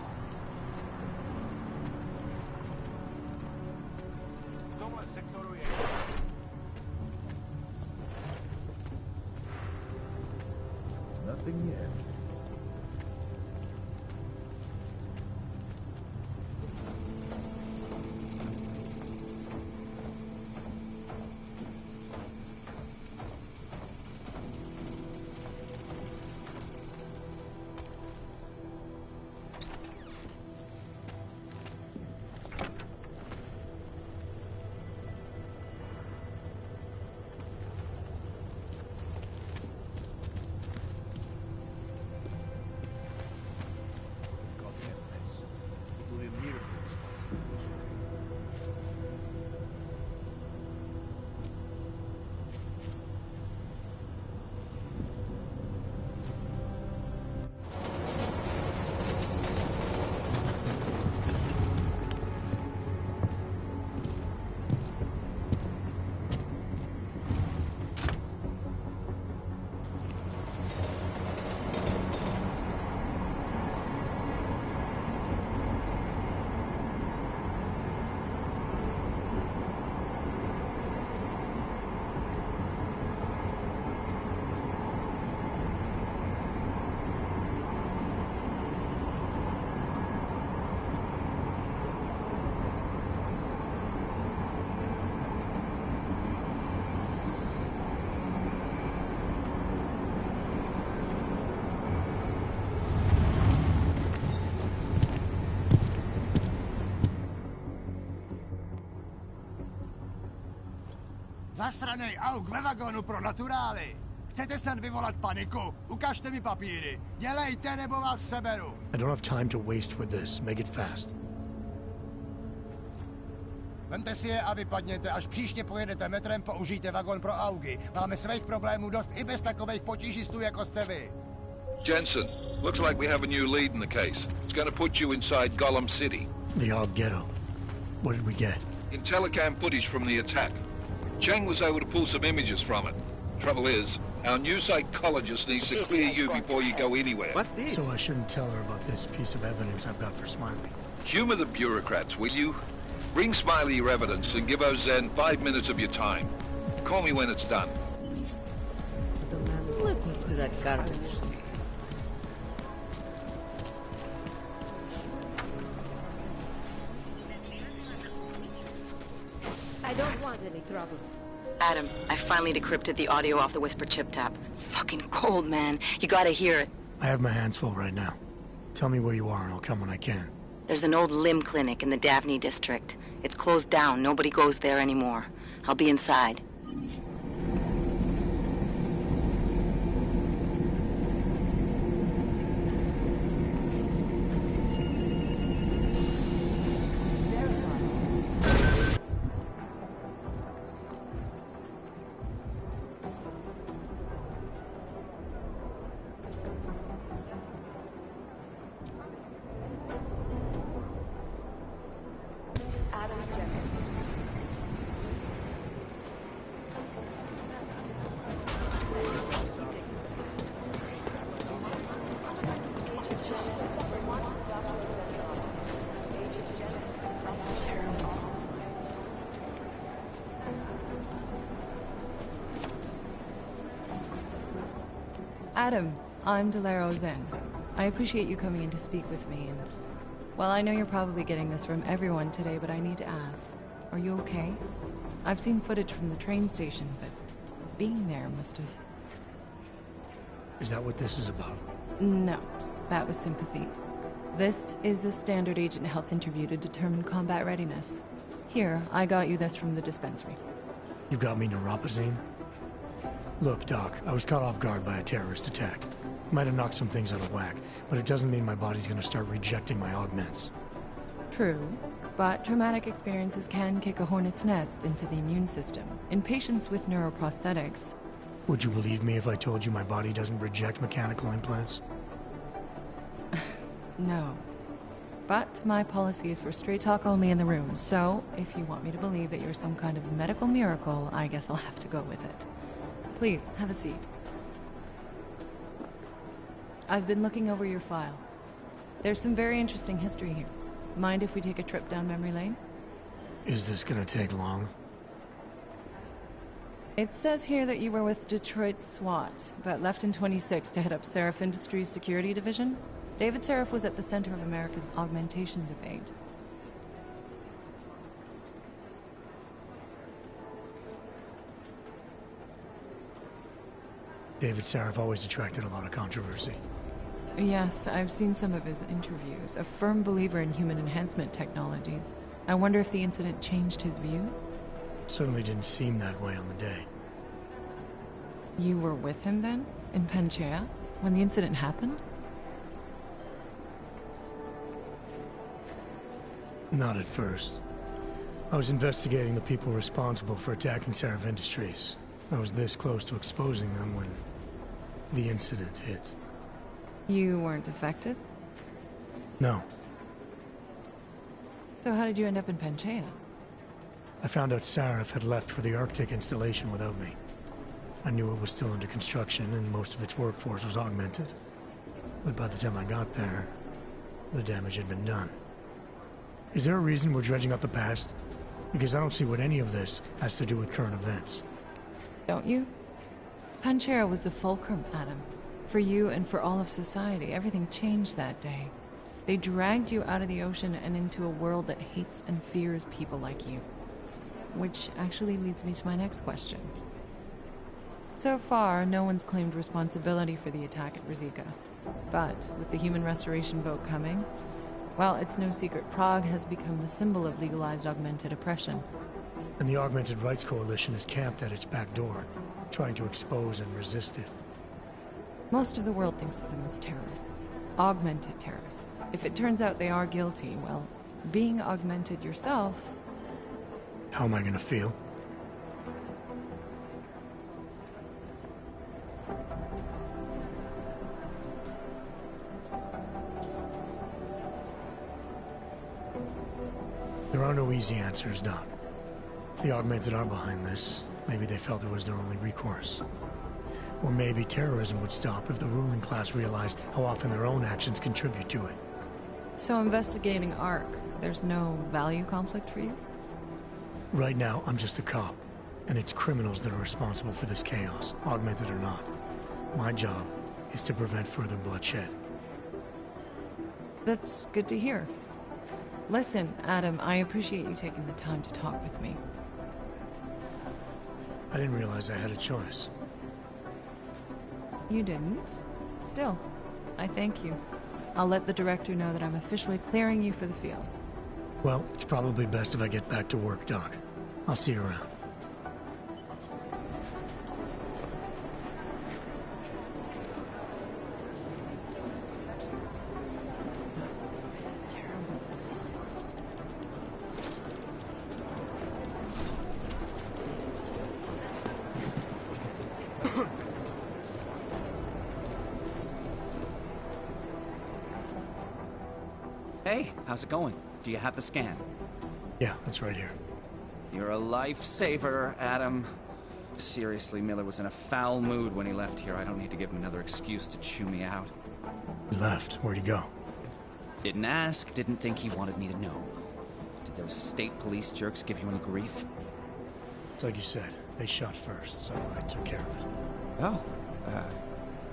V tomhle sektoru je... Nothing yet. Zasranej auk ve vagonu pro naturály. Chcete snad vyvolat paniku? Ukažte mi papíry. Dělejte, nebo vás seberu. I don't have time to waste with this. Make it fast. Vemte si je a vypadněte. Až příště pojedete metrem, použijte vagon pro augy. Máme svých problémů dost i bez takových potížistů, jako jste vy. Jensen, looks like we have a new lead in the case. It's going to put you inside Gollum City. The Og Ghetto. What did we get? Intellicam footage from the attack. Chang was able to pull some images from it. Trouble is, our new psychologist needs to clear you before you go anywhere. What's this? So I shouldn't tell her about this piece of evidence I've got for Smiley. Humor the bureaucrats, will you? Bring Smiley your evidence and give Ozen 5 minutes of your time. Call me when it's done. The man listens to that garbage. I don't want any trouble. Adam, I finally decrypted the audio off the Whisper chip tap. Fucking cold, man. You gotta hear it. I have my hands full right now. Tell me where you are and I'll come when I can. There's an old limb clinic in the Daphne district. It's closed down. Nobody goes there anymore. I'll be inside. Adam, I'm Delaro Zen. I appreciate you coming in to speak with me, and... well, I know you're probably getting this from everyone today, but I need to ask. Are you okay? I've seen footage from the train station, but being there must have... Is that what this is about? No, that was sympathy. This is a standard agent health interview to determine combat readiness. Here, I got you this from the dispensary. You got me neuropazine? Look, Doc, I was caught off guard by a terrorist attack. Might have knocked some things out of whack, but it doesn't mean my body's gonna start rejecting my augments. True, but traumatic experiences can kick a hornet's nest into the immune system. In patients with neuroprosthetics, Would you believe me if I told you my body doesn't reject mechanical implants? No. But my policy is for straight talk only in the room, so if you want me to believe that you're some kind of medical miracle, I guess I'll have to go with it. Please, have a seat. I've been looking over your file. There's some very interesting history here. Mind if we take a trip down memory lane? Is this gonna take long? It says here that you were with Detroit SWAT, but left in 26 to head up Seraph Industries' security division. David Seraph was at the center of America's augmentation debate. David Seraph always attracted a lot of controversy. Yes, I've seen some of his interviews. A firm believer in human enhancement technologies. I wonder if the incident changed his view? Certainly didn't seem that way on the day. You were with him then? In Panchea? When the incident happened? Not at first. I was investigating the people responsible for attacking Seraph Industries. I was this close to exposing them when the incident hit. You weren't affected? No. So how did you end up in Panchea? I found out Seraph had left for the Arctic installation without me. I knew it was still under construction and most of its workforce was augmented. But by the time I got there, the damage had been done. Is there a reason we're dredging up the past? Because I don't see what any of this has to do with current events. Don't you? Panchea was the fulcrum, Adam. For you and for all of society, everything changed that day. They dragged you out of the ocean and into a world that hates and fears people like you. Which actually leads me to my next question. So far, no one's claimed responsibility for the attack at Rizika. But with the human restoration vote coming, well, it's no secret Prague has become the symbol of legalized augmented oppression. And the Augmented Rights Coalition is camped at its back door, trying to expose and resist it. Most of the world thinks of them as terrorists. Augmented terrorists. If it turns out they are guilty, well, being augmented yourself... How am I gonna feel? There are no easy answers, Doc. If the Augmented are behind this, maybe they felt it was their only recourse. Or maybe terrorism would stop if the ruling class realized how often their own actions contribute to it. So investigating ARC, there's no value conflict for you? Right now, I'm just a cop, and it's criminals that are responsible for this chaos, augmented or not. My job is to prevent further bloodshed. That's good to hear. Listen, Adam, I appreciate you taking the time to talk with me. I didn't realize I had a choice. You didn't? Still, I thank you. I'll let the director know that I'm officially clearing you for the field. Well, it's probably best if I get back to work, Doc. I'll see you around. Hey, how's it going? Do you have the scan? Yeah, it's right here. You're a lifesaver, Adam. Seriously, Miller was in a foul mood when he left here. I don't need to give him another excuse to chew me out. He left. Where'd he go? Didn't ask, didn't think he wanted me to know. Did those state police jerks give you any grief? It's like you said. They shot first, so I took care of it. Oh,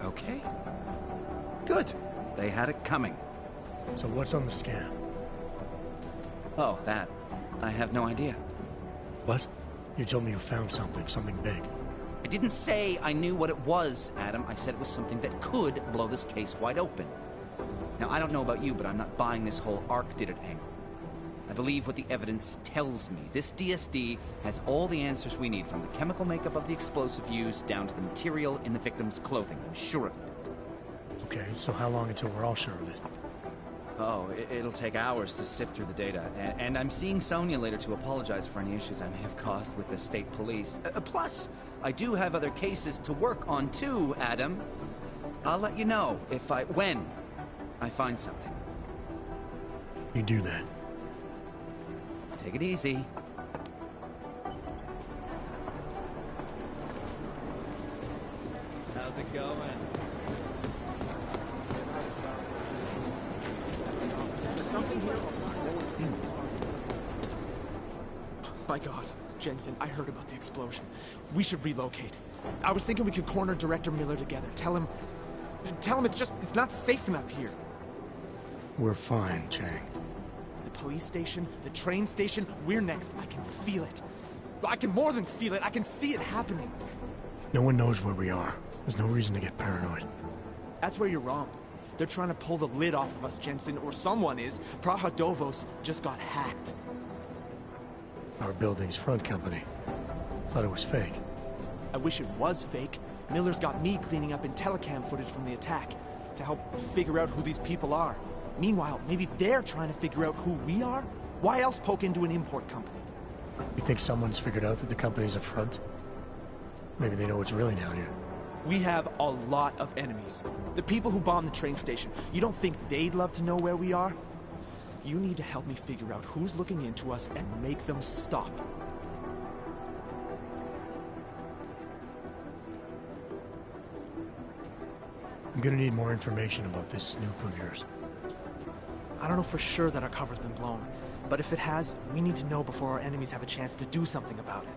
okay. Good. They had it coming. So what's on the scan? Oh, that. I have no idea. What? You told me you found something big. I didn't say I knew what it was, Adam. I said it was something that could blow this case wide open. Now, I don't know about you, but I'm not buying this whole ARC did it angle. I believe what the evidence tells me. This DSD has all the answers we need, from the chemical makeup of the explosive used down to the material in the victim's clothing. I'm sure of it. Okay, so how long until we're all sure of it? Oh, it'll take hours to sift through the data, and I'm seeing Sonia later to apologize for any issues I may have caused with the state police. Plus, I do have other cases to work on too, Adam. I'll let you know when I find something. You do that. Take it easy. How's it going? My God, Jensen, I heard about the explosion. We should relocate. I was thinking we could corner Director Miller together. Tell him it's not safe enough here. We're fine, Chang. The police station, the train station, we're next. I can feel it. I can more than feel it. I can see it happening. No one knows where we are. There's no reason to get paranoid. That's where you're wrong. They're trying to pull the lid off of us, Jensen, or someone is. Praha Dovos just got hacked. Our building's front company. Thought it was fake. I wish it was fake. Miller's got me cleaning up IntelliCam footage from the attack to help figure out who these people are. Meanwhile, maybe they're trying to figure out who we are? Why else poke into an import company? You think someone's figured out that the company's a front? Maybe they know what's really down here. We have a lot of enemies. The people who bombed the train station. You don't think they'd love to know where we are? You need to help me figure out who's looking into us and make them stop. I'm gonna need more information about this snoop of yours. I don't know for sure that our cover's been blown, but if it has, we need to know before our enemies have a chance to do something about it.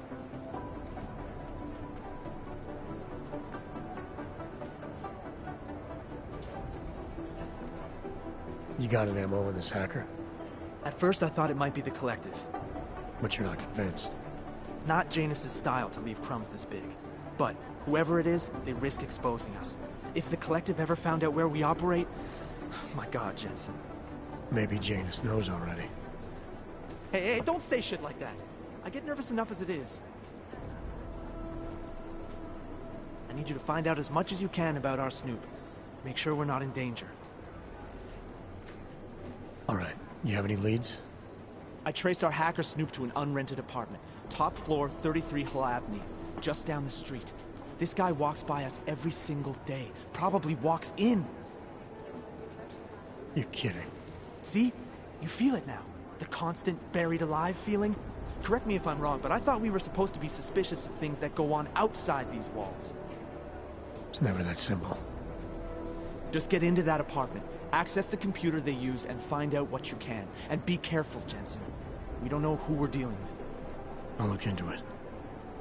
You got an MO in this hacker? At first I thought it might be the Collective. But you're not convinced? Not Janus's style to leave crumbs this big. But whoever it is, they risk exposing us. If the Collective ever found out where we operate... My God, Jensen. Maybe Janus knows already. Hey, don't say shit like that. I get nervous enough as it is. I need you to find out as much as you can about our Snoop. Make sure we're not in danger. All right. You have any leads? I traced our hacker Snoop to an unrented apartment. Top floor, 33 Hlavny. Just down the street. This guy walks by us every single day. Probably walks in. You're kidding. See? You feel it now. The constant buried alive feeling. Correct me if I'm wrong, but I thought we were supposed to be suspicious of things that go on outside these walls. It's never that simple. Just get into that apartment, access the computer they used, and find out what you can. And be careful, Jensen. We don't know who we're dealing with. I'll look into it.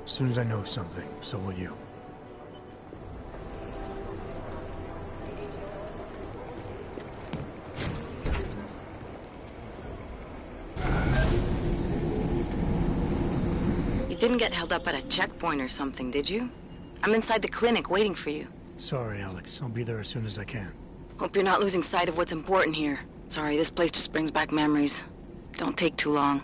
As soon as I know something, so will you. You didn't get held up at a checkpoint or something, did you? I'm inside the clinic waiting for you. Sorry, Alex. I'll be there as soon as I can. Hope you're not losing sight of what's important here. Sorry, this place just brings back memories. Don't take too long.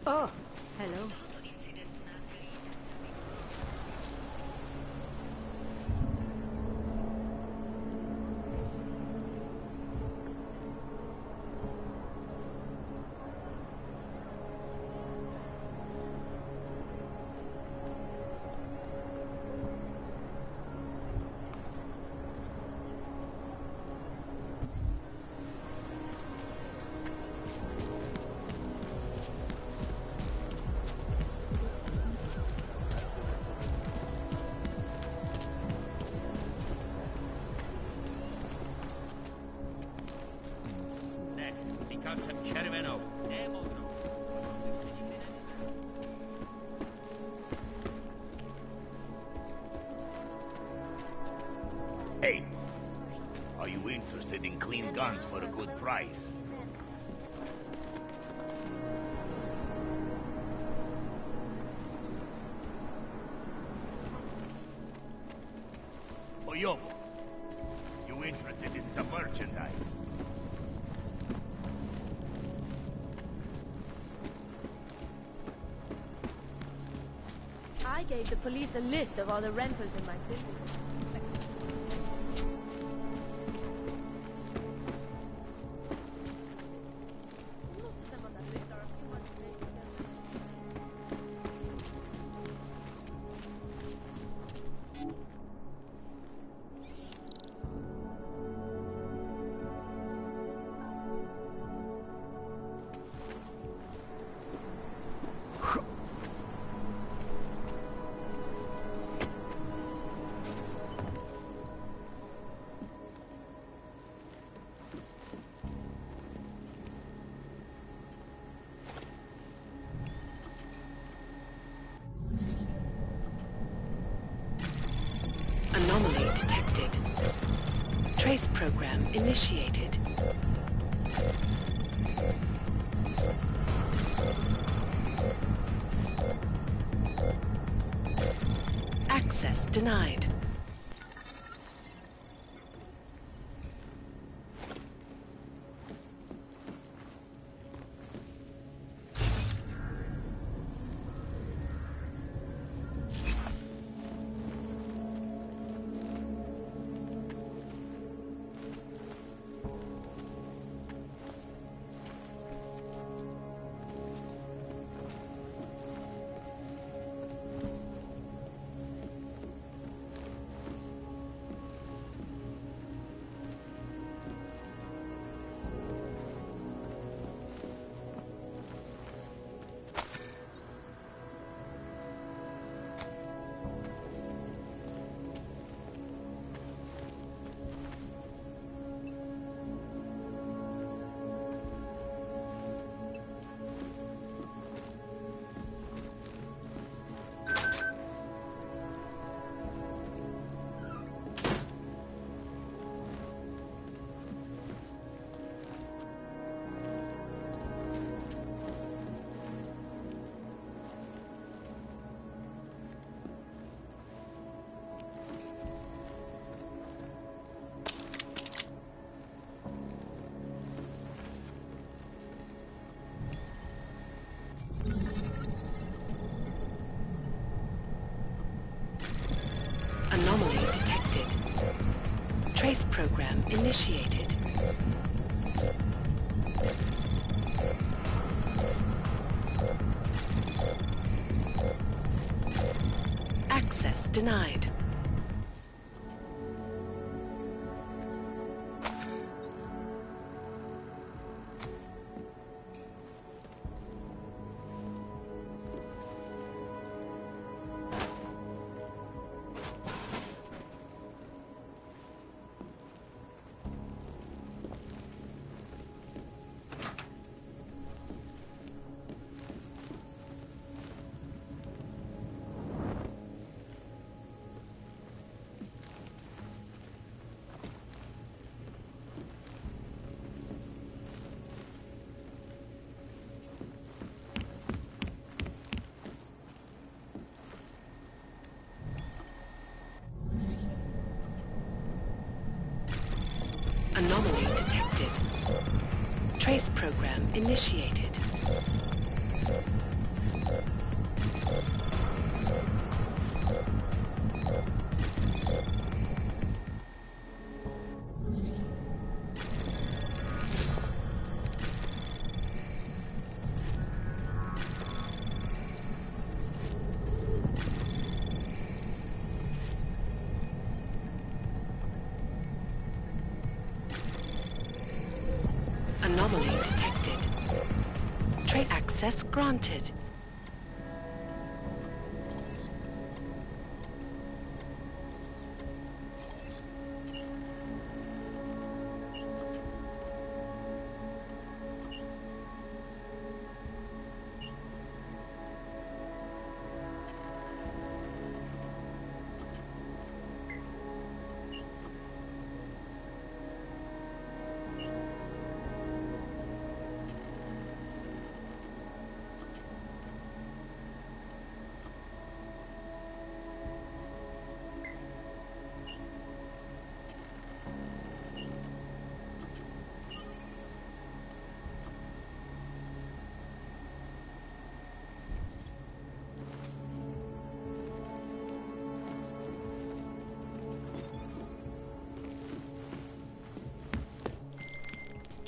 Oh, hello. Hey, are you interested in clean guns for a good price? Oyobo, you interested in some merchandise? gave the police a list of all the rentals in my city. Anomaly detected. Trace program initiated. Access denied. Anomaly detected. Trace program initiated. Access denied. Anomaly detected. Trace program initiated. Anomaly detected. Tray access granted.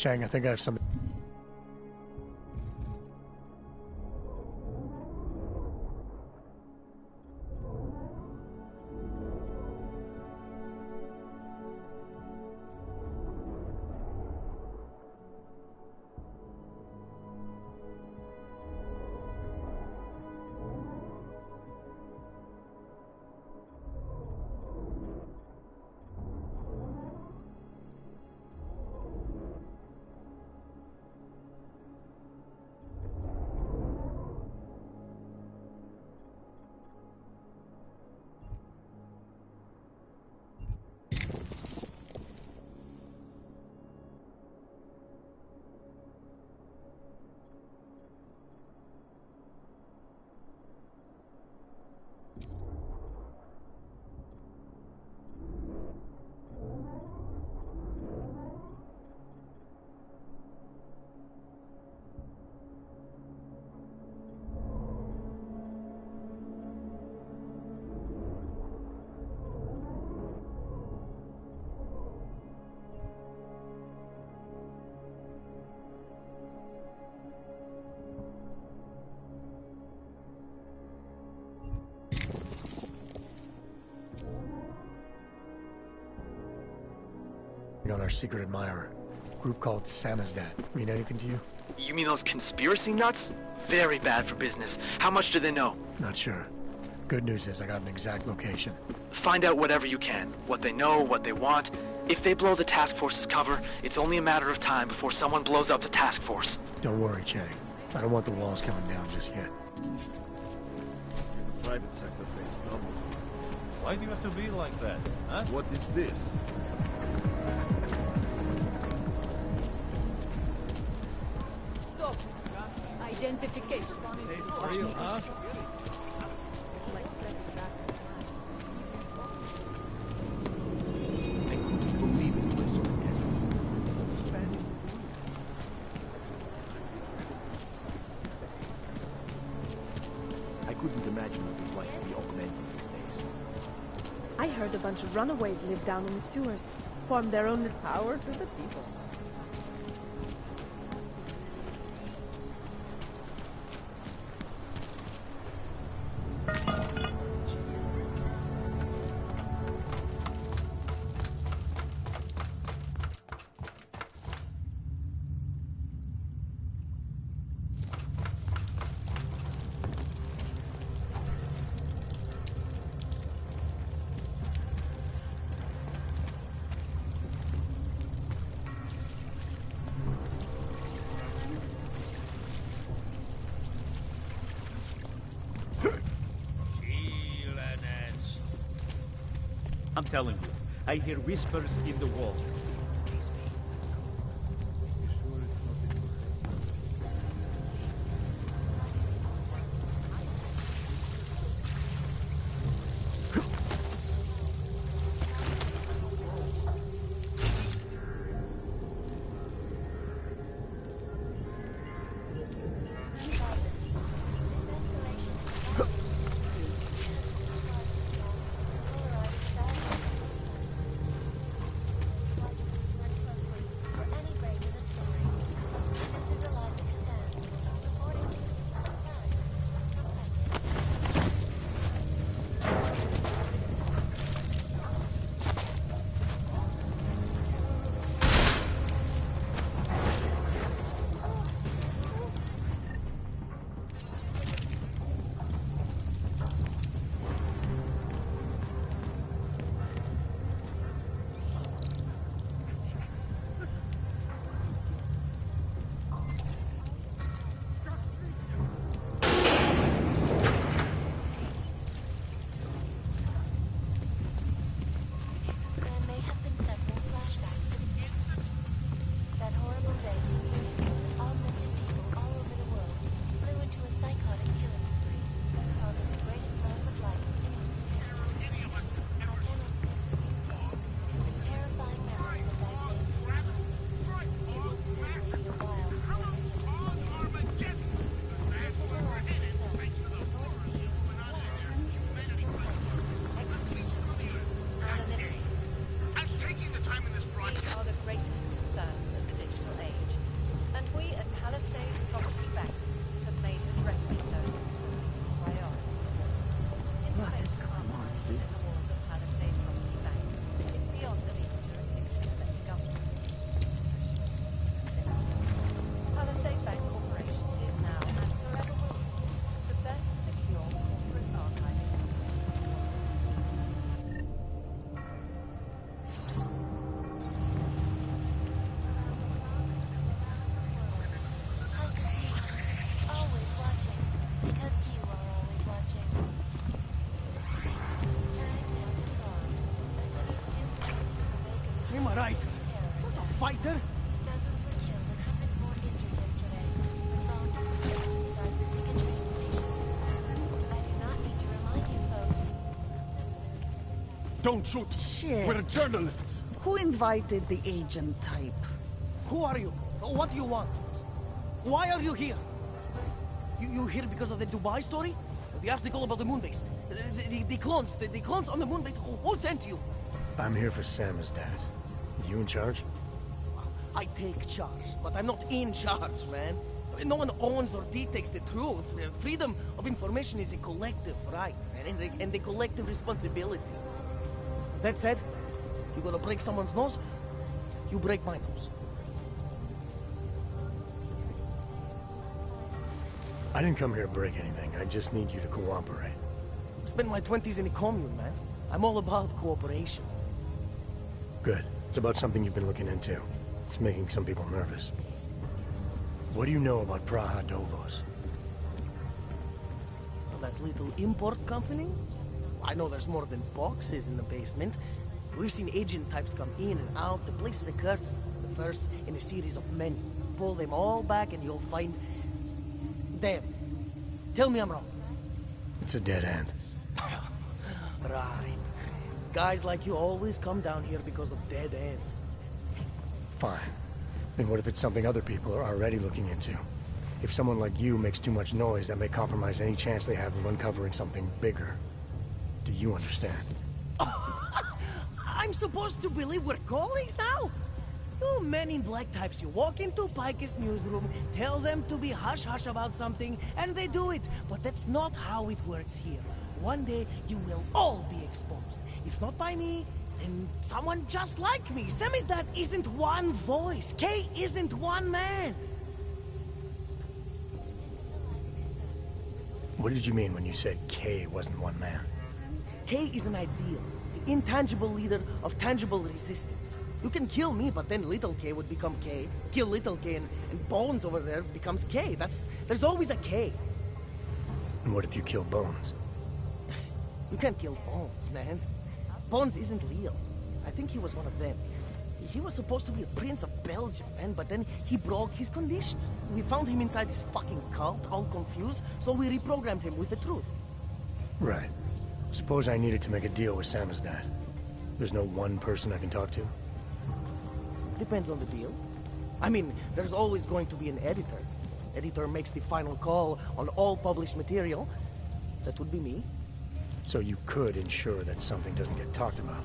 Chang, I think I have some... on our secret admirer. Group called Samizdat. Mean anything to you? You mean those conspiracy nuts? Very bad for business. How much do they know? Not sure. Good news is I got an exact location. Find out whatever you can. What they know, what they want. If they blow the task force's cover, it's only a matter of time before someone blows up the task force. Don't worry, Chang. I don't want the walls coming down just yet. The private sector pays double. Why do you have to be like that, huh? What is this? Stop. Identification. Real, huh? I couldn't imagine what it was like to be augmented these days. I heard a bunch of runaways live down in the sewers, formed their own power for the people. I'm telling you, I hear whispers in the wall. fighter? Dozens were killed and hundreds more injured yesterday. Francis inside Musica train station. I do not need to remind you folks. Don't shoot! Shit. We're journalists! Who invited the agent type? Who are you? What do you want? Why are you here? You here because of the Dubai story? The article about the moon base? The clones on the moon base? Who sent you? I'm here for Samizdat. You in charge? I take charge, but I'm not in charge, man. No one owns or dictates the truth. Freedom of information is a collective right, man, and a collective responsibility. That said, you gonna break someone's nose? You break my nose. I didn't come here to break anything. I just need you to cooperate. I spent my 20s in a commune, man. I'm all about cooperation. Good. It's about something you've been looking into. It's making some people nervous. What do you know about Praha Dovos? That little import company? I know there's more than boxes in the basement. We've seen agent types come in and out. The place is a curtain. The first in a series of many. Pull them all back and you'll find... Damn. Tell me I'm wrong. It's a dead end. Right. Guys like you always come down here because of dead ends. Fine. Then what if it's something other people are already looking into? If someone like you makes too much noise, that may compromise any chance they have of uncovering something bigger. Do you understand? I'm supposed to believe we're colleagues now? You men in black types, you walk into Picus newsroom, tell them to be hush-hush about something, and they do it. But that's not how it works here. One day, you will all be exposed. If not by me, then someone just like me. Samizdat isn't one voice. K isn't one man. What did you mean when you said K wasn't one man? K is an ideal, the intangible leader of tangible resistance. You can kill me, but then little K would become K. Kill little K and Bones over there becomes K. There's always a K. And what if you kill Bones? You can't kill Bones, man. Bones isn't real. I think he was one of them. He was supposed to be a prince of Belgium, man, but then he broke his condition. We found him inside this fucking cult, all confused, so we reprogrammed him with the truth. Right. Suppose I needed to make a deal with Samizdat. There's no one person I can talk to? Depends on the deal. I mean, there's always going to be an editor. Editor makes the final call on all published material. That would be me. So you could ensure that something doesn't get talked about?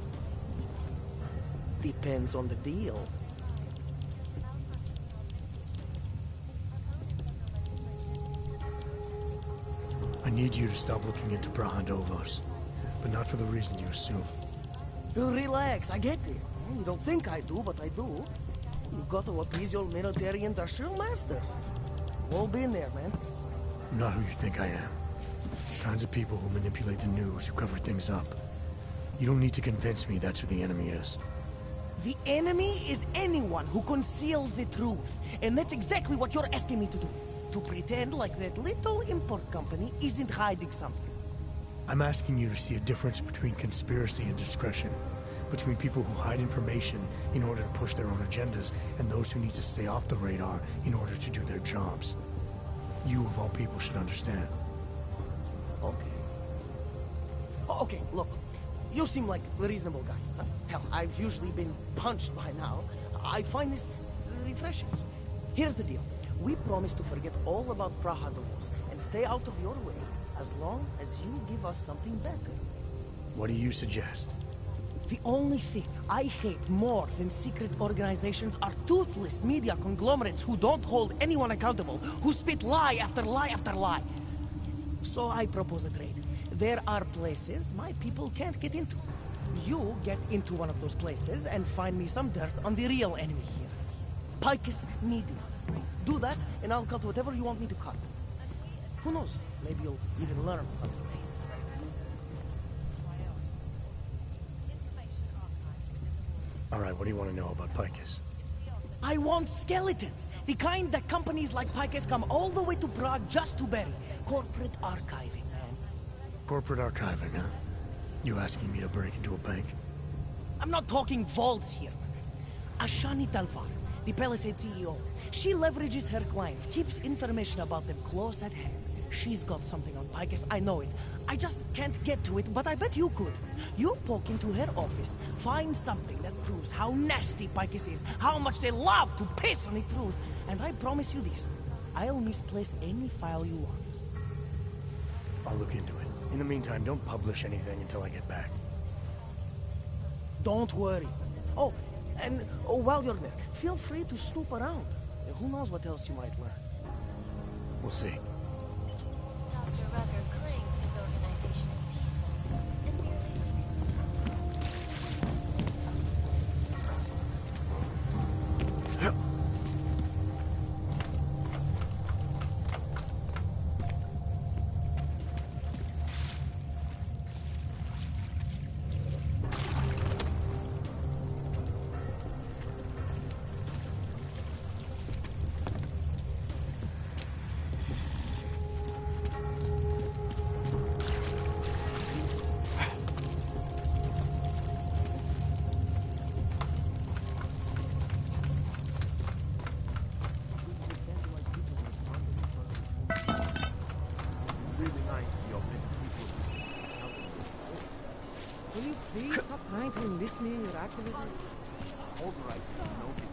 Depends on the deal. I need you to stop looking into Praha Dovos, but not for the reason you assume. Relax, I get it. You don't think I do, but I do. You got to appease your military industrial masters. We've all been there, man. I'm not who you think I am. Kinds of people who manipulate the news, who cover things up. You don't need to convince me that's who the enemy is. The enemy is anyone who conceals the truth. And that's exactly what you're asking me to do. To pretend like that little import company isn't hiding something. I'm asking you to see a difference between conspiracy and discretion. Between people who hide information in order to push their own agendas, and those who need to stay off the radar in order to do their jobs. You, of all people, should understand. Okay. Okay, look. You seem like a reasonable guy. Huh? Hell, I've usually been punched by now. I find this refreshing. Here's the deal. We promise to forget all about Praha Dovos and stay out of your way as long as you give us something better. What do you suggest? The only thing I hate more than secret organizations are toothless media conglomerates who don't hold anyone accountable, who spit lie after lie after lie. So I propose a trade. There are places my people can't get into. You get into one of those places and find me some dirt on the real enemy here. Picus Media. Do that, and I'll cut whatever you want me to cut. Who knows? Maybe you'll even learn something. All right, what do you want to know about Picus? I want skeletons. The kind that companies like Picus come all the way to Prague just to bury. Corporate archiving, man. Corporate archiving, huh? You asking me to break into a bank? I'm not talking vaults here. Ashani Talvar, the Palisade CEO. She leverages her clients, keeps information about them close at hand. She's got something on Picus, I know it. I just can't get to it, but I bet you could. You poke into her office, find something that proves how nasty Picus is, how much they love to piss on the truth, and I promise you this, I'll misplace any file you want. I'll look into it. In the meantime, don't publish anything until I get back. Don't worry. Oh, and while you're there, feel free to snoop around. Who knows what else you might learn. We'll see. Dr. Rucker claims his organization is peaceful and merely Will you please stop trying to enlist me in your activism? All right, noted.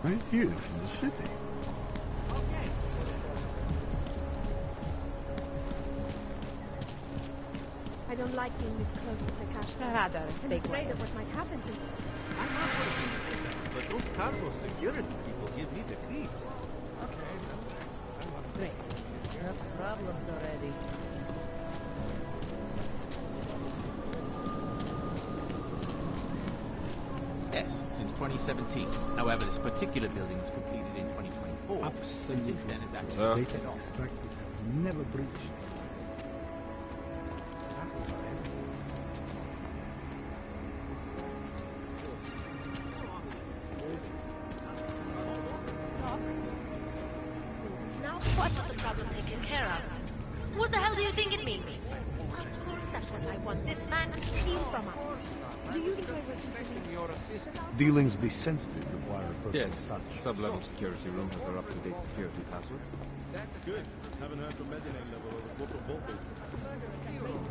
Right here in the city. I don't like being this close to the cash. Rather, I'm stay afraid quiet. of what might happen to me. I'm not going to do that, but those cargo security people give me the creeps. Great. Enough problems already. Yes, since 2017. However, this particular building was completed in 2024. Absolutely. And since then, it's actually Data extractors have never breached. now what was the problem taken care of? What the hell do you think it means? Of course that's what I want. This man to steal from us. Do you enjoy working for me? Dealings with the sensitive require a personal Yes, touch. sub-level security room has their up-to-date security password. Good. Haven't heard from Medinate level over corporate vault basement.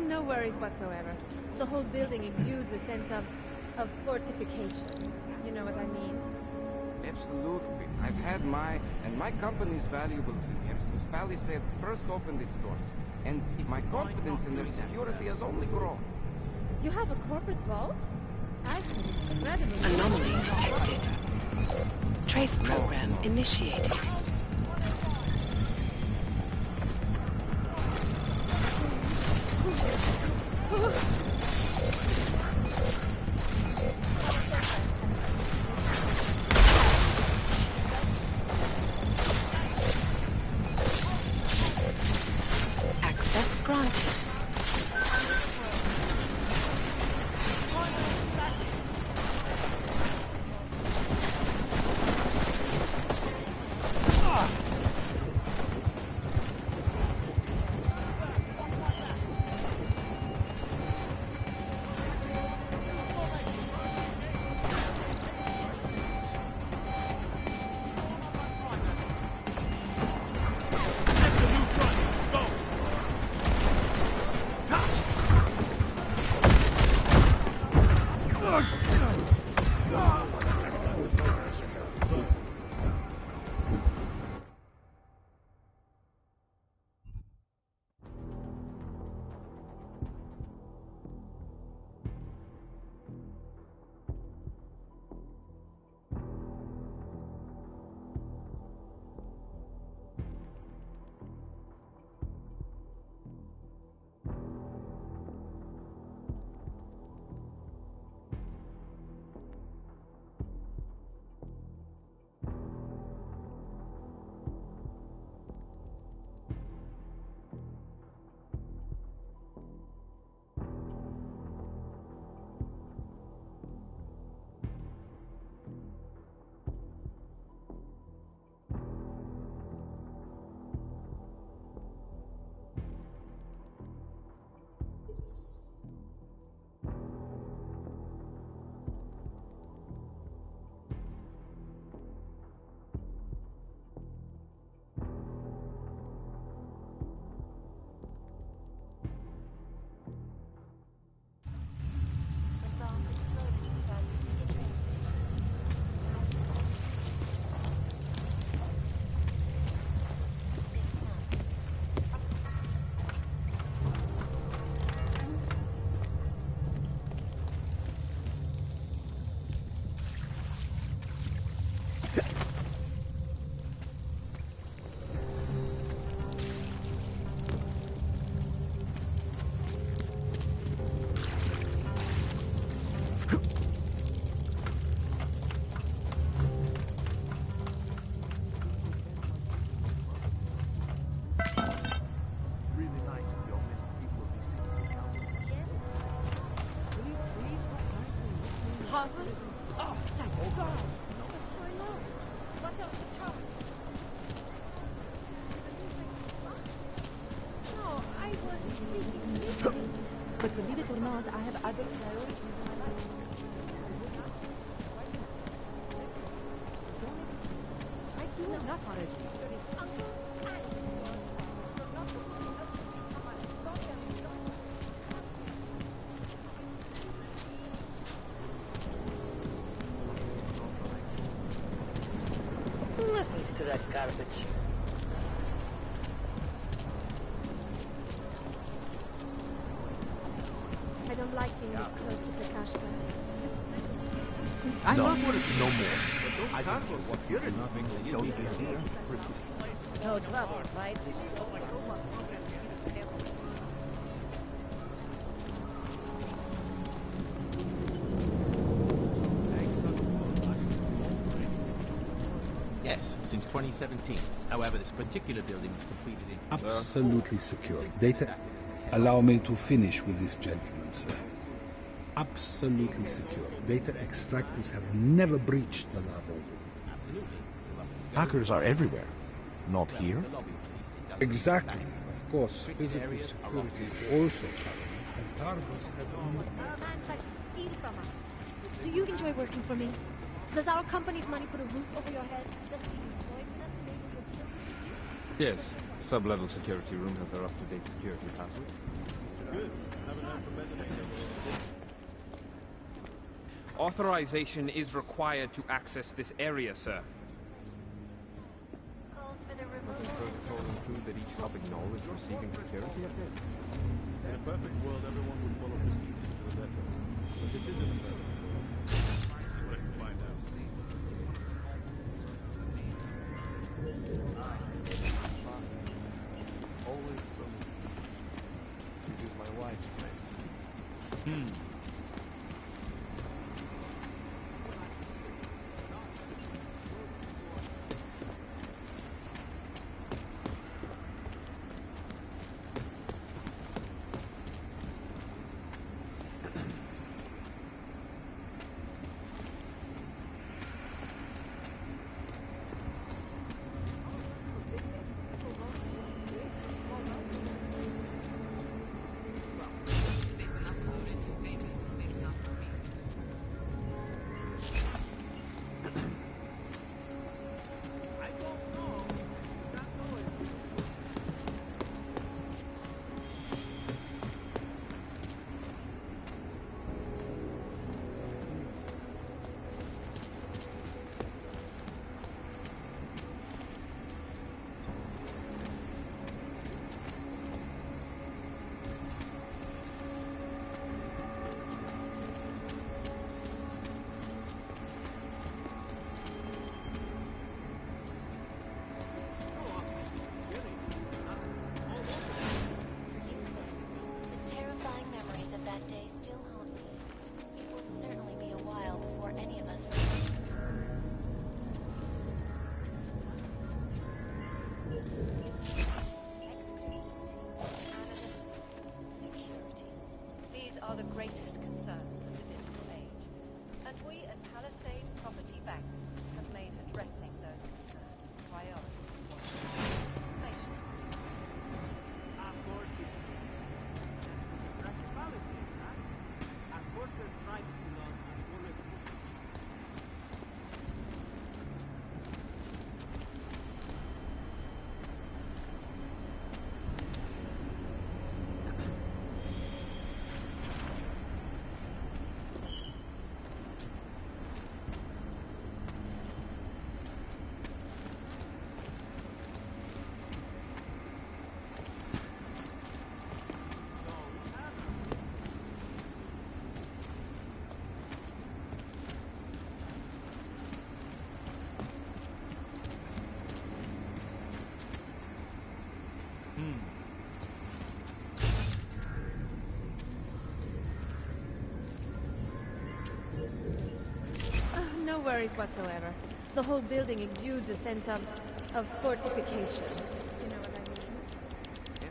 No worries whatsoever. The whole building exudes a sense of fortification. You know what I mean? Absolutely. I've had my company's valuables in here since Palisade first opened its doors. And my confidence in their security has only grown. You have a corporate vault? That's incredible. Anomaly detected. Trace program initiated. Access granted. But believe it or not, I have other priorities in my life. I do enough already. Who listens to that garbage? I don't like being this close to the cash guy. I No. love what No more. I don't know what you're doing. No trouble, right? Yes, since 2017. However, this particular building was completed in... Absolutely secure. Data. Allow me to finish with this gentleman, sir. Absolutely secure. Data extractors have never breached the level. Hackers are everywhere. Not here? Exactly. Of course, physical security is also paramount, and Targus has Our man tried to steal from us. Do you enjoy working for me? Does our company's money put a roof over your head? Does it enjoy Yes. Sub-level security room has our up-to-date security password. Good. Haven't heard from Benedict. Authorization is required to access this area, sir. Doesn't protocol include that each hub acknowledge receiving security updates? In a perfect world, everyone would follow procedures to the letter. But this isn't a perfect world. See what I can find out. Always so mysterious. It is my Terrifying memories of that day still haunt me. It will certainly be a while before any of us Security. These are the greatest concerns of the digital age. And we at Palisade Property Bank have made addressing those concerns a priority. Information. Of course it is. That's the Palisade, right? Our corporate privacy laws are already put in. No worries whatsoever. The whole building exudes a sense of fortification. You know what I mean?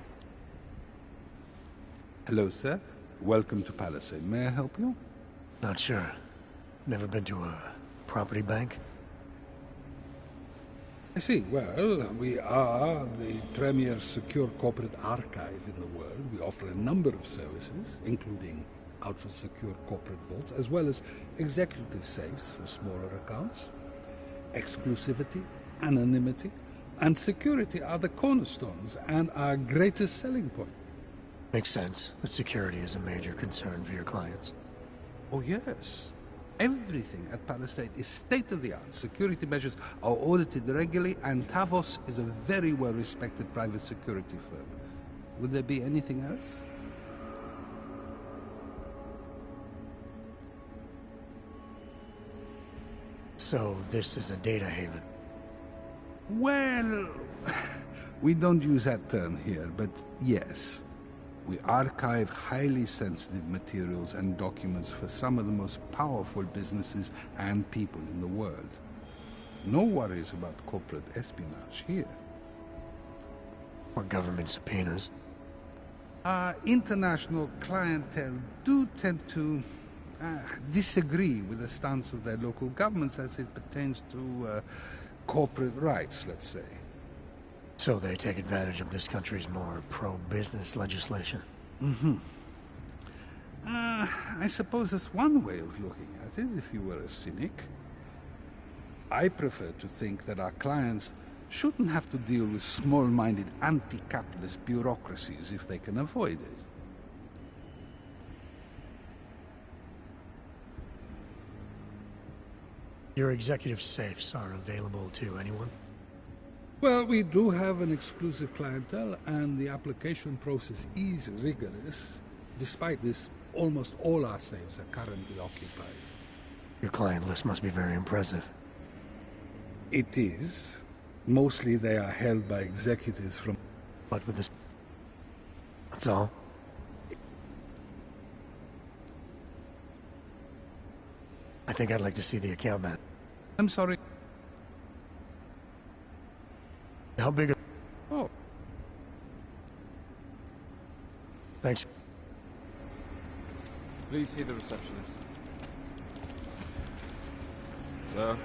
Hello, sir. Welcome to Palisade. May I help you? Not sure. Never been to a property bank? I see. Well, we are the premier secure corporate archive in the world. We offer a number of services, including ultra-secure corporate vaults, as well as executive safes for smaller accounts. Exclusivity, anonymity, and security are the cornerstones and our greatest selling point. Makes sense that security is a major concern for your clients. Oh, yes. Everything at Palisade is state-of-the-art. Security measures are audited regularly, and Tavos is a very well-respected private security firm. Would there be anything else? So this is a data haven? Well, we don't use that term here, but yes. We archive highly sensitive materials and documents for some of the most powerful businesses and people in the world. No worries about corporate espionage here. Or government subpoenas? Our international clientele do tend to disagree with the stance of their local governments as it pertains to corporate rights, let's say. So they take advantage of this country's more pro-business legislation? Mm-hmm. I suppose that's one way of looking at it, if you were a cynic. I prefer to think that our clients shouldn't have to deal with small-minded anti-capitalist bureaucracies if they can avoid it. Your executive safes are available to anyone? Well, we do have an exclusive clientele, and the application process is rigorous. Despite this, almost all our safes are currently occupied. Your client list must be very impressive. It is. Mostly they are held by executives from... But with this... That's all? I think I'd like to see the account map. I'm sorry. How big are... Oh. Thanks. Please see the receptionist. Sir?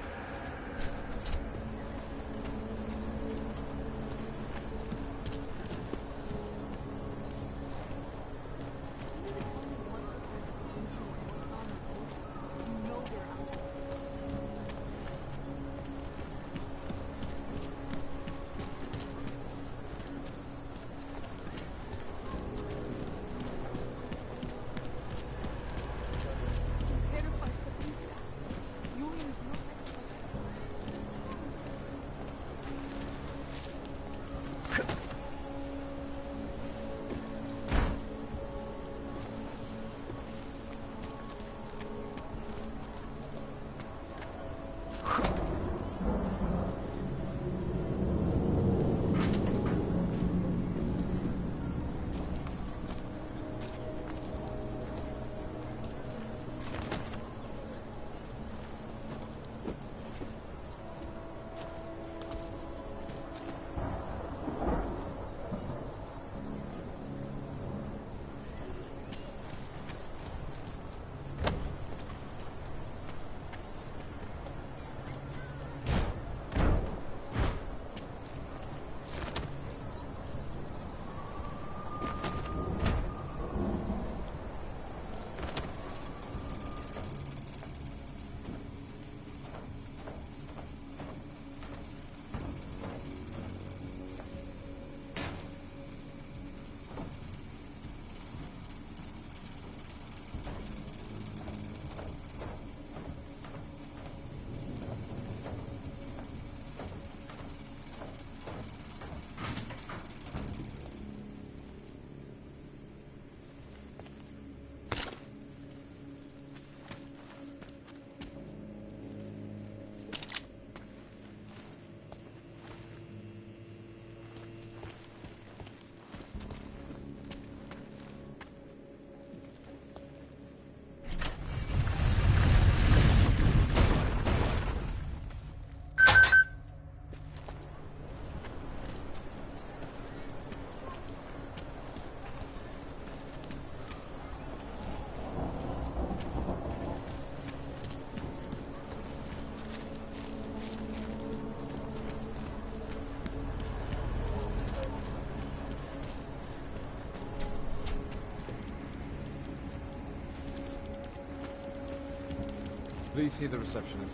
Please see the receptionist.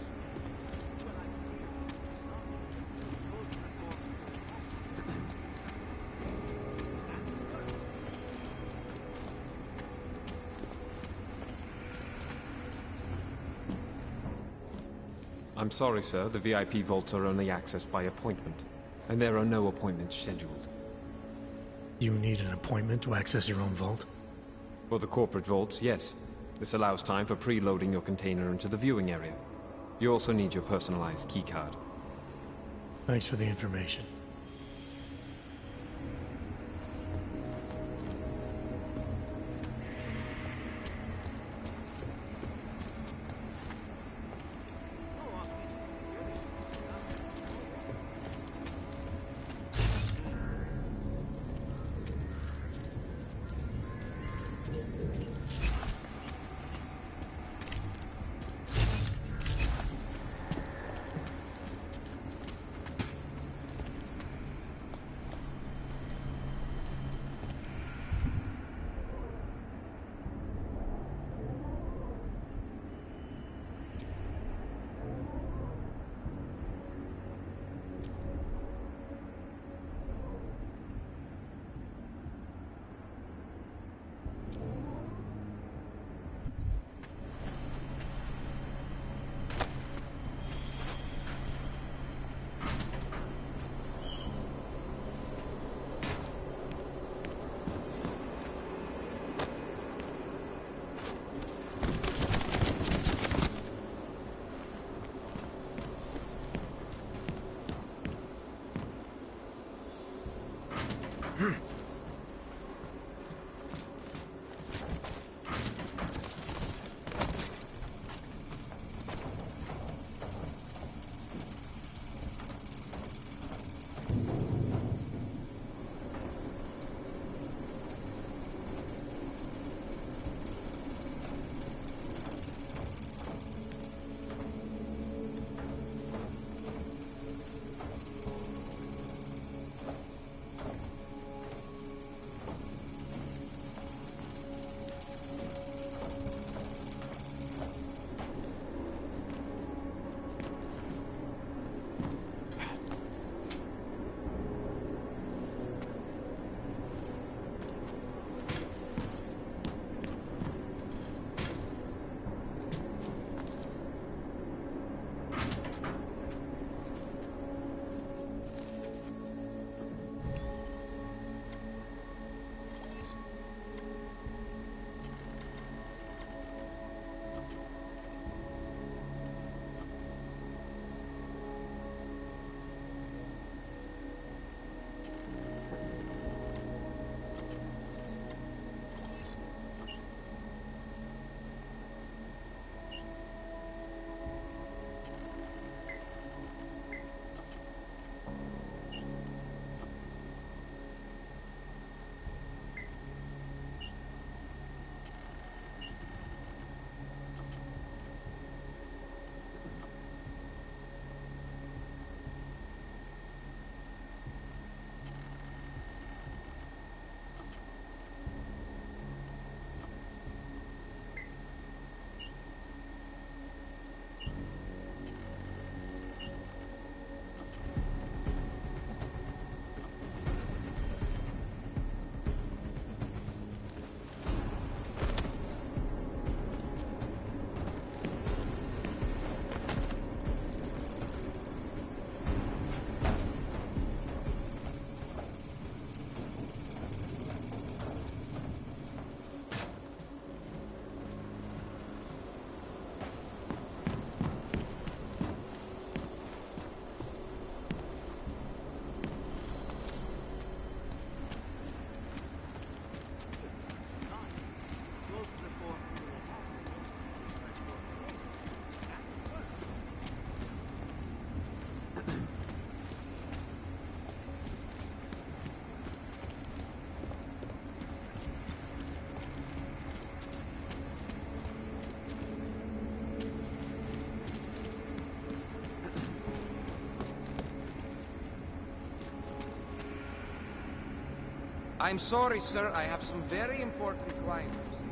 I'm sorry, sir. The VIP vaults are only accessed by appointment, and there are no appointments scheduled. You need an appointment to access your own vault? For the corporate vaults, yes. This allows time for preloading your container into the viewing area. You also need your personalized keycard. Thanks for the information. I'm sorry, sir. I have some very important clients to see.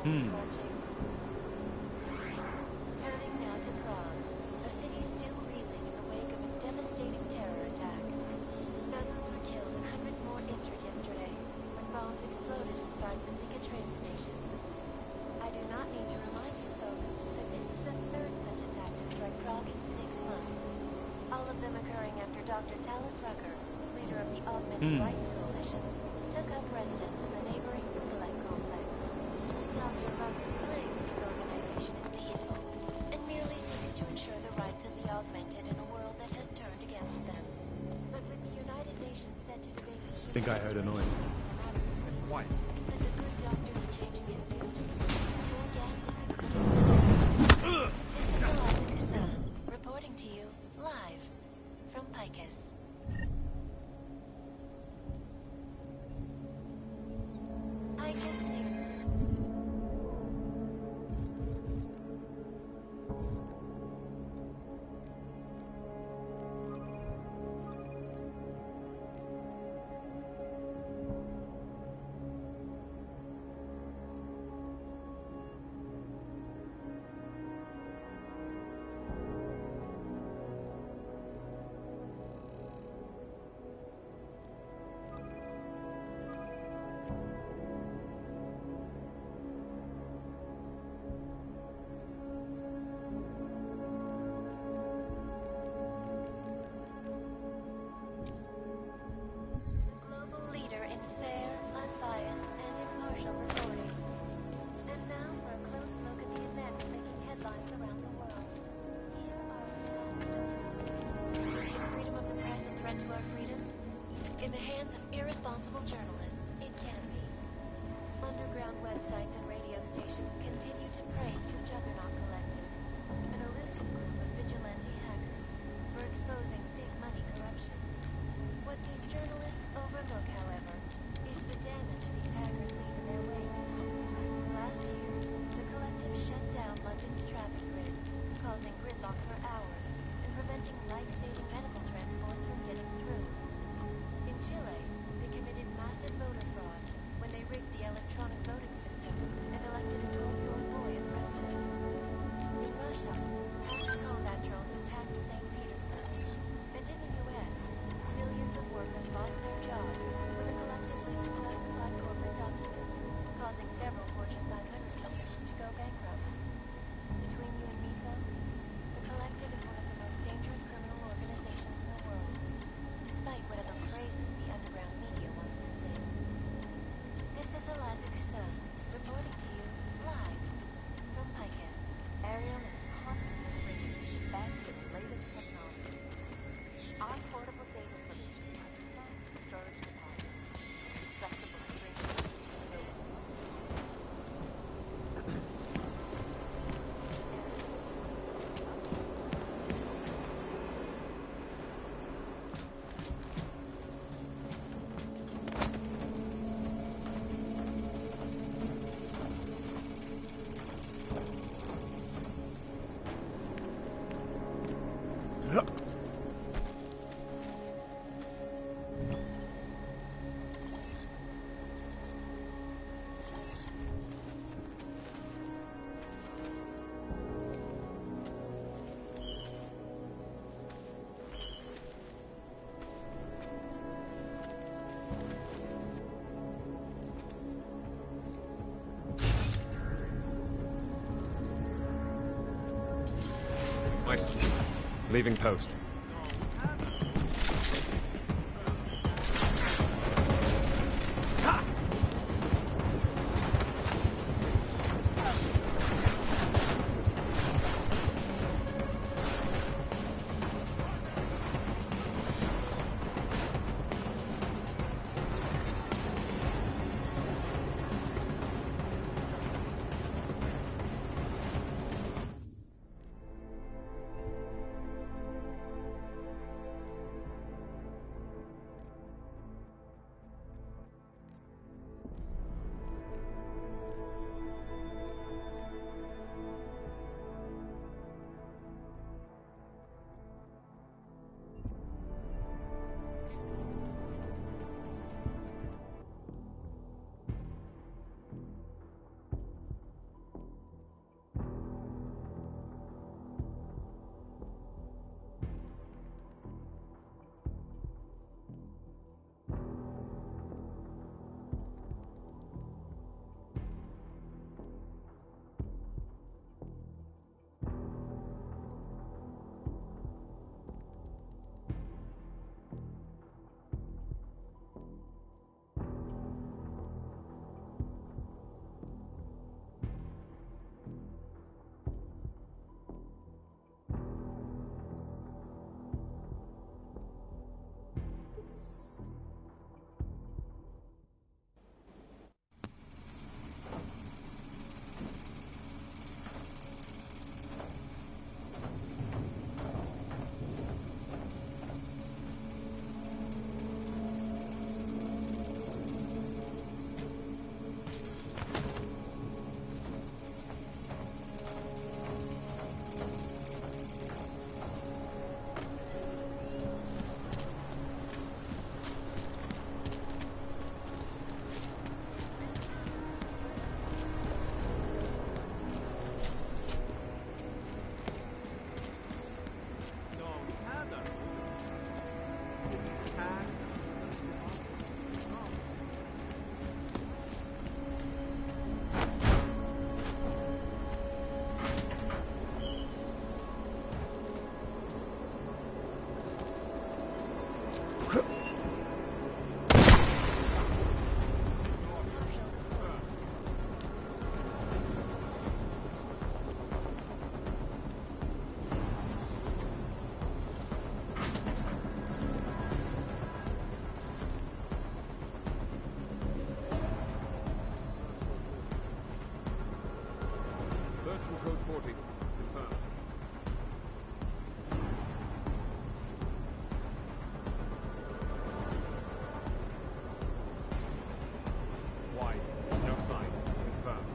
Turning now to Prague, a city still reeling in the wake of a devastating terror attack. Dozens were killed and hundreds more injured yesterday when bombs exploded inside Brasica train station. I do not need to remind you folks that this is the third such attack to strike Prague in 6 months. All of them occurring after Dr. Talis Rucker, leader of the Augmented Rights Coalition, took up residence in the neighboring Gulag complex. Dr. Rucker claims his organization is peaceful and merely seeks to ensure the rights of the augmented in a world that has turned against them. But with the United Nations set to debate I think I heard a noise. quiet. And the good doctor is changing his tune. Your guess is as good as mine. This is Eliza Kassan, reporting to you live from Picus. Picus News. To our freedom? In the hands of irresponsible journalists, it can be. Underground websites and radio stations continue to praise the Juggernaut Collective, an elusive group of vigilante hackers for exposing big money corruption. What these journalists overlook, however, is the damage these hackers leave in their wake. Last year, the Collective shut down London's traffic grid, causing gridlock for hours and preventing life-saving medical transports from getting through. In Chile, they committed massive voter fraud when they rigged the electronic voting system and elected a 12-year-old boy as president. In Russia, massive combat drones attacked St. Petersburg. And in the U.S., millions of workers lost their jobs when the Collective leaked classified corporate documents, causing several Fortune 500 companies to go bankrupt. Between you and me, folks, the Collective is one of the most dangerous criminal organizations in the world, despite whatever praises the underground media wants to sing. This is Eliza Kassan, reporting to you live from Picus. Ariel is constantly bringing you the best and latest technology. Our portable data solutions have fast storage deposits, flexible streaming, Leaving post. Section code 40. Confirmed. Wide. No sign. Confirmed.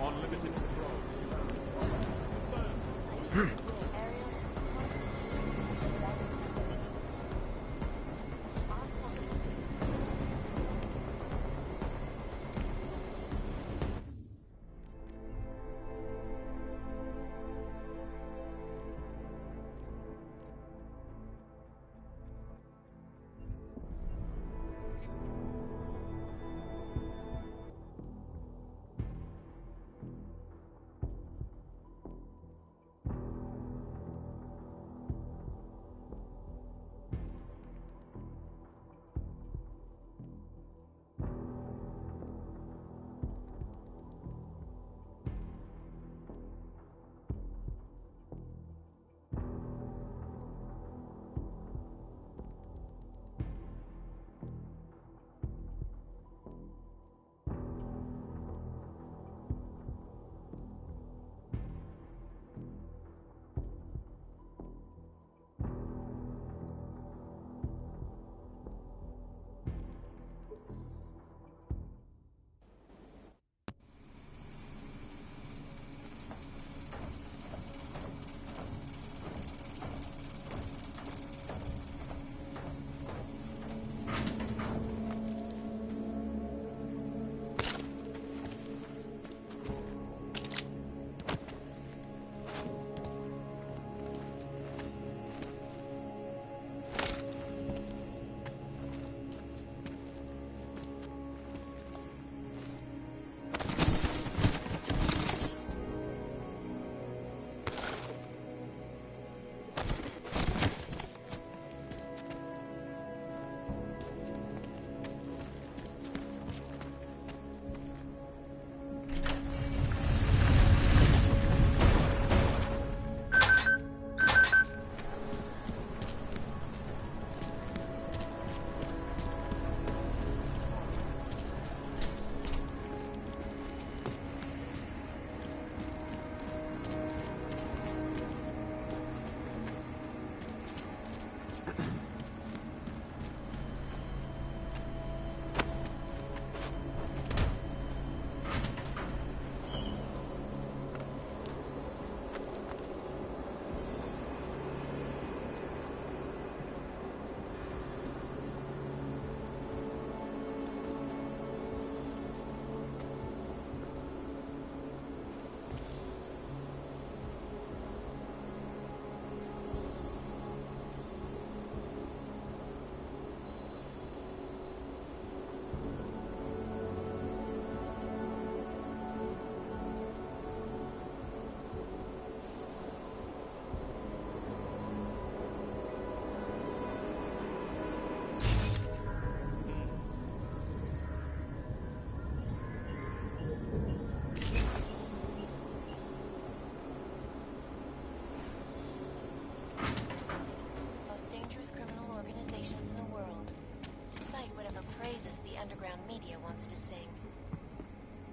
Unlimited control.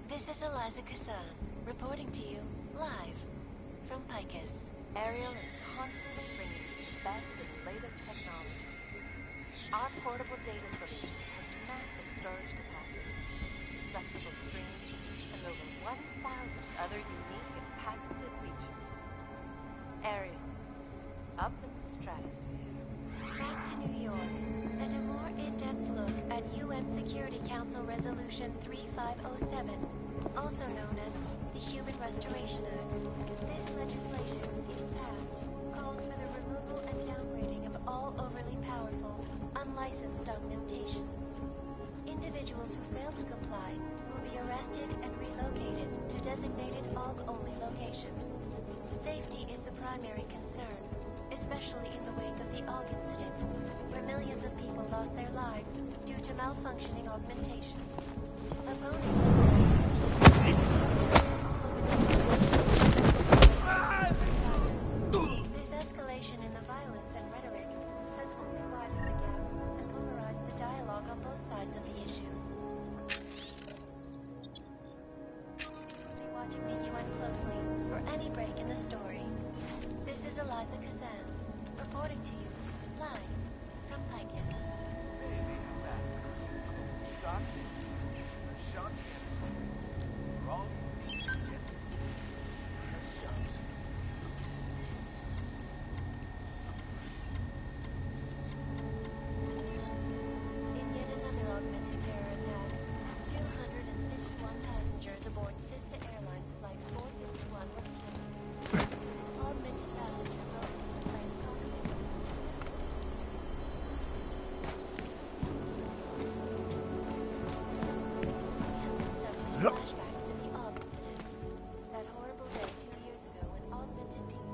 This is Eliza Kassan, reporting to you, live, from Picus. Ariel is constantly bringing you the best and latest technology. Our portable data solutions have massive storage capacity, flexible screens, and over 1,000 other unique and patented creatures. Ariel, up in the stratosphere. Back to New York, and a more in-depth look at UN Security Council Resolution 3507, also known as the Human Restoration Act. This legislation, if passed, calls for the removal and downgrading of all overly powerful, unlicensed augmentations. Individuals who fail to comply will be arrested and relocated to designated AUG-only locations. Safety is the primary concern, especially in the wake of the AUG incident, where millions of people lost their lives due to malfunctioning augmentations. This escalation in the violence and rhetoric has only widened the gap and polarized the dialogue on both sides of the issue. We'll be watching the UN closely for any break in the story. This is Eliza Kazan, reporting to you, live from Picus. Baby, I'm back. Doc, a shot. Wrong. In yet another augmented terror attack, 251 passengers aboard Sista Airlines Flight 451 were killed. Augmented passenger wrote to the flight's cockpit. Flashback to the AUG incident. That horrible day 2 years ago when augmented people...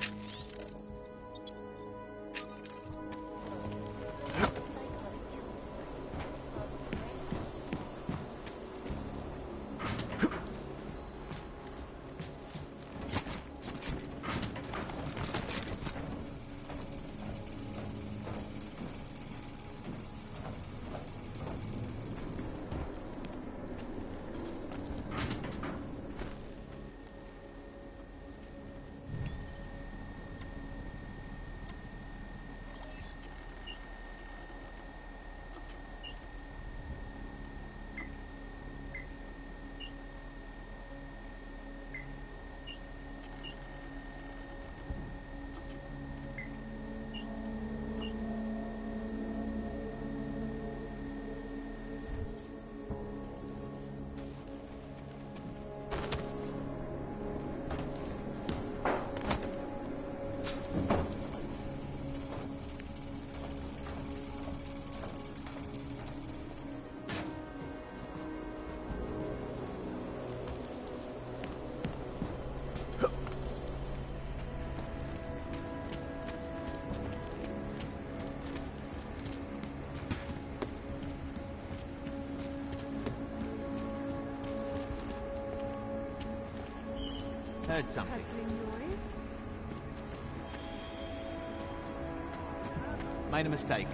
Heard something. Made a mistake.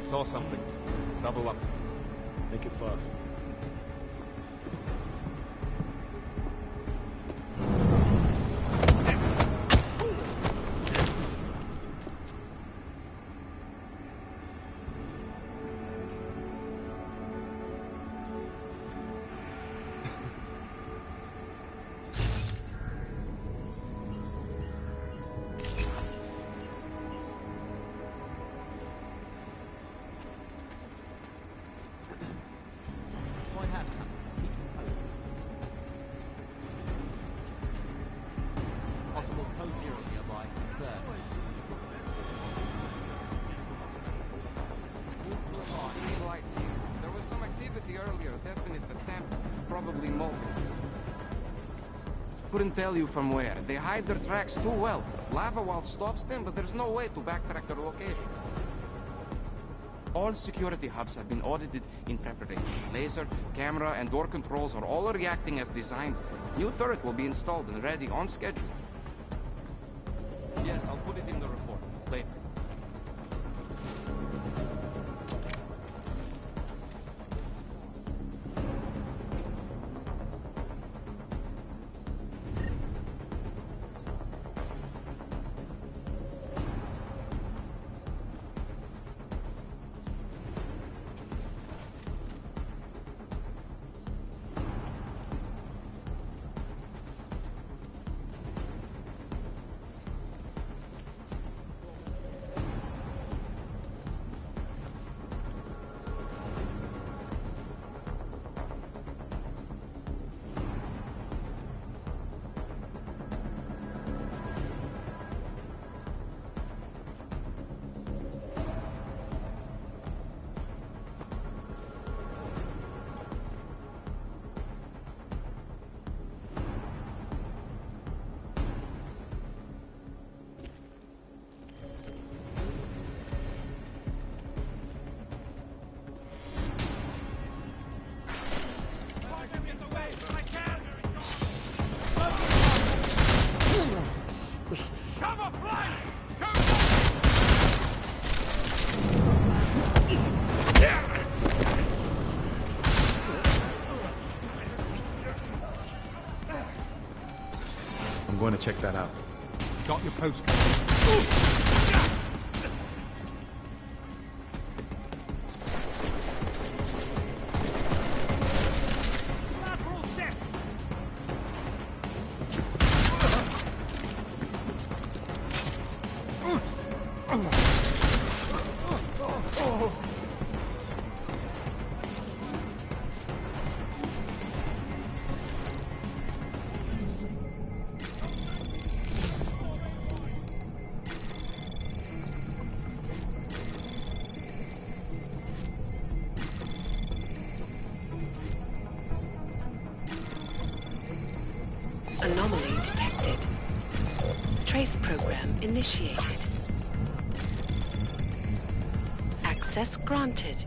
Saw something. Double up. Make it fast. Might have something. Keep me posted. Possible code zero nearby. Third. Any lights here? There was some activity earlier, definite attempt, probably molten. Couldn't tell you from where. They hide their tracks too well. Lava wall stops them, but there's no way to backtrack their location. All security hubs have been audited in preparation. Laser, camera, and door controls are all reacting as designed. New turret will be installed and ready on schedule. Yes, I'll put it in the report. Later. I'm going to check that out. Got your postcard. Anomaly detected. Trace program initiated. Access granted.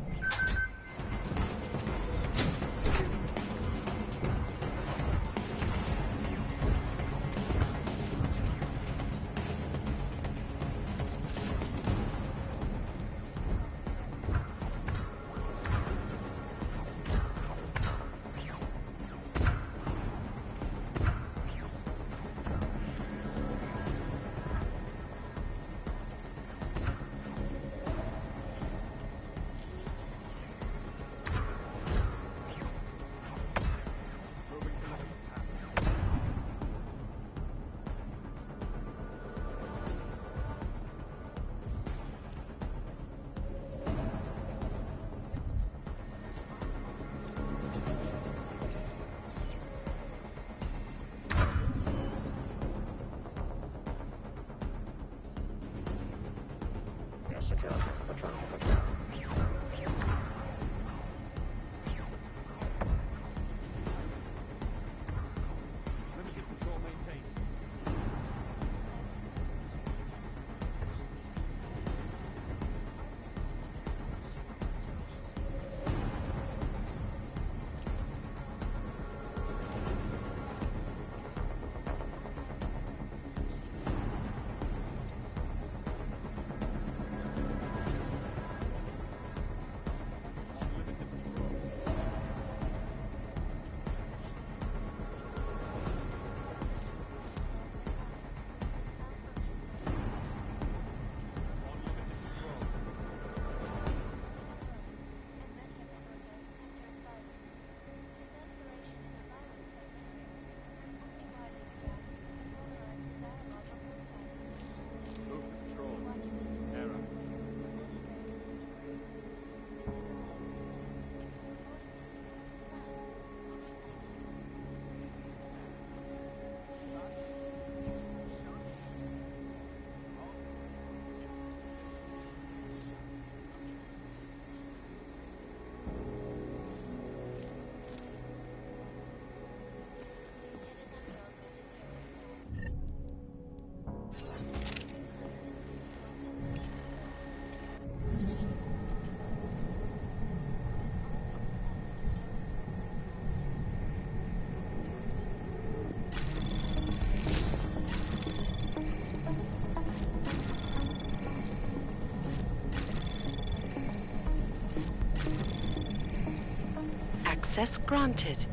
Access granted.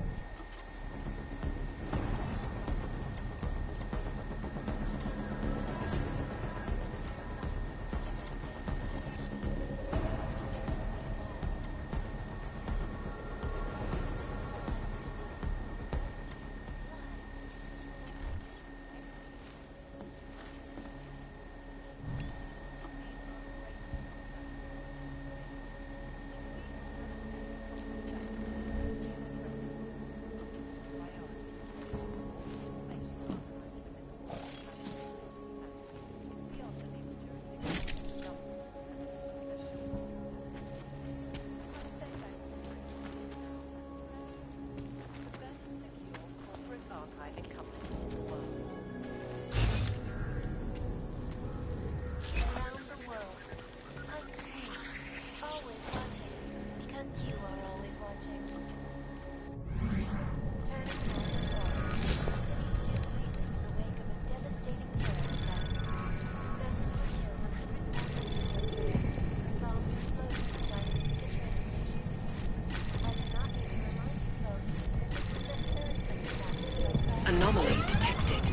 Anomaly detected.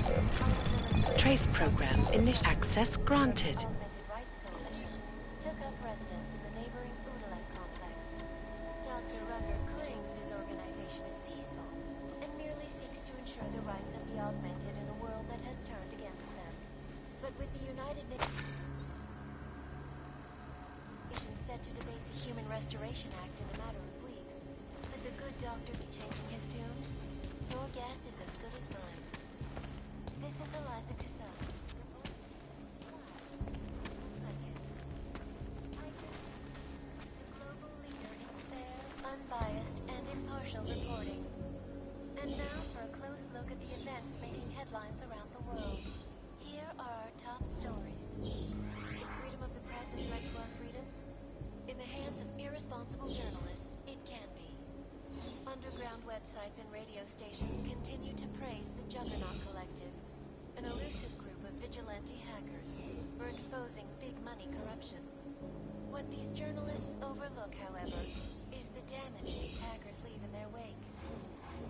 Trace program initial access granted. Took up residence in the neighboring Udalek complex. Dr. Rucker claims his organization is peaceful and merely seeks to ensure the rights of the augmented in a world that has turned against them. But with the United Nations set to debate the Human Restoration Act in a matter of weeks, could the good doctor be changing his tune? Your guess is as good as mine. This is Eliza Cassell. Global leader in fair, unbiased, and impartial reporting. And now for a close look at the events making headlines around the world. Here are our top stories. Is freedom of the press a threat to our freedom? In the hands of irresponsible journalists, it can be. Underground websites and radio stations continue to praise the Juggernaut Collective, an elusive group of vigilante hackers, for exposing big money corruption. What these journalists overlook, however, is the damage these hackers leave in their wake.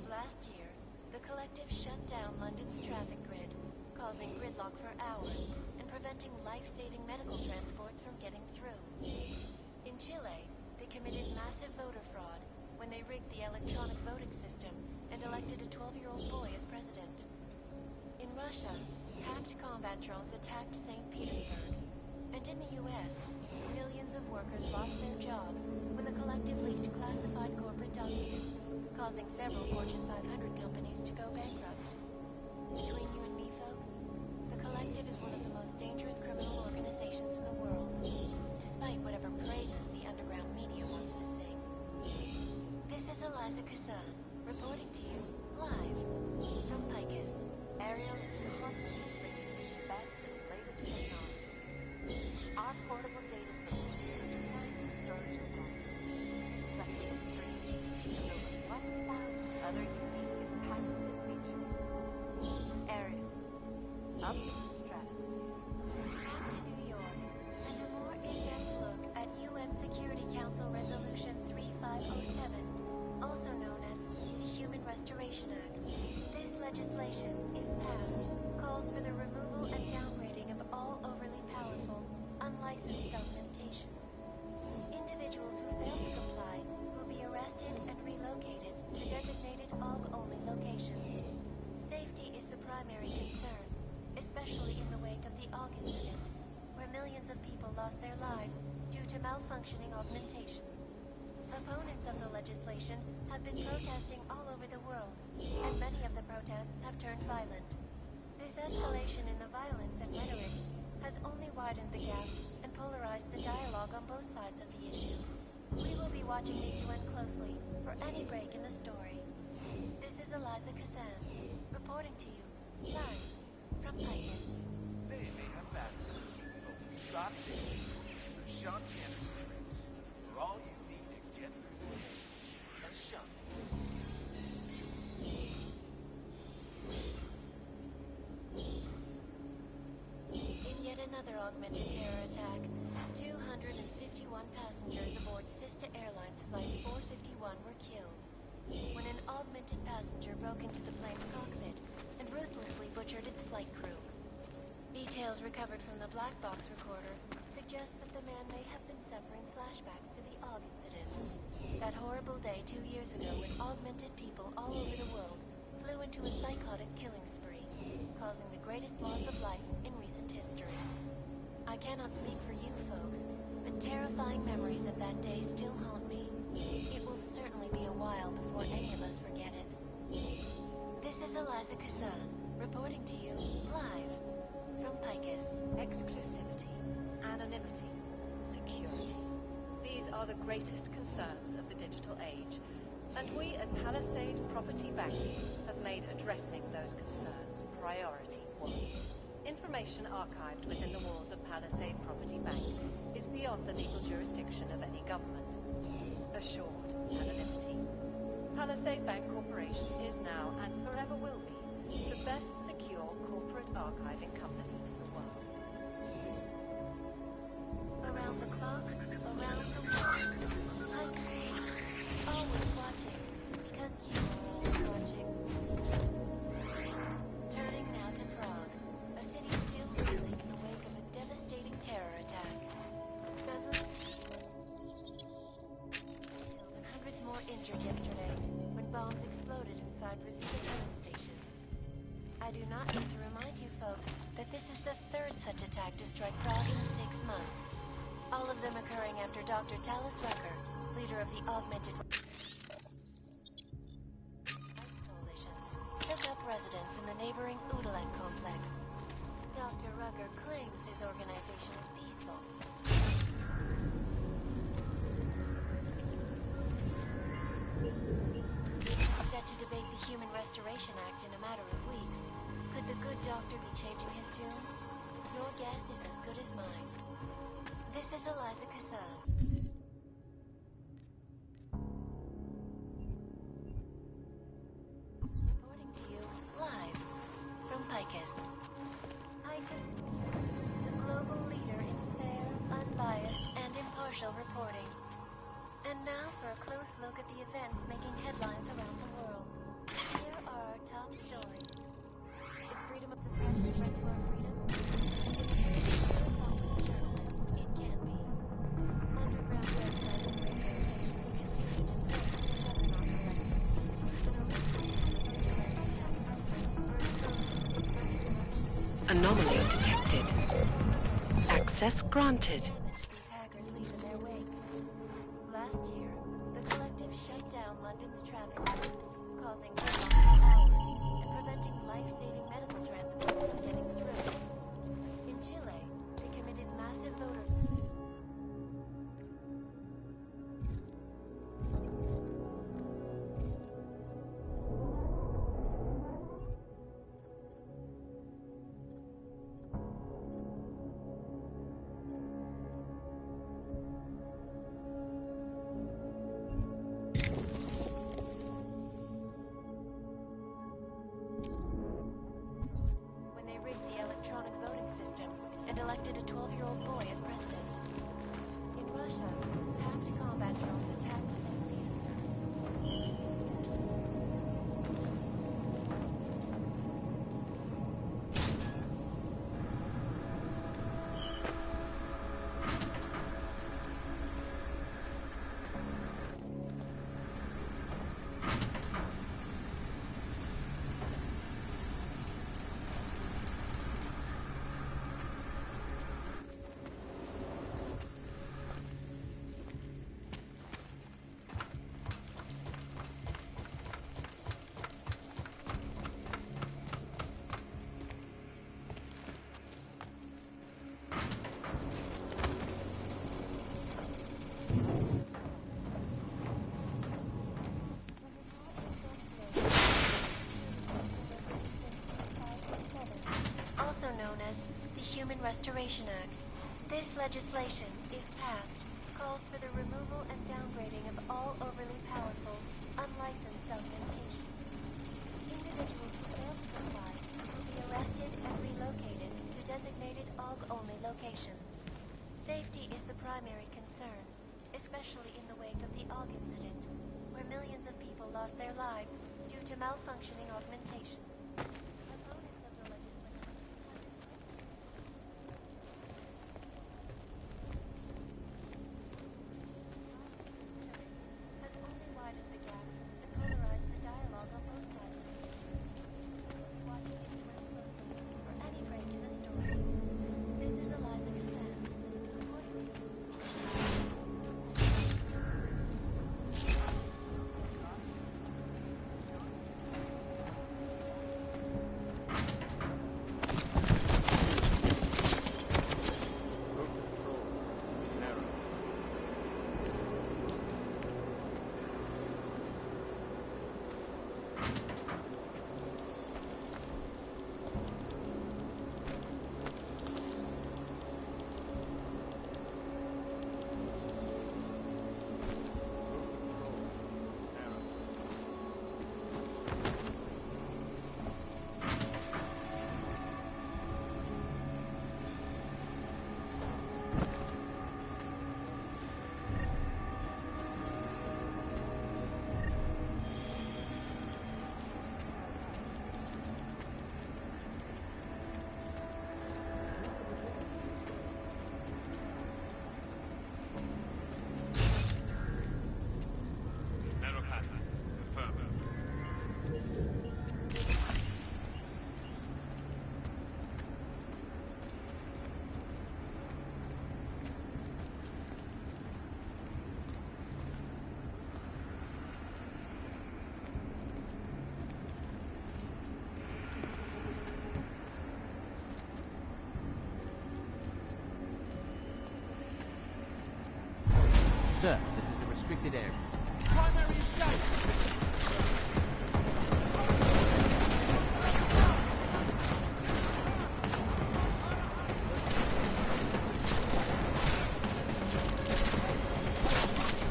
Last year, the Collective shut down London's traffic grid, causing gridlock for hours and preventing life-saving medical transports from getting through. In Chile, they committed massive voter fraud when they rigged the electronic voting system and elected a 12-year-old boy as president. In Russia, hacked combat drones attacked St. Petersburg. And in the US, millions of workers lost their jobs when the Collective leaked classified corporate documents, causing several Fortune 500 companies to go bankrupt. Between you and me, folks, the Collective is one of the most dangerous criminal organizations in the world, despite whatever praises the underground media wants to sing. This is Eliza Cassan, reporting to you, live, from Picus. Ariel is constantly bringing you the best and latest technology. Our portable data solutions comprise some storage and constellation, flexible screens, and over 1,000 other unique and patented features. Ariel, up to the stratosphere. Back to New York, and a more in-depth look at UN Security Council Resolution 3507, also known as the Human Restoration Act. This legislation, if passed, calls for the removal and downgrading of all overly powerful, unlicensed augmentations. Individuals who fail to comply will be arrested and relocated to designated AUG-only locations. Safety is the primary concern, especially in the wake of the AUG incident, where millions of people lost their lives due to malfunctioning augmentations. Opponents of the legislation have been protesting all over the world, and many of the protests have turned violent. This escalation in the violence and rhetoric has only widened the gap and polarized the dialogue on both sides of the issue. We will be watching the UN closely for any break in the story. This is Eliza Cassan, reporting to you, live, from Picus. They may have batteries, but we've got this. The Shanti energy drinks. For all you need to get through the day. And Shanti. In yet another augmented terror attack, 251 passengers aboard Sista Airlines Flight 451 were killed. when an augmented passenger broke into the plane's cockpit and ruthlessly butchered its flight crew. Details recovered from the black box recorder suggest that the man may have been suffering flashbacks to the AUG incident. That horrible day 2 years ago when augmented people all over the world flew into a psychotic killing spree, causing the greatest loss of life in recent history. I cannot speak for you folks, but terrifying memories of that day still haunt me. It will certainly be a while before any of us forget it. This is Eliza Kassan, reporting to you live from Picus. Exclusivity, anonymity, security. These are the greatest concerns of the digital age, and we at Palisade Property Bank have made addressing those concerns priority 1. Information archived within the walls of Palisade Property Bank is beyond the legal jurisdiction of any government. Assured anonymity. Palisade Bank Corporation is now and forever will be the best secure corporate archiving company in the world. Around the clock, around the world. Always watching, because you are watching. Turning now to Prague, a city still reeling in the wake of a devastating terror attack. Dozens killed and hundreds more injured yesterday when bombs exploded inside Rosita train station. I do not need to remind you folks that this is the 3rd such attack to strike Prague in 6 months. All of them occurring after Dr. Talis Rucker, leader of the Augmented Coalition, took up residence in the neighboring Udalek complex. Dr. Rucker claims his organization is peaceful. Set to debate the Human Restoration Act in a matter of weeks. Could the good doctor be changing his tune? Your guess is as good as mine. This is Eliza Kassan. Reporting to you live from Picus. Picus, the global leader in fair, unbiased, and impartial reporting. And now for a close look at the events making headlines around the world. Here are our top stories. Is freedom of the press a threat to our freedom? It can be. Underground websites and radio stations Anomaly detected. Access granted. these hackers leave in their wake. Last year, the collective shut down London's traffic, causing deadlocks for hours and preventing life-saving medical transport from getting through. In Chile, they committed massive voter... when they rigged the electronic voting system and elected a 12-year-old boy as president. In Russia, packed combat drones attacked St. Petersburg. Also known as the Human Restoration Act. This legislation, if passed, calls for the removal and downgrading of all overly powerful, unlicensed augmentation. Individuals who fail to comply will be arrested and relocated to designated AUG-only locations. Safety is the primary concern, especially in the wake of the AUG incident, where millions of people lost their lives due to malfunctioning augmentation. Opponents of the legislation has only widened the gap and polarized the dialogue on both sides of the issue. Watching anyone closely for any break in the story. This is Eliza Cassan, reporting to you. Sir, this is a restricted area. Primary escape!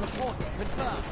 Report confirmed.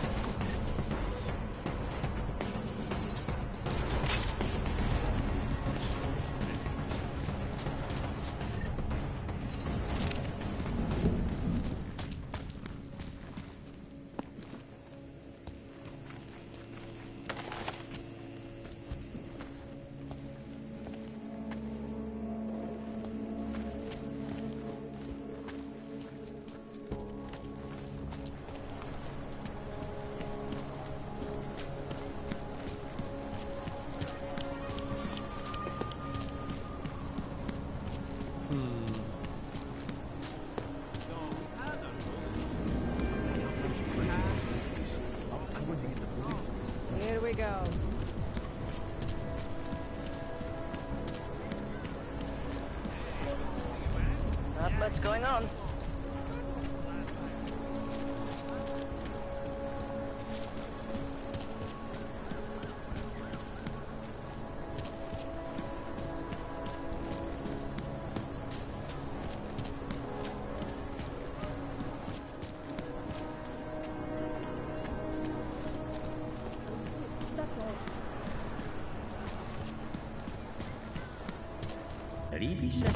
Here we go. Not much going on. Ready, set.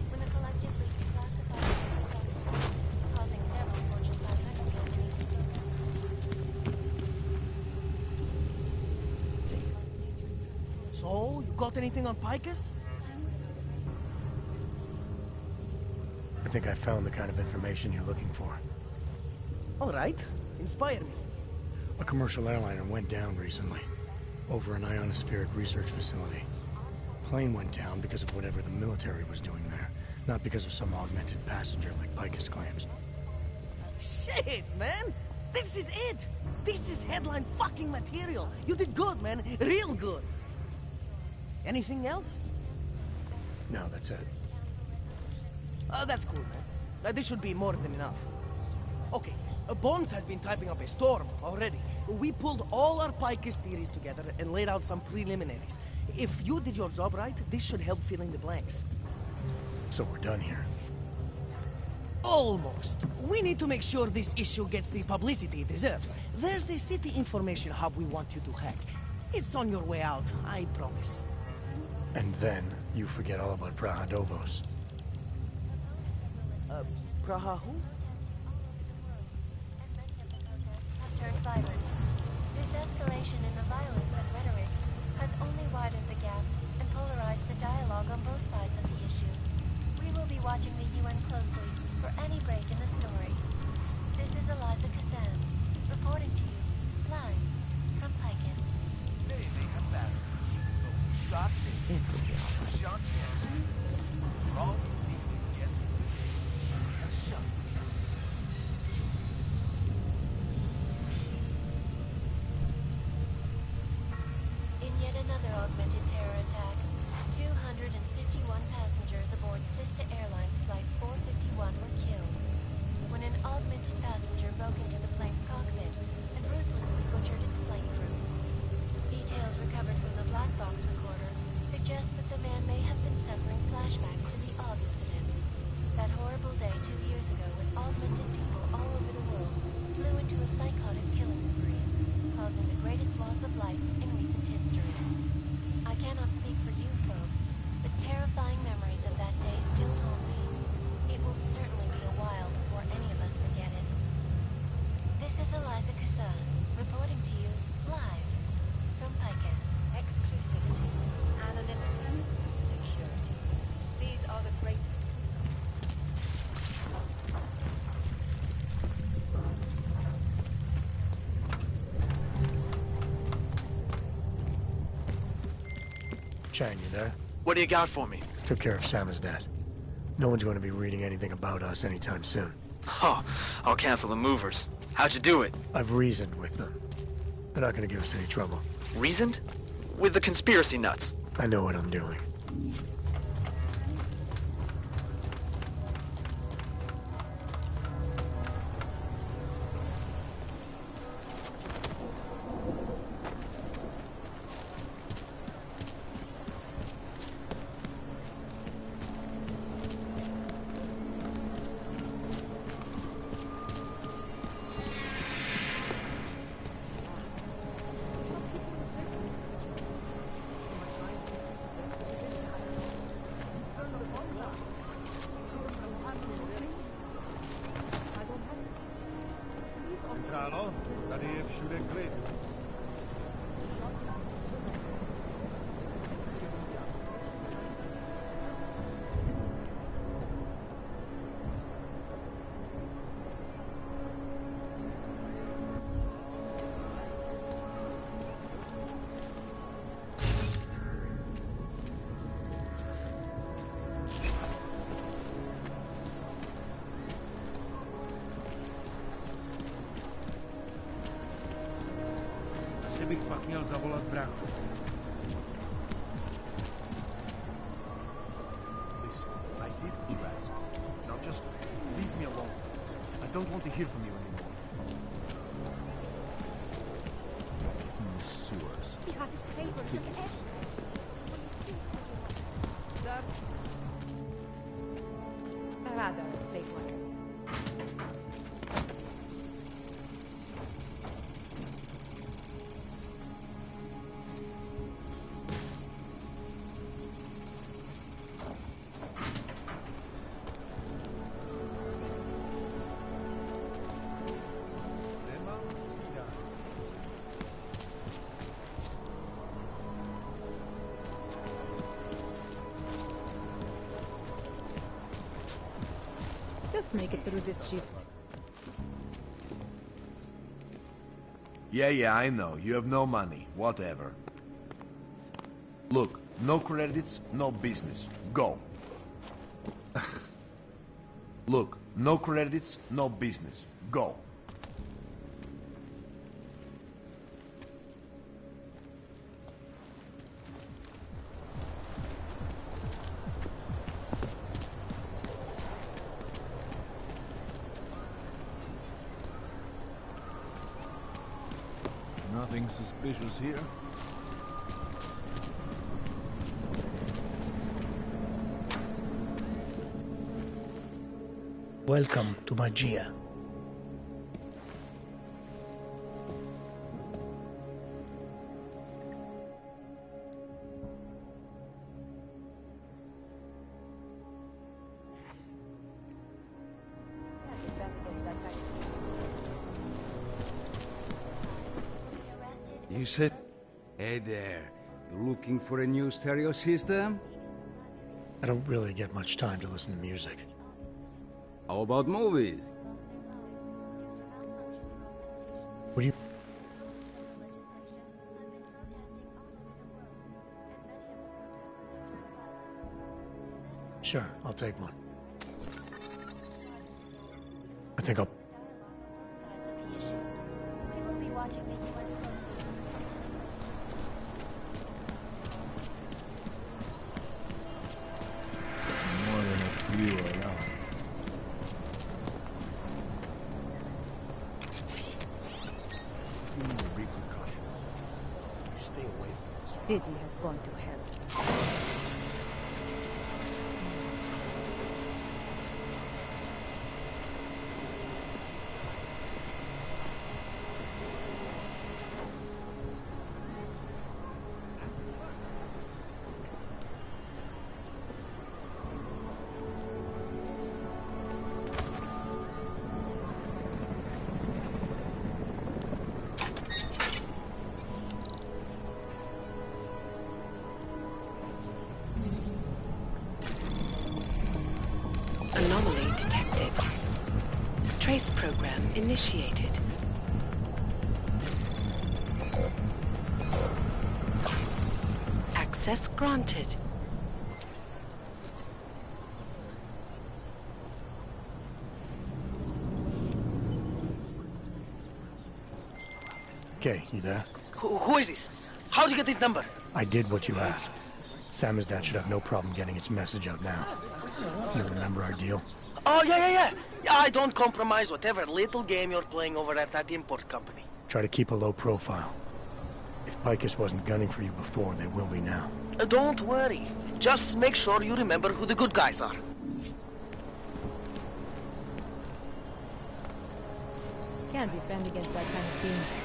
When the collective fleet classified causing several Fortune 500 companies to So, you got anything on Picus? I think I found the kind of information you're looking for. All right. Inspire me. A commercial airliner went down recently, over an ionospheric research facility. Plane went down because of whatever the military was doing there, not because of some augmented passenger like Picus claims. Shit, man! This is it! This is headline fucking material! You did good, man. Real good. Anything else? No, that's it. That's cool, man. This should be more than enough. Okay, Bones has been typing up a storm already. We pulled all our Picus theories together and laid out some preliminaries. If you did your job right, this should help fill in the blanks. So we're done here. Almost. We need to make sure this issue gets the publicity it deserves. There's a city information hub we want you to hack. It's on your way out, I promise. And then you forget all about Praha Dovos. Praha who? Have turned violent. This escalation in the violence and rhetoric has only widened the gap and polarized the dialogue on both sides of the issue. We will be watching the UN closely for any break in the story. This is Eliza Kassan, reporting to you, live, from Picus. They may have batteries, but we've got this. Shantian business. For all you need to get through the gates. A shot. In yet another augmented terror attack, 251 passengers aboard Sista Airlines Flight 451 were killed when an augmented passenger broke into the plane's cockpit and ruthlessly butchered its flight crew. Details recovered from the black box recorder suggest that the man may have been suffering flashbacks to the AUG incident. That horrible day 2 years ago when augmented people all over the world flew into a psychotic killing spree, causing the greatest loss of life in recent history. I cannot speak for you folks, but terrifying memories of that day still haunt me. It will certainly be a while before any of us forget it. This is Eliza Kassan, reporting to you, live, from Picus. Exclusivity, anonymity, security. These are the greatest. Chang, you there? What do you got for me? Took care of Samizdat. No one's going to be reading anything about us anytime soon. Oh, I'll cancel the movers. How'd you do it? I've reasoned with them. They're not going to give us any trouble. Reasoned? With the conspiracy nuts. I know what I'm doing. Carlo, tady je všude klid. Asi bych fakt měl zavolat bráchu. Listen, I did what you asked. Now just leave me alone. I don't want to hear from you anymore. In the sewers. He had his favors with Ash. Sir? Rather, take one. Just make it through this shift. Yeah, I know. You have no money. Whatever. Look, no credits, no business. Go. Look, no credits, no business. Go. Nothing suspicious here. Welcome to Magia. You said... Hey there. You looking for a new stereo system? I don't really get much time to listen to music. How about movies? What do you... Sure, I'll take one. I think I'll... More than a few around. Stay away from this. City has gone to hell. Anomaly detected. Trace program initiated. Access granted. Okay, you there? Who is this? How'd you get this number? I did what you asked. Samizdat should have no problem getting its message out now. You remember our deal? Oh, yeah. Yeah, I don't compromise whatever little game you're playing over at that import company. Try to keep a low profile. If Picus wasn't gunning for you before, they will be now. Don't worry. Just make sure you remember who the good guys are. Can't defend against that kind of thing.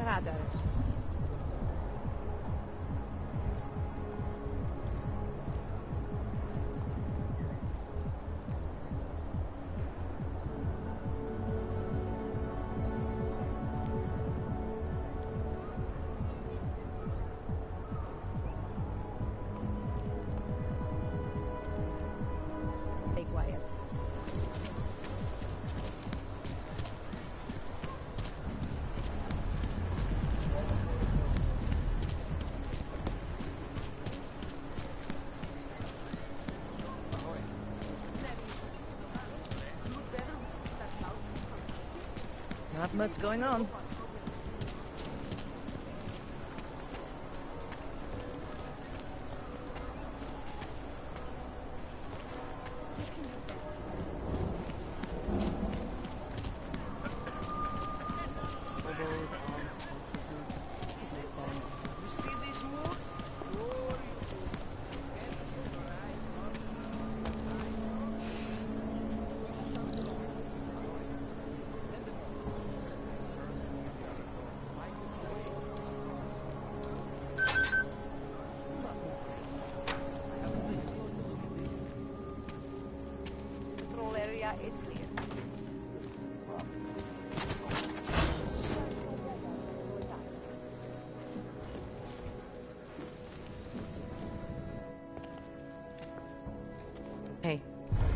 Radar. Stay quiet. Not much going on.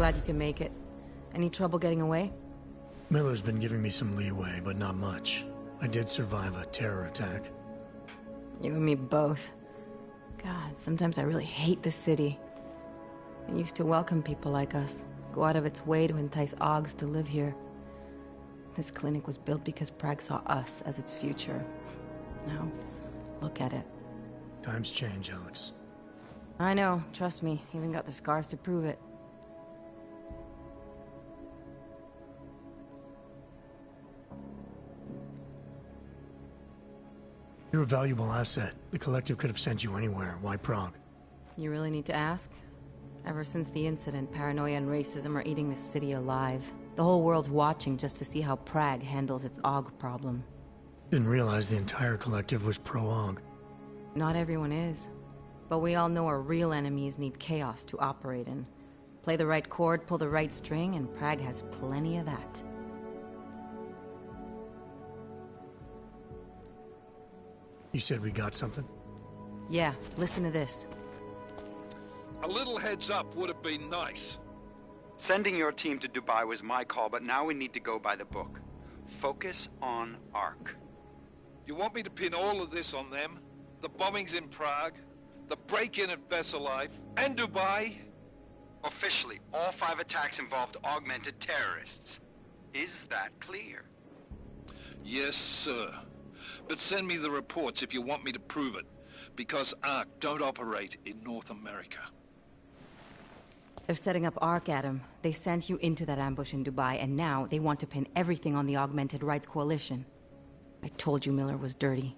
Glad you can make it. Any trouble getting away? Miller's been giving me some leeway, but not much. I did survive a terror attack. You and me both. God, sometimes I really hate this city. It used to welcome people like us, go out of its way to entice Augs to live here. This clinic was built because Prague saw us as its future. Now, look at it. Times change, Alex. I know, trust me. Even got the scars to prove it. You're a valuable asset. The Collective could have sent you anywhere. Why Prague? You really need to ask? Ever since the incident, paranoia and racism are eating this city alive. The whole world's watching just to see how Prague handles its Aug problem. Didn't realize the entire Collective was pro-Aug. Not everyone is. But we all know our real enemies need chaos to operate in. Play the right chord, pull the right string, and Prague has plenty of that. You said we got something? Yeah, listen to this. A little heads up would have been nice. Sending your team to Dubai was my call, but now we need to go by the book. Focus on ARC. You want me to pin all of this on them? The bombings in Prague, the break-in at Vesellife, and Dubai? Officially, all 5 attacks involved augmented terrorists. Is that clear? Yes, sir. But send me the reports if you want me to prove it, because ARC don't operate in North America. They're setting up ARC, Adam. They sent you into that ambush in Dubai, and now they want to pin everything on the Augmented Rights Coalition. I told you Miller was dirty.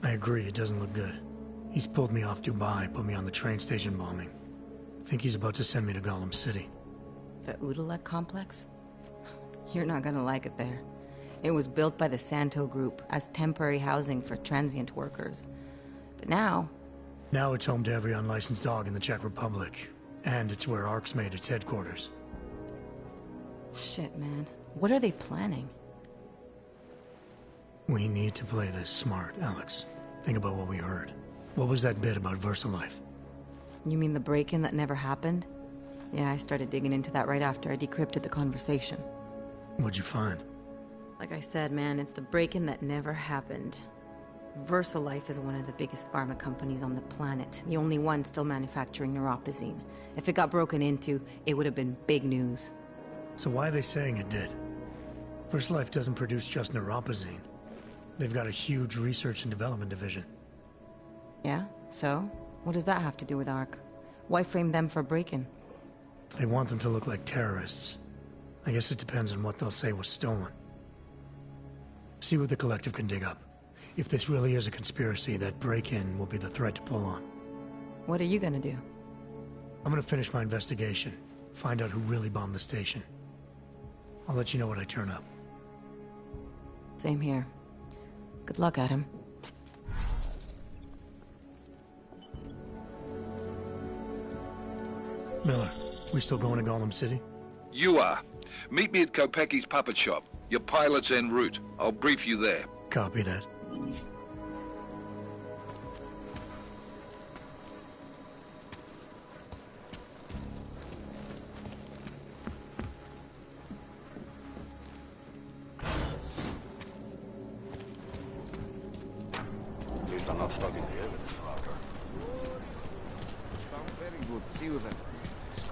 I agree, it doesn't look good. He's pulled me off Dubai, put me on the train station bombing. I think he's about to send me to Gollum City. The Udalek complex? You're not gonna like it there. It was built by the Santo Group as temporary housing for transient workers. But now... Now it's home to every unlicensed dog in the Czech Republic. And it's where ARC's made its headquarters. Shit, man. What are they planning? We need to play this smart, Alex. Think about what we heard. What was that bit about VersaLife? You mean the break-in that never happened? Yeah, I started digging into that right after I decrypted the conversation. What'd you find? Like I said, man, it's the break-in that never happened. VersaLife is one of the biggest pharma companies on the planet. The only one still manufacturing neuropozyne. If it got broken into, it would have been big news. So why are they saying it did? VersaLife doesn't produce just neuropozyne. They've got a huge research and development division. Yeah? So? What does that have to do with ARC? Why frame them for break-in? They want them to look like terrorists. I guess it depends on what they'll say was stolen. See what the Collective can dig up. If this really is a conspiracy, that break-in will be the thread to pull on. What are you gonna do? I'm gonna finish my investigation. Find out who really bombed the station. I'll let you know when I turn up. Same here. Good luck, Adam. Miller, we still going to Gollum City? You are. Meet me at Kopecki's puppet shop. Your pilot's en route. I'll brief you there. Copy that. At least I'm not stuck in the evidence locker. Sounds very good. See you then.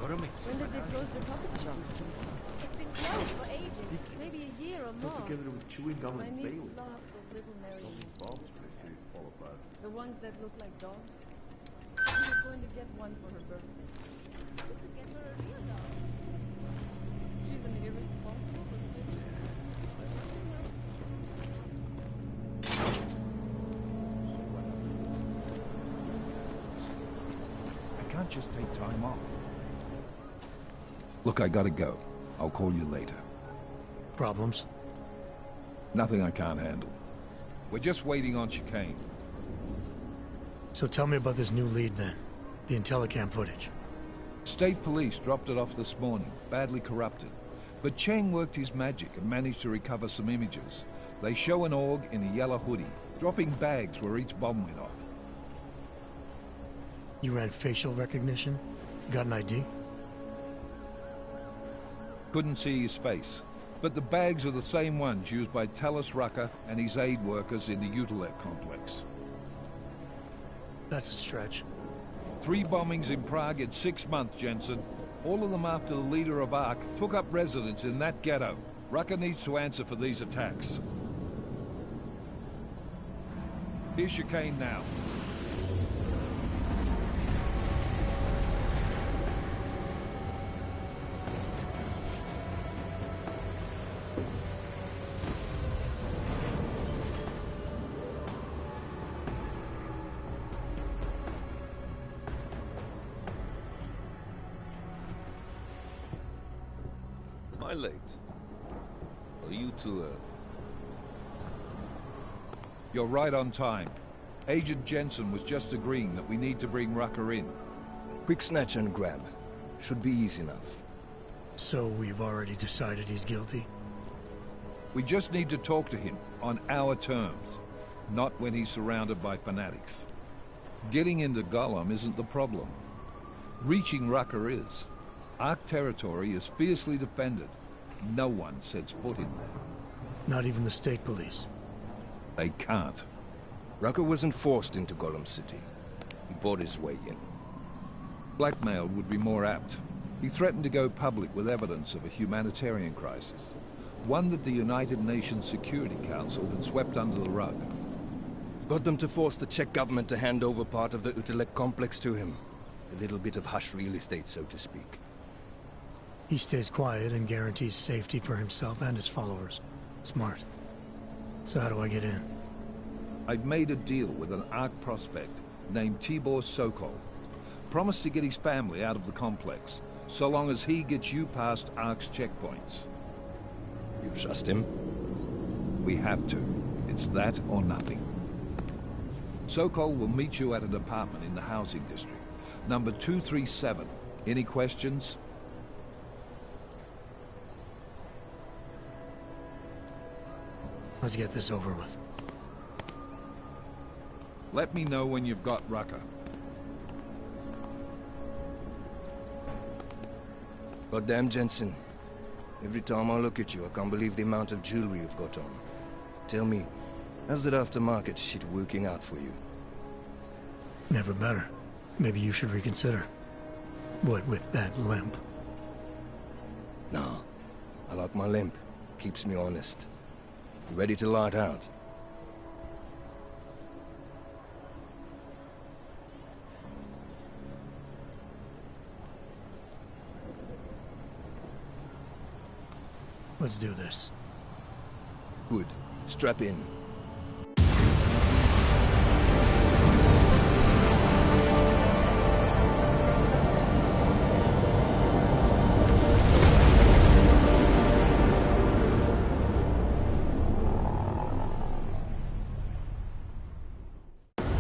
When did they close the puppet shop? It's been closed for ages. Maybe a year or more. Together with chewing gum My and niece Bailey. loves those little marionettes. Bombs for the city fall apart. The ones that look like dogs. She was going to get one for her birthday. We could get her a real dog. She's an irresponsible but bitch. I can't just take time off. Look, I gotta go. I'll call you later. Problems? Nothing I can't handle. We're just waiting on chicane. So tell me about this new lead then. The Intellicam footage. State police dropped it off this morning, badly corrupted. But Cheng worked his magic and managed to recover some images. They show an org in a yellow hoodie, dropping bags where each bomb went off. You ran facial recognition? Got an ID? Couldn't see his face, but the bags are the same ones used by Talos Rucker and his aid workers in the Utilec complex. That's a stretch. 3 bombings in Prague in 6 months, Jensen. All of them after the leader of ARC took up residence in that ghetto. Rucker needs to answer for these attacks. Here's Chicane now. Am I late? Are you too early? You're right on time. Agent Jensen was just agreeing that we need to bring Rucker in. Quick snatch and grab. Should be easy enough. So we've already decided he's guilty? We just need to talk to him on our terms, not when he's surrounded by fanatics. Getting into Golem isn't the problem. Reaching Rucker is. ARC territory is fiercely defended. No one sets foot in there. Not even the state police? They can't. Rucker wasn't forced into Golem City. He bought his way in. Blackmail would be more apt. He threatened to go public with evidence of a humanitarian crisis. One that the United Nations Security Council had swept under the rug. Got them to force the Czech government to hand over part of the Utilec complex to him. A little bit of hush real estate, so to speak. He stays quiet and guarantees safety for himself and his followers. Smart. So how do I get in? I've made a deal with an ARC prospect named Tibor Sokol. Promised to get his family out of the complex, so long as he gets you past ARC's checkpoints. You trust him? We have to. It's that or nothing. Sokol will meet you at an apartment in the housing district. Number 237. Any questions? Let's get this over with. Let me know when you've got Rucker. Goddamn, Jensen. Every time I look at you, I can't believe the amount of jewelry you've got on. Tell me, how's that aftermarket shit working out for you? Never better. Maybe you should reconsider. What with that limp? No. I like my limp. Keeps me honest. You ready to light out? Let's do this. Good. Strap in.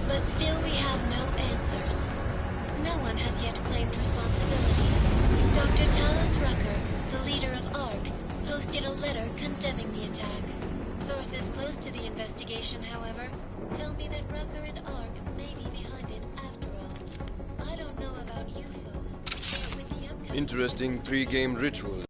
But still we have no answers. No one has yet claimed responsibility. Dr. Talos Rucker, the leader of ARC, posted a letter condemning the attack. Sources close to the investigation, however, tell me that Rucker and ARC may be behind it after all. I don't know about you folks, but with the upcoming... Interesting pre-game ritual.